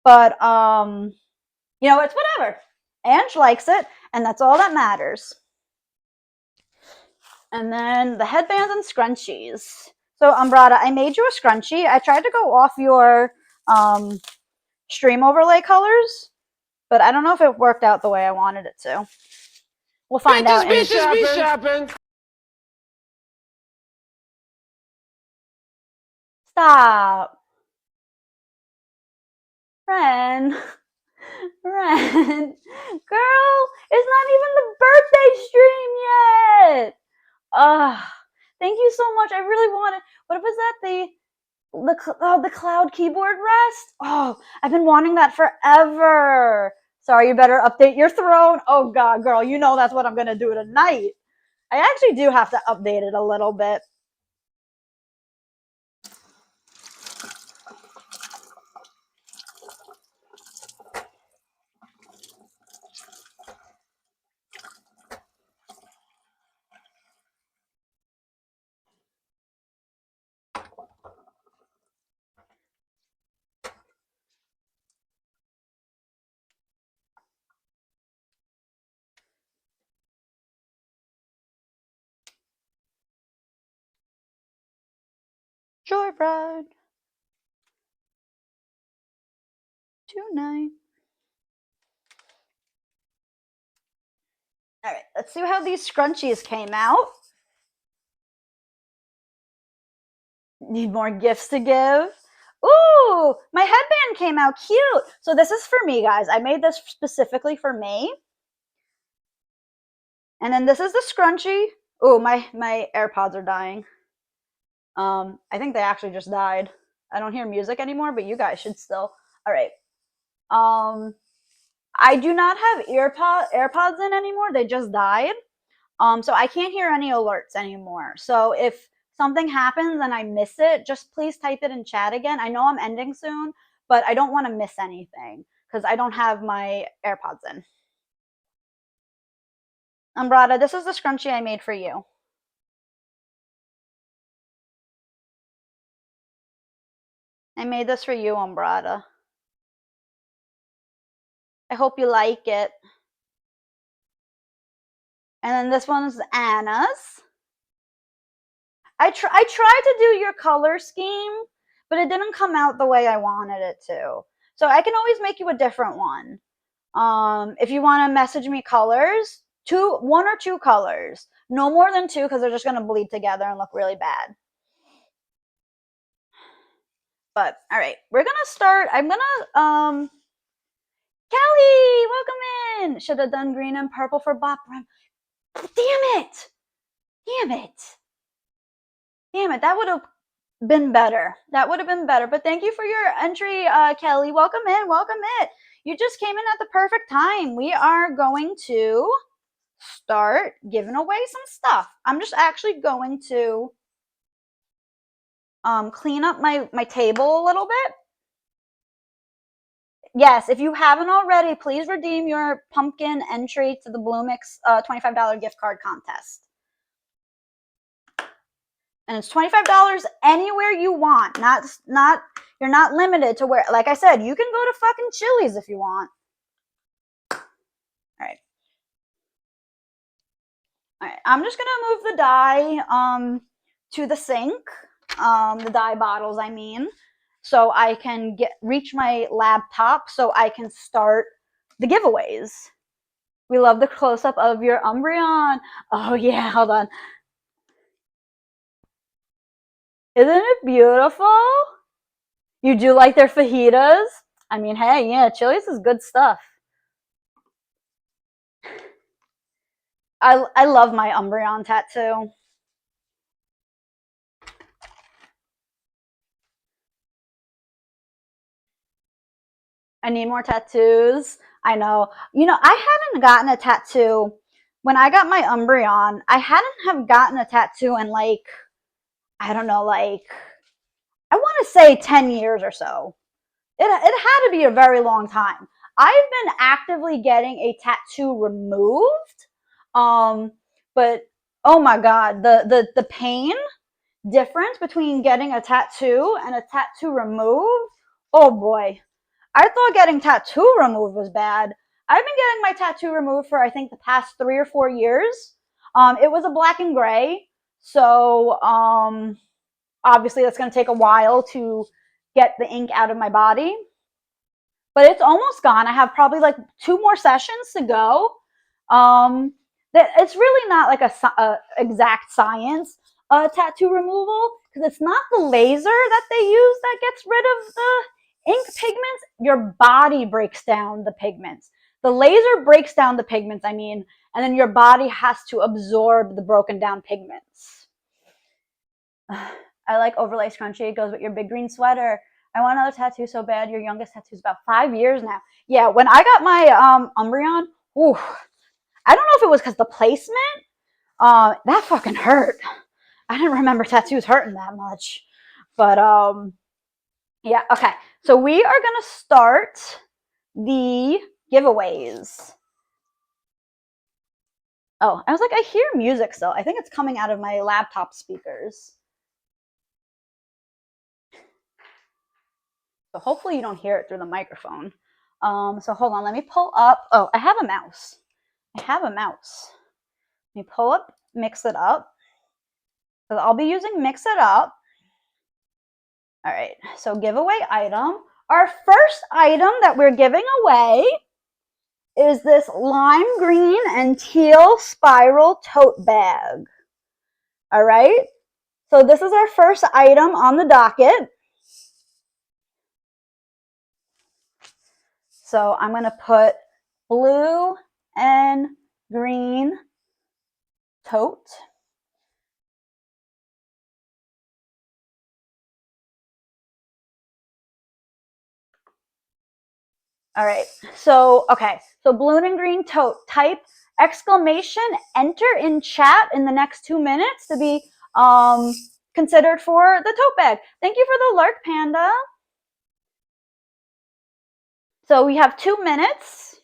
But, you know, it's whatever. Ange likes it, and that's all that matters. And then the headbands and scrunchies. So, Umbrata, I made you a scrunchie. I tried to go off your stream overlay colors, but I don't know if it worked out the way I wanted it to. We'll find out. Bitches be shopping. Stop. Ren. Ren. Girl, it's not even the birthday stream yet. Thank you so much. I really wanted. What was that? The cloud keyboard rest? Oh, I've been wanting that forever. Sorry, you better update your throne. Oh God, girl, you know that's what I'm gonna do tonight. I actually do have to update it a little bit. Joyride. Tonight. All right, let's see how these scrunchies came out. Need more gifts to give. Ooh, my headband came out cute. So this is for me, guys. I made this specifically for me. And then this is the scrunchie. Ooh, my AirPods are dying. I think they actually just died. I don't hear music anymore, but you guys should still. All right. I do not have AirPods in anymore. They just died. So I can't hear any alerts anymore. So if something happens and I miss it, just please type it in chat again. I know I'm ending soon, but I don't want to miss anything because I don't have my AirPods in. Brenda, this is the scrunchie I made for you. I made this for you, Brenda. I hope you like it. And then this one's Anna's. I tried to do your color scheme, but it didn't come out the way I wanted it to. So I can always make you a different one. If you want to message me colors, one or two colors. No more than two because they're just going to bleed together and look really bad. But, all right. We're going to start. I'm going to, Kelly, welcome in. Should have done green and purple for Bop. Damn it. Damn it. Damn it. That would have been better. That would have been better. But thank you for your entry, Kelly. Welcome in. Welcome in. You just came in at the perfect time. We are going to start giving away some stuff. I'm just actually going to clean up my table a little bit. Yes, if you haven't already, please redeem your pumpkin entry to the Bloomix $25 gift card contest. And it's $25 anywhere you want. You're not limited to where, like I said, you can go to fucking Chili's if you want. All right. All right, I'm just gonna move the dye to the sink, the dye bottles, I mean, so I can reach my laptop so I can start the giveaways. We love the close-up of your Umbreon. Oh yeah, hold on. Isn't it beautiful? You do like their fajitas? I mean, hey, yeah, Chili's is good stuff. I love my Umbreon tattoo. I need more tattoos. I know. You know, I hadn't gotten a tattoo. When I got my Umbreon, I hadn't have gotten a tattoo in like, I don't know, like, I want to say 10 years or so. It had to be a very long time. I've been actively getting a tattoo removed. But oh my God, the pain difference between getting a tattoo and a tattoo removed. Oh boy. I thought getting tattoo removed was bad. I've been getting my tattoo removed for I think the past 3 or 4 years. It was a black and gray, so obviously that's going to take a while to get the ink out of my body. But it's almost gone. I have probably like 2 more sessions to go. It's really not like a exact science tattoo removal because it's not the laser that they use that gets rid of the ink pigments. Your body breaks down the pigments. The laser breaks down the pigments, I mean, and then your body has to absorb the broken down pigments. I like overlay scrunchie. It goes with your big green sweater. I want another tattoo so bad. Your youngest tattoo is about 5 years now. Yeah, when I got my Umbreon, ooh, I don't know if it was because the placement, that fucking hurt. I didn't remember tattoos hurting that much. But yeah, okay. So we are gonna start the giveaways. Oh, I was like, I hear music still. I think it's coming out of my laptop speakers. So hopefully you don't hear it through the microphone. So hold on, let me pull up. Oh, I have a mouse. Let me pull up Mix It Up. So I'll be using Mix It Up. All right, so giveaway item. Our first item that we're giving away is this lime green and teal spiral tote bag. All right, so this is our first item on the docket. So I'm going to put blue and green tote. All right, so, okay, so blue and green tote, type exclamation, enter in chat in the next 2 minutes to be considered for the tote bag. Thank you for the Lark Panda. So we have 2 minutes.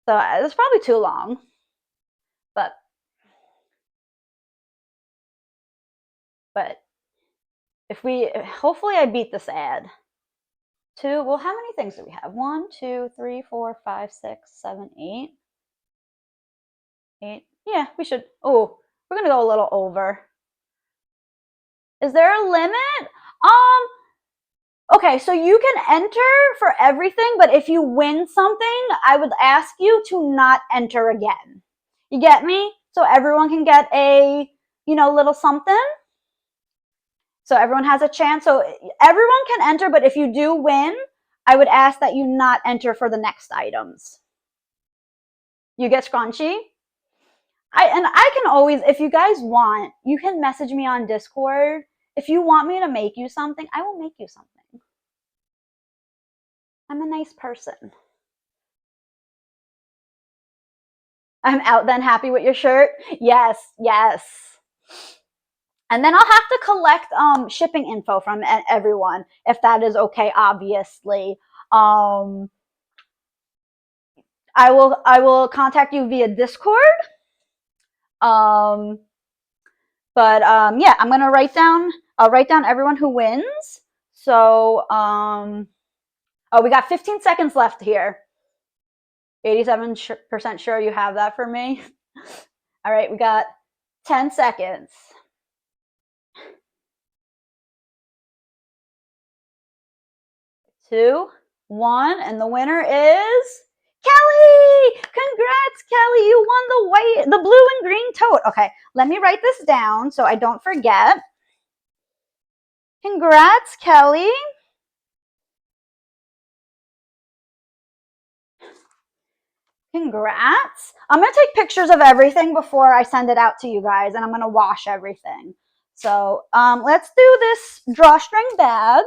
So it's probably too long, but if we, hopefully I beat this ad. 2, well, how many things do we have? 1, 2, 3, 4, 5, 6, 7, 8. 8. Yeah, we should. Oh, we're gonna go a little over. Is there a limit? Okay, so you can enter for everything, but if you win something, I would ask you to not enter again. You get me? So everyone can get a, little something. So everyone has a chance. So everyone can enter, but if you do win, I would ask that you not enter for the next items. You get scrunchy? I can always, if you guys want, you can message me on Discord. If you want me to make you something, I will make you something. I'm a nice person. I'm out then, happy with your shirt? Yes, yes. And then I'll have to collect shipping info from everyone, if that is okay, obviously. I will contact you via Discord. Yeah, I'm gonna I'll write down everyone who wins. So oh, we got 15 seconds left here. 87% sure you have that for me. All right, we got 10 seconds. 2, 1, and the winner is Kelly! Congrats, Kelly! You won the blue and green tote. Okay, let me write this down so I don't forget. Congrats, Kelly. Congrats. I'm going to take pictures of everything before I send it out to you guys, and I'm going to wash everything. So let's do this drawstring bag.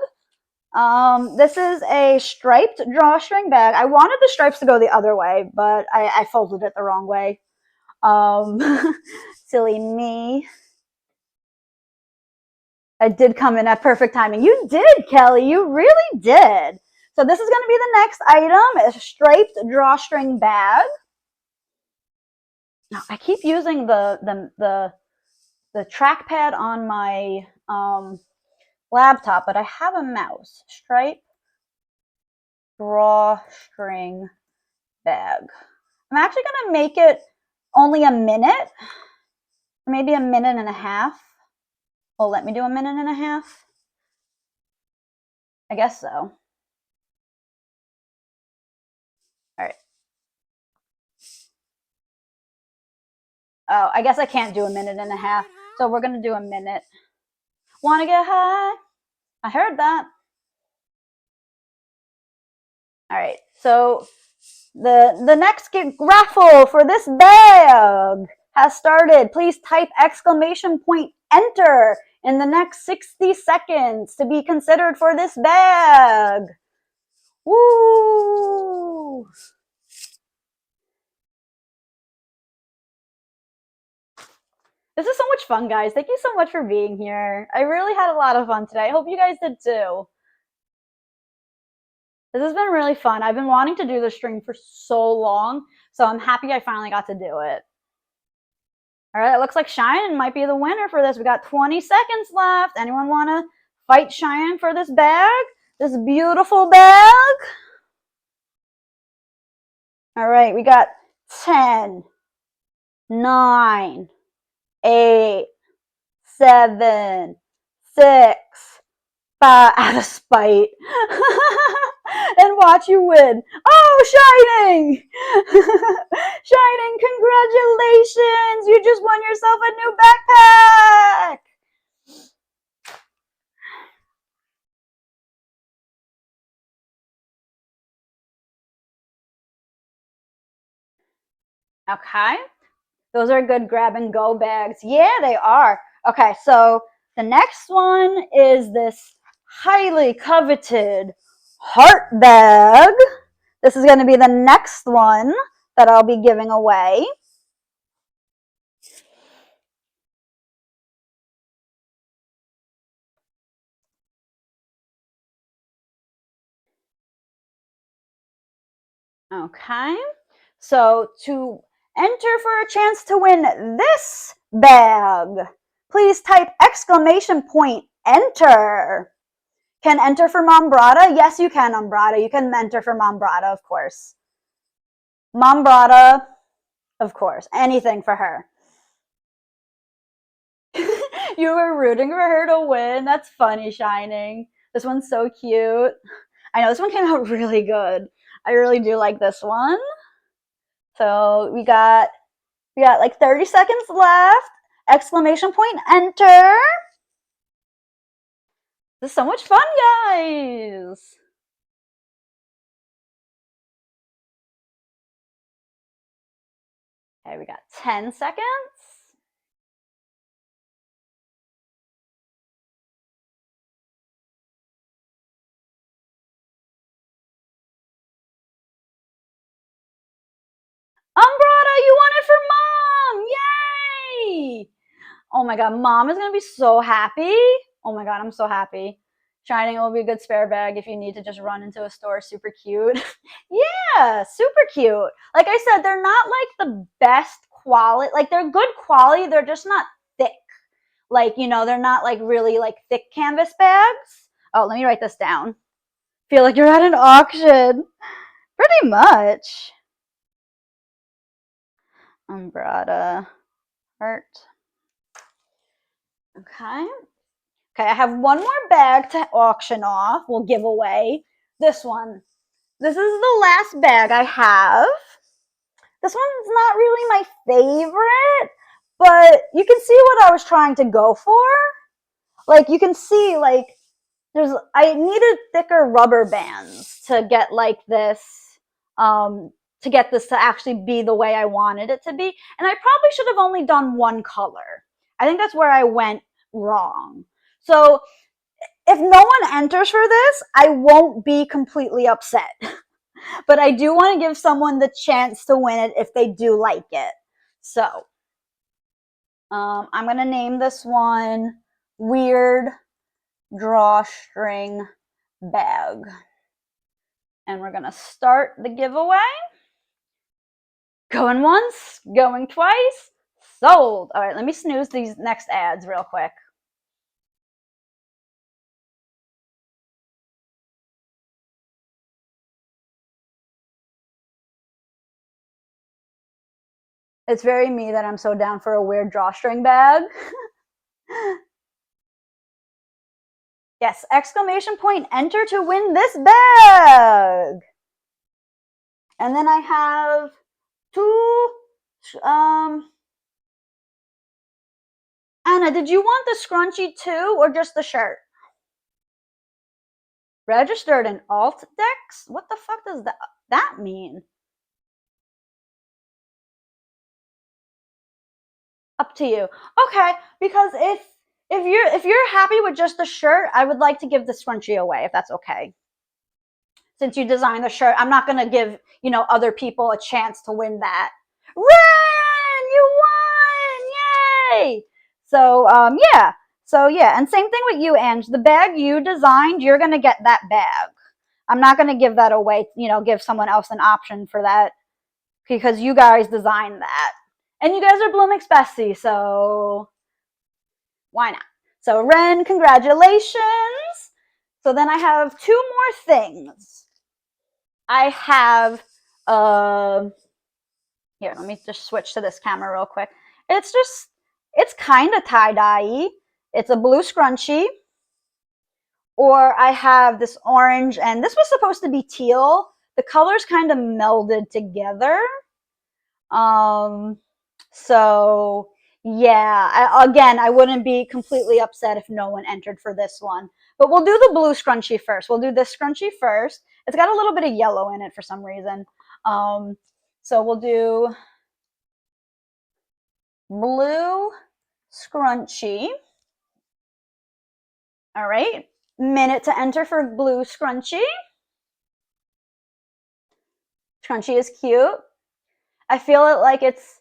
This is a striped drawstring bag. I wanted the stripes to go the other way, but I folded it the wrong way. Silly me. I did come in at perfect timing. You did, Kelly. You really did. So this is going to be the next item, a striped drawstring bag. Now, I keep using the trackpad on my laptop, but I have a mouse. Stripe drawstring bag. I'm actually going to make it only a minute, or maybe a minute and a half. Well, let me do a minute and a half. I guess so. All right. Oh, I guess I can't do a minute and a half. So we're going to do a minute. Want to get high? I heard that. All right. So the next raffle for this bag has started. Please type exclamation point enter in the next 60 seconds to be considered for this bag. Woo! This is so much fun, guys. Thank you so much for being here. I really had a lot of fun today. I hope you guys did too. This has been really fun. I've been wanting to do the stream for so long, so I'm happy I finally got to do it. All right, it looks like Cheyenne might be the winner for this. We got 20 seconds left. Anyone want to fight Cheyenne for this bag? This beautiful bag? All right, we got 10, 9, 8, 7, 6, 5, out of spite. And watch you win. Oh, Shining! Shining, congratulations! You just won yourself a new backpack! Okay. Those are good grab and go bags. Yeah, they are. Okay, so the next one is this highly coveted heart bag. This is going to be the next one that I'll be giving away. Okay, so to enter for a chance to win this bag, please type exclamation point enter. Can enter for Mom Brada? Yes, you can, Brada. You can enter for Mom Brada, of course. Mom Brada, of course. Anything for her. You were rooting for her to win. That's funny, Shining. This one's so cute. I know this one came out really good. I really do like this one. So we got like 30 seconds left. Exclamation point enter. This is so much fun, guys. Okay, we got 10 seconds. Umbrada, you won it for Mom! Yay! Oh my god, Mom is gonna be so happy. Oh my god, I'm so happy. Shining will be a good spare bag if you need to just run into a store. Super cute. Yeah, super cute. Like I said, they're not like the best quality. Like they're good quality. They're just not thick. Like, you know, they're not like really like thick canvas bags. Oh, let me write this down. Feel like you're at an auction. Pretty much. Umbrada heart. Okay. Okay, I have one more bag to auction off. We'll give away this one. This is the last bag I have. This one's not really my favorite, but you can see what I was trying to go for. Like, you can see, like, I needed thicker rubber bands to get, like, this, to get this to actually be the way I wanted it to be. And I probably should have only done one color. I think that's where I went wrong. So if no one enters for this, I won't be completely upset. But I do want to give someone the chance to win it if they do like it. So I'm going to name this one Weird Drawstring Bag. And we're going to start the giveaway. Going once, going twice, sold. All right, let me snooze these next ads real quick. It's very me that I'm so down for a weird drawstring bag. Yes, exclamation point enter to win this bag. And then I have two, Anna, did you want the scrunchie too or just the shirt? Registered in alt decks? What the fuck does that mean? Up to you. Okay, because if you're happy with just the shirt, I would like to give the scrunchie away if that's okay. Since you designed the shirt, I'm not going to give, you know, other people a chance to win that. Ren, you won! Yay! So, yeah. So, yeah. And same thing with you, Ange. The bag you designed, you're going to get that bag. I'm not going to give that away, you know, give someone else an option for that because you guys designed that. And you guys are Bloomix besties, so why not? So, Ren, congratulations. So then I have 2 more things. I have, here, let me just switch to this camera real quick. It's kind of tie-dye-y. It's a blue scrunchie. Or I have this orange, and this was supposed to be teal. The colors kind of melded together. So yeah, again, I wouldn't be completely upset if no one entered for this one. But we'll do the blue scrunchie first. We'll do this scrunchie first. It's got a little bit of yellow in it for some reason. So we'll do blue scrunchie. All right. Minute to enter for blue scrunchie. Scrunchie is cute. I feel like it's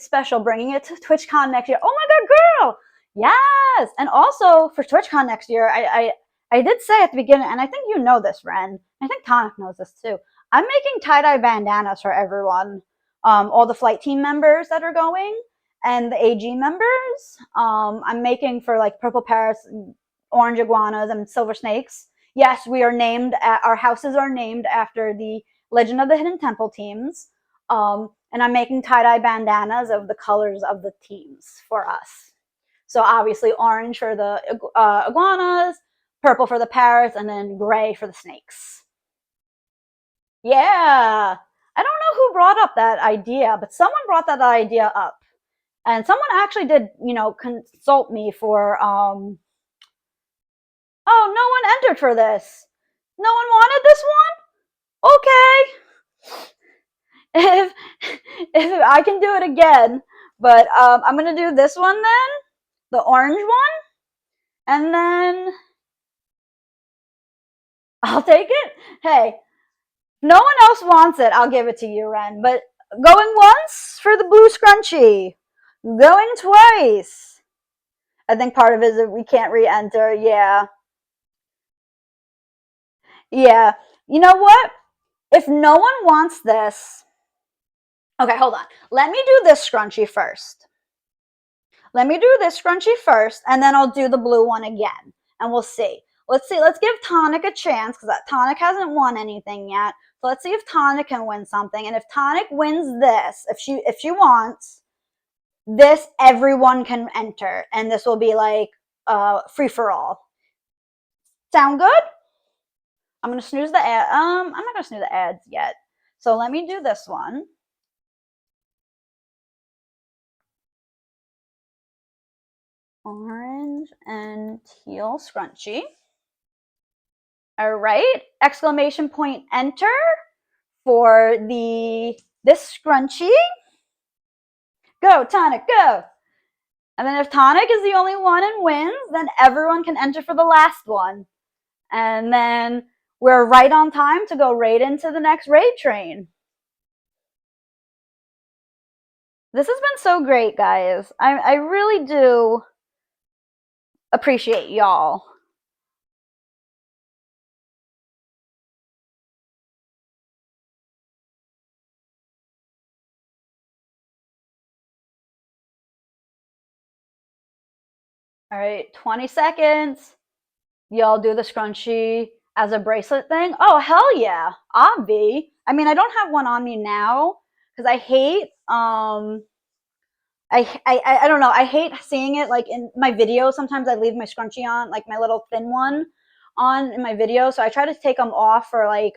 special bringing it to TwitchCon next year. Oh my god, girl! Yes! And also for TwitchCon next year, I did say at the beginning, and I think you know this, Ren. I think Tonic knows this too. I'm making tie-dye bandanas for everyone. All the flight team members that are going and the AG members. I'm making for like purple parrots, orange iguanas, and silver snakes. Yes, we are named, our houses are named after the Legend of the Hidden Temple teams. And I'm making tie-dye bandanas of the colors of the teams for us. So obviously orange for the iguanas, purple for the parrots, and then gray for the snakes. Yeah. I don't know who brought up that idea, but someone brought that idea up. And someone actually did, you know, consult me for, oh, no one entered for this. No one wanted this one? Okay. If I can do it again, but I'm gonna do this one then, the orange one, and then I'll take it. Hey, no one else wants it, I'll give it to you, Ren. But going once for the blue scrunchie, going twice. I think part of it is that we can't re-enter. Yeah. Yeah. You know what? If no one wants this, okay, hold on. Let me do this scrunchie first. Let me do this scrunchie first, and then I'll do the blue one again, and we'll see. Let's see. Let's give Tonic a chance, because Tonic hasn't won anything yet. So let's see if Tonic can win something. And if Tonic wins this, if she wants this, everyone can enter, and this will be like free for all. Sound good? I'm gonna snooze the ad. I'm not gonna snooze the ads yet. So let me do this one. Orange and teal scrunchie. All right, exclamation point enter for this scrunchie. Go, Tonic, go. And then if Tonic is the only one and wins, then everyone can enter for the last one. And then we're right on time to go right into the next raid train. This has been so great, guys. I really do appreciate y'all. All right, 20 seconds. Y'all do the scrunchie as a bracelet thing? Oh, hell yeah. Obvi. I mean, I don't have one on me now because I hate, I don't know. I hate seeing it like in my videos. Sometimes I leave my scrunchie on, like my little thin one on in my video. So I try to take them off for like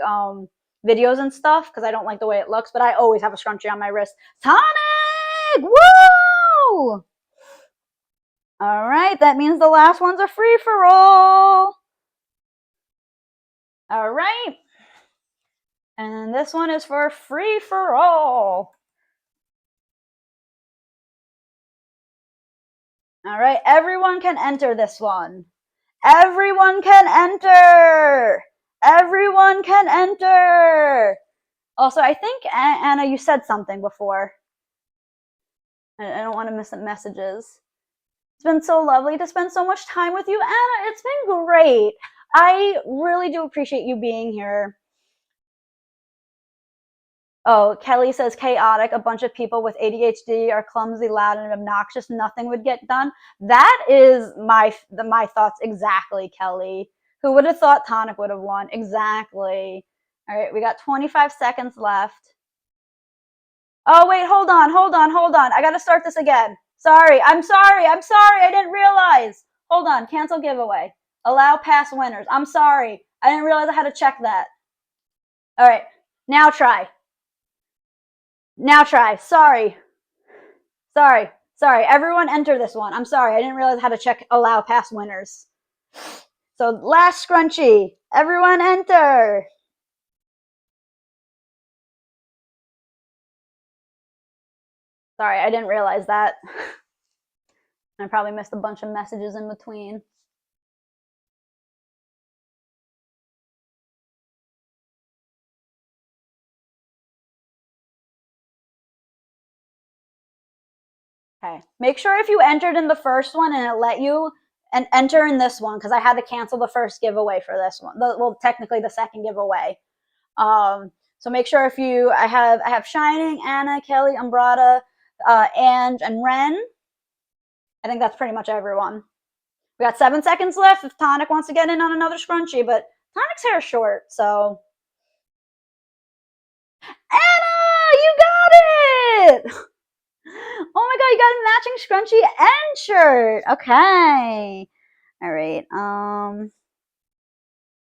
videos and stuff because I don't like the way it looks. But I always have a scrunchie on my wrist. Tonic! Woo! All right, that means the last one's a free for all. All right. And this one is for free for all. All right, everyone can enter this one. Everyone can enter. Everyone can enter. Also, I think, Anna, you said something before. I don't want to miss the messages. It's been so lovely to spend so much time with you, Anna. It's been great. I really do appreciate you being here. Oh, Kelly says chaotic. A bunch of people with ADHD are clumsy, loud, and obnoxious. Nothing would get done. That is my thoughts exactly, Kelly. Who would have thought Tonic would have won? Exactly. All right, we got 25 seconds left. Oh, wait, hold on. I got to start this again. Sorry. I'm sorry. I didn't realize. Hold on. Cancel giveaway. Allow past winners. I'm sorry. I didn't realize I had to check that. All right. Now try. Sorry. Everyone enter this one. I'm sorry. I didn't realize how to check allow past winners. So last scrunchie. Everyone enter. Sorry, I didn't realize that. I probably missed a bunch of messages in between. Okay. Make sure if you entered in the first one and it let you, and enter in this one, because I had to cancel the first giveaway for this one. Well, technically the second giveaway. So make sure if you, I have Shining, Anna, Kelly, Umbrata, and Ren. I think that's pretty much everyone. We got 7 seconds left if Tonic wants to get in on another scrunchie, but Tonic's hair is short, so. Anna, you got it! Oh my god, you got a matching scrunchie and shirt. Okay. All right.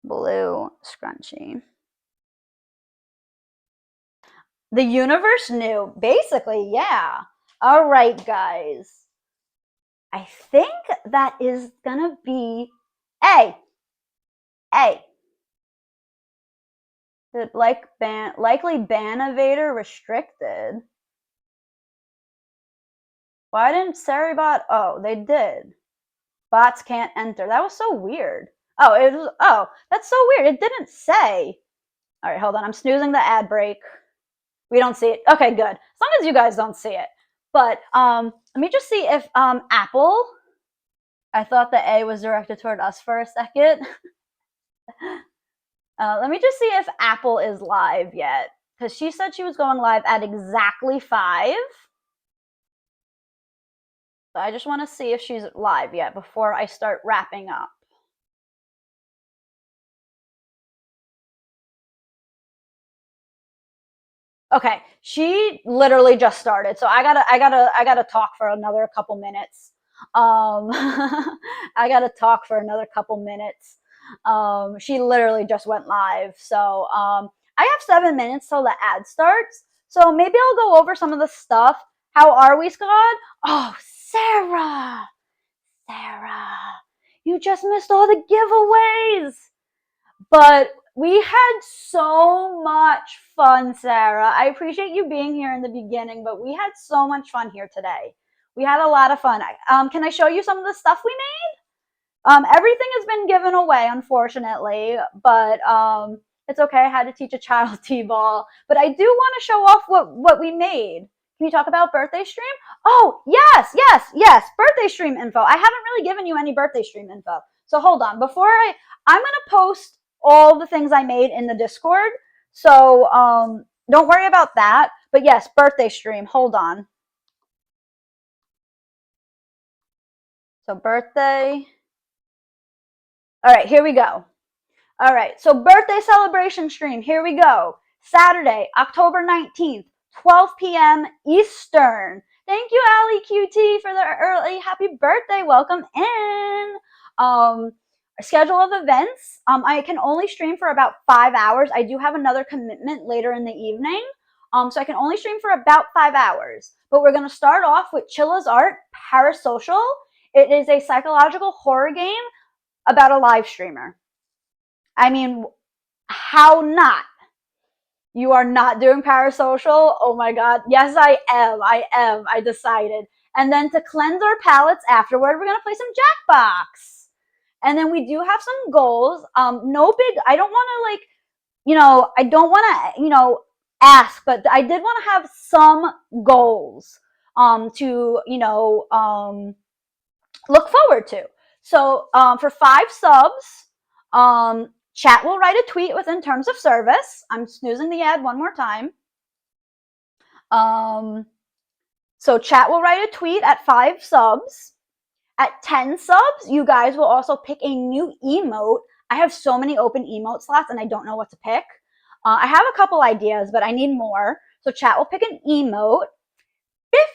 Blue scrunchie. The universe knew. Basically, yeah. All right, guys. I think that is gonna be A. Likely ban evader restricted. Why didn't Saribot? Oh, they did. Bots can't enter. That was so weird. Oh, that's so weird. It didn't say. All right, hold on. I'm snoozing the ad break. We don't see it. Okay, good. As long as you guys don't see it. But let me just see if Apple. I thought the A was directed toward us for a second. Let me just see if Apple is live yet, because she said she was going live at exactly 5. So I just want to see if she's live yet before I start wrapping up. Okay, she literally just started, so I gotta talk for another couple minutes. I gotta talk for another couple minutes. She literally just went live, so I have 7 minutes till the ad starts. So maybe I'll go over some of the stuff. How are we, Scott? Oh, Sarah, you just missed all the giveaways. But we had so much fun, Sarah. I appreciate you being here in the beginning, but we had so much fun here today. We had a lot of fun. Can I show you some of the stuff we made? Everything has been given away, unfortunately, but it's okay. I had to teach a child t-ball, but I do want to show off what we made. Can you talk about birthday stream? Oh, yes. Birthday stream info. I haven't really given you any birthday stream info. So hold on. I'm going to post all the things I made in the Discord. So don't worry about that. But yes, birthday stream. Hold on. So birthday. All right, here we go. All right, so birthday celebration stream. Here we go. Saturday, October 19th, 12 p.m. Eastern. Thank you, Ali QT, for the early happy birthday. Welcome in. Schedule of events. I can only stream for about 5 hours. I do have another commitment later in the evening. So I can only stream for about 5 hours. But we're going to start off with Chilla's Art Parasocial. It is a psychological horror game about a live streamer. I mean, how not? You are not doing Parasocial? Oh my god. Yes, I am. I decided. And then to cleanse our palates afterward, we're going to play some Jackbox. And then we do have some goals. No big, I don't want to like, I don't want to, ask, but I did want to have some goals to, look forward to. So for 5 subs, chat will write a tweet within terms of service. I'm snoozing the ad one more time. So chat will write a tweet at 5 subs. At 10 subs, you guys will also pick a new emote. I have so many open emote slots and I don't know what to pick. I have a couple ideas, but I need more. So chat will pick an emote.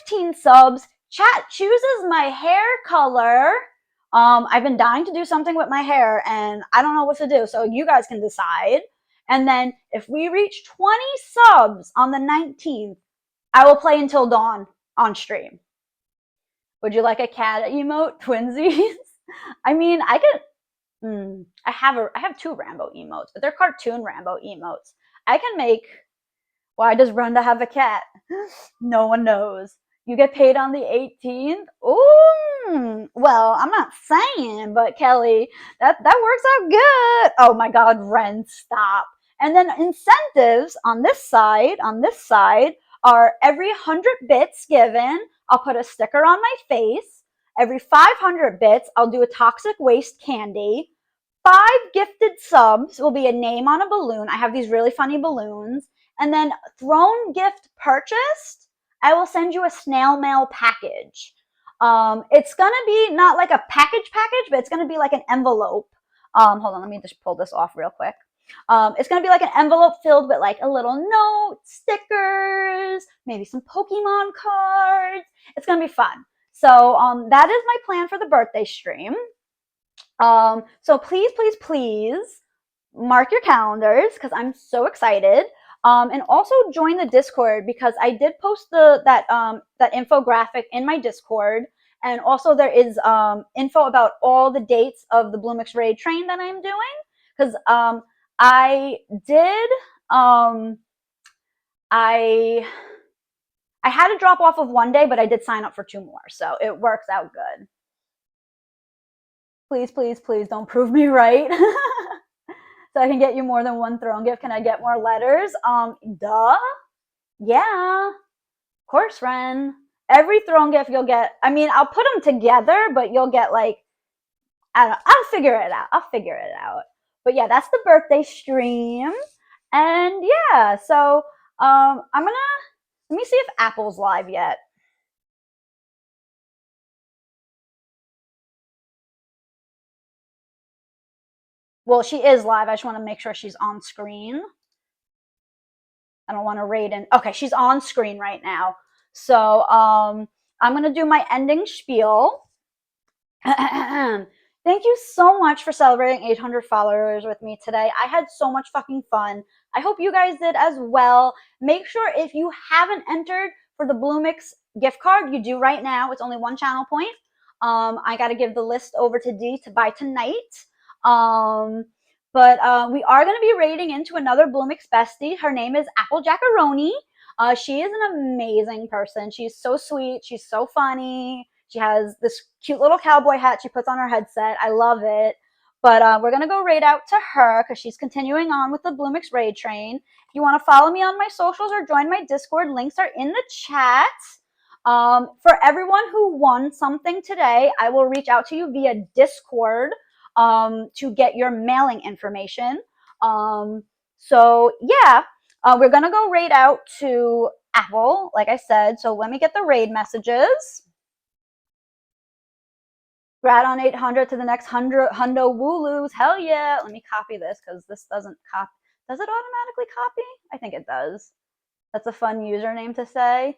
15 subs, chat chooses my hair color. I've been dying to do something with my hair and I don't know what to do, so you guys can decide. And then if we reach 20 subs on the 19th, I will play until dawn on stream. Would you like a cat emote, twinsies? I mean, I could. I have 2 Rambo emotes, but they're cartoon Rambo emotes. I can make. Why does Brenda have a cat? No one knows. You get paid on the 18th? Ooh, well, I'm not saying, but Kelly, that works out good. Oh my God, Ren, stop. And then incentives on this side, are every 100 bits given, I'll put a sticker on my face. Every 500 bits, I'll do a toxic waste candy. 5 gifted subs will be a name on a balloon. I have these really funny balloons. And then Throne gift purchased, I will send you a snail mail package. It's going to be not like a package, but it's going to be like an envelope. Hold on, let me just pull this off real quick. It's going to be like an envelope filled with like a little note, stickers, maybe some Pokemon cards. It's going to be fun. So that is my plan for the birthday stream. So please mark your calendars because I'm so excited. And also join the Discord because I did post that infographic in my Discord. And also there is info about all the dates of the Bloomix Raid train that I'm doing. Because I did I had to drop off of one day, but I did sign up for 2 more. So it works out good. Please don't prove me right. So I can get you more than 1 throne gift. Can I get more letters? Duh. Yeah. Of course, Ren. Every throne gift you'll get, I mean, I'll put them together, but you'll get like, I don't know, I'll figure it out. But yeah, that's the birthday stream. And yeah, so let me see if Apple's live yet. Well, she is live. I just want to make sure she's on screen. I don't want to raid in. Okay, she's on screen right now. So I'm going to do my ending spiel. Thank you so much for celebrating 800 followers with me today. I had so much fucking fun. I hope you guys did as well. Make sure if you haven't entered for the Bloomix gift card, you do right now. It's only 1 channel point. I got to give the list over to Dee to buy tonight. But we are going to be raiding into another Bloomix bestie. Her name is Apple Jackaroni. She is an amazing person. She's so sweet. She's so funny. She has this cute little cowboy hat she puts on her headset. I love it. But we're going to go raid out to her because she's continuing on with the Bloomix raid train. If you want to follow me on my socials or join my Discord, links are in the chat. For everyone who won something today, I will reach out to you via Discord to get your mailing information. So yeah, we're going to go raid out to Apple, like I said. So let me get the raid messages. Grad on 800 to the next hundo wooloos. Hell yeah. Let me copy this because this doesn't copy. Does it automatically copy? I think it does. That's a fun username to say.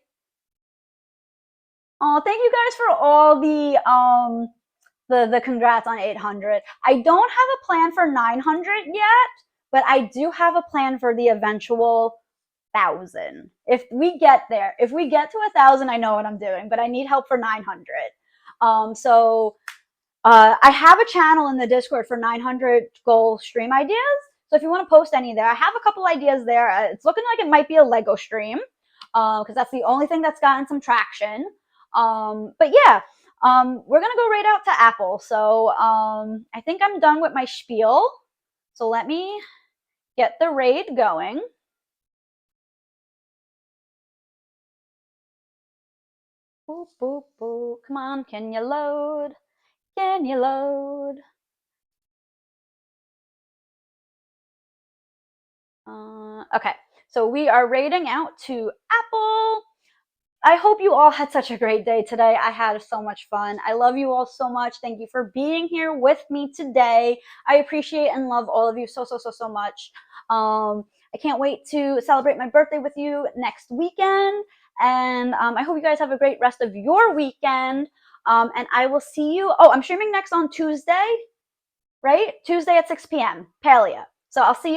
Oh, thank you guys for all the congrats on 800. I don't have a plan for 900 yet, but I do have a plan for the eventual 1,000. If we get there, if we get to 1,000, I know what I'm doing, but I need help for 900. I have a channel in the Discord for 900 goal stream ideas. So if you want to post any there, I have a couple ideas there. It's looking like it might be a Lego stream because that's the only thing that's gotten some traction. But yeah, we're gonna go right out to Apple. So I think I'm done with my spiel. So let me get the raid going. Boop, boop, boop. Come on, can you load? Can you load? Okay, so we are raiding out to Apple. I hope you all had such a great day today. I had so much fun. I love you all so much. Thank you for being here with me today. I appreciate and love all of you so much. I can't wait to celebrate my birthday with you next weekend. And I hope you guys have a great rest of your weekend. And I will see you. Oh, I'm streaming next on Tuesday, right? Tuesday at 6 p.m. Paleo. So I'll see you on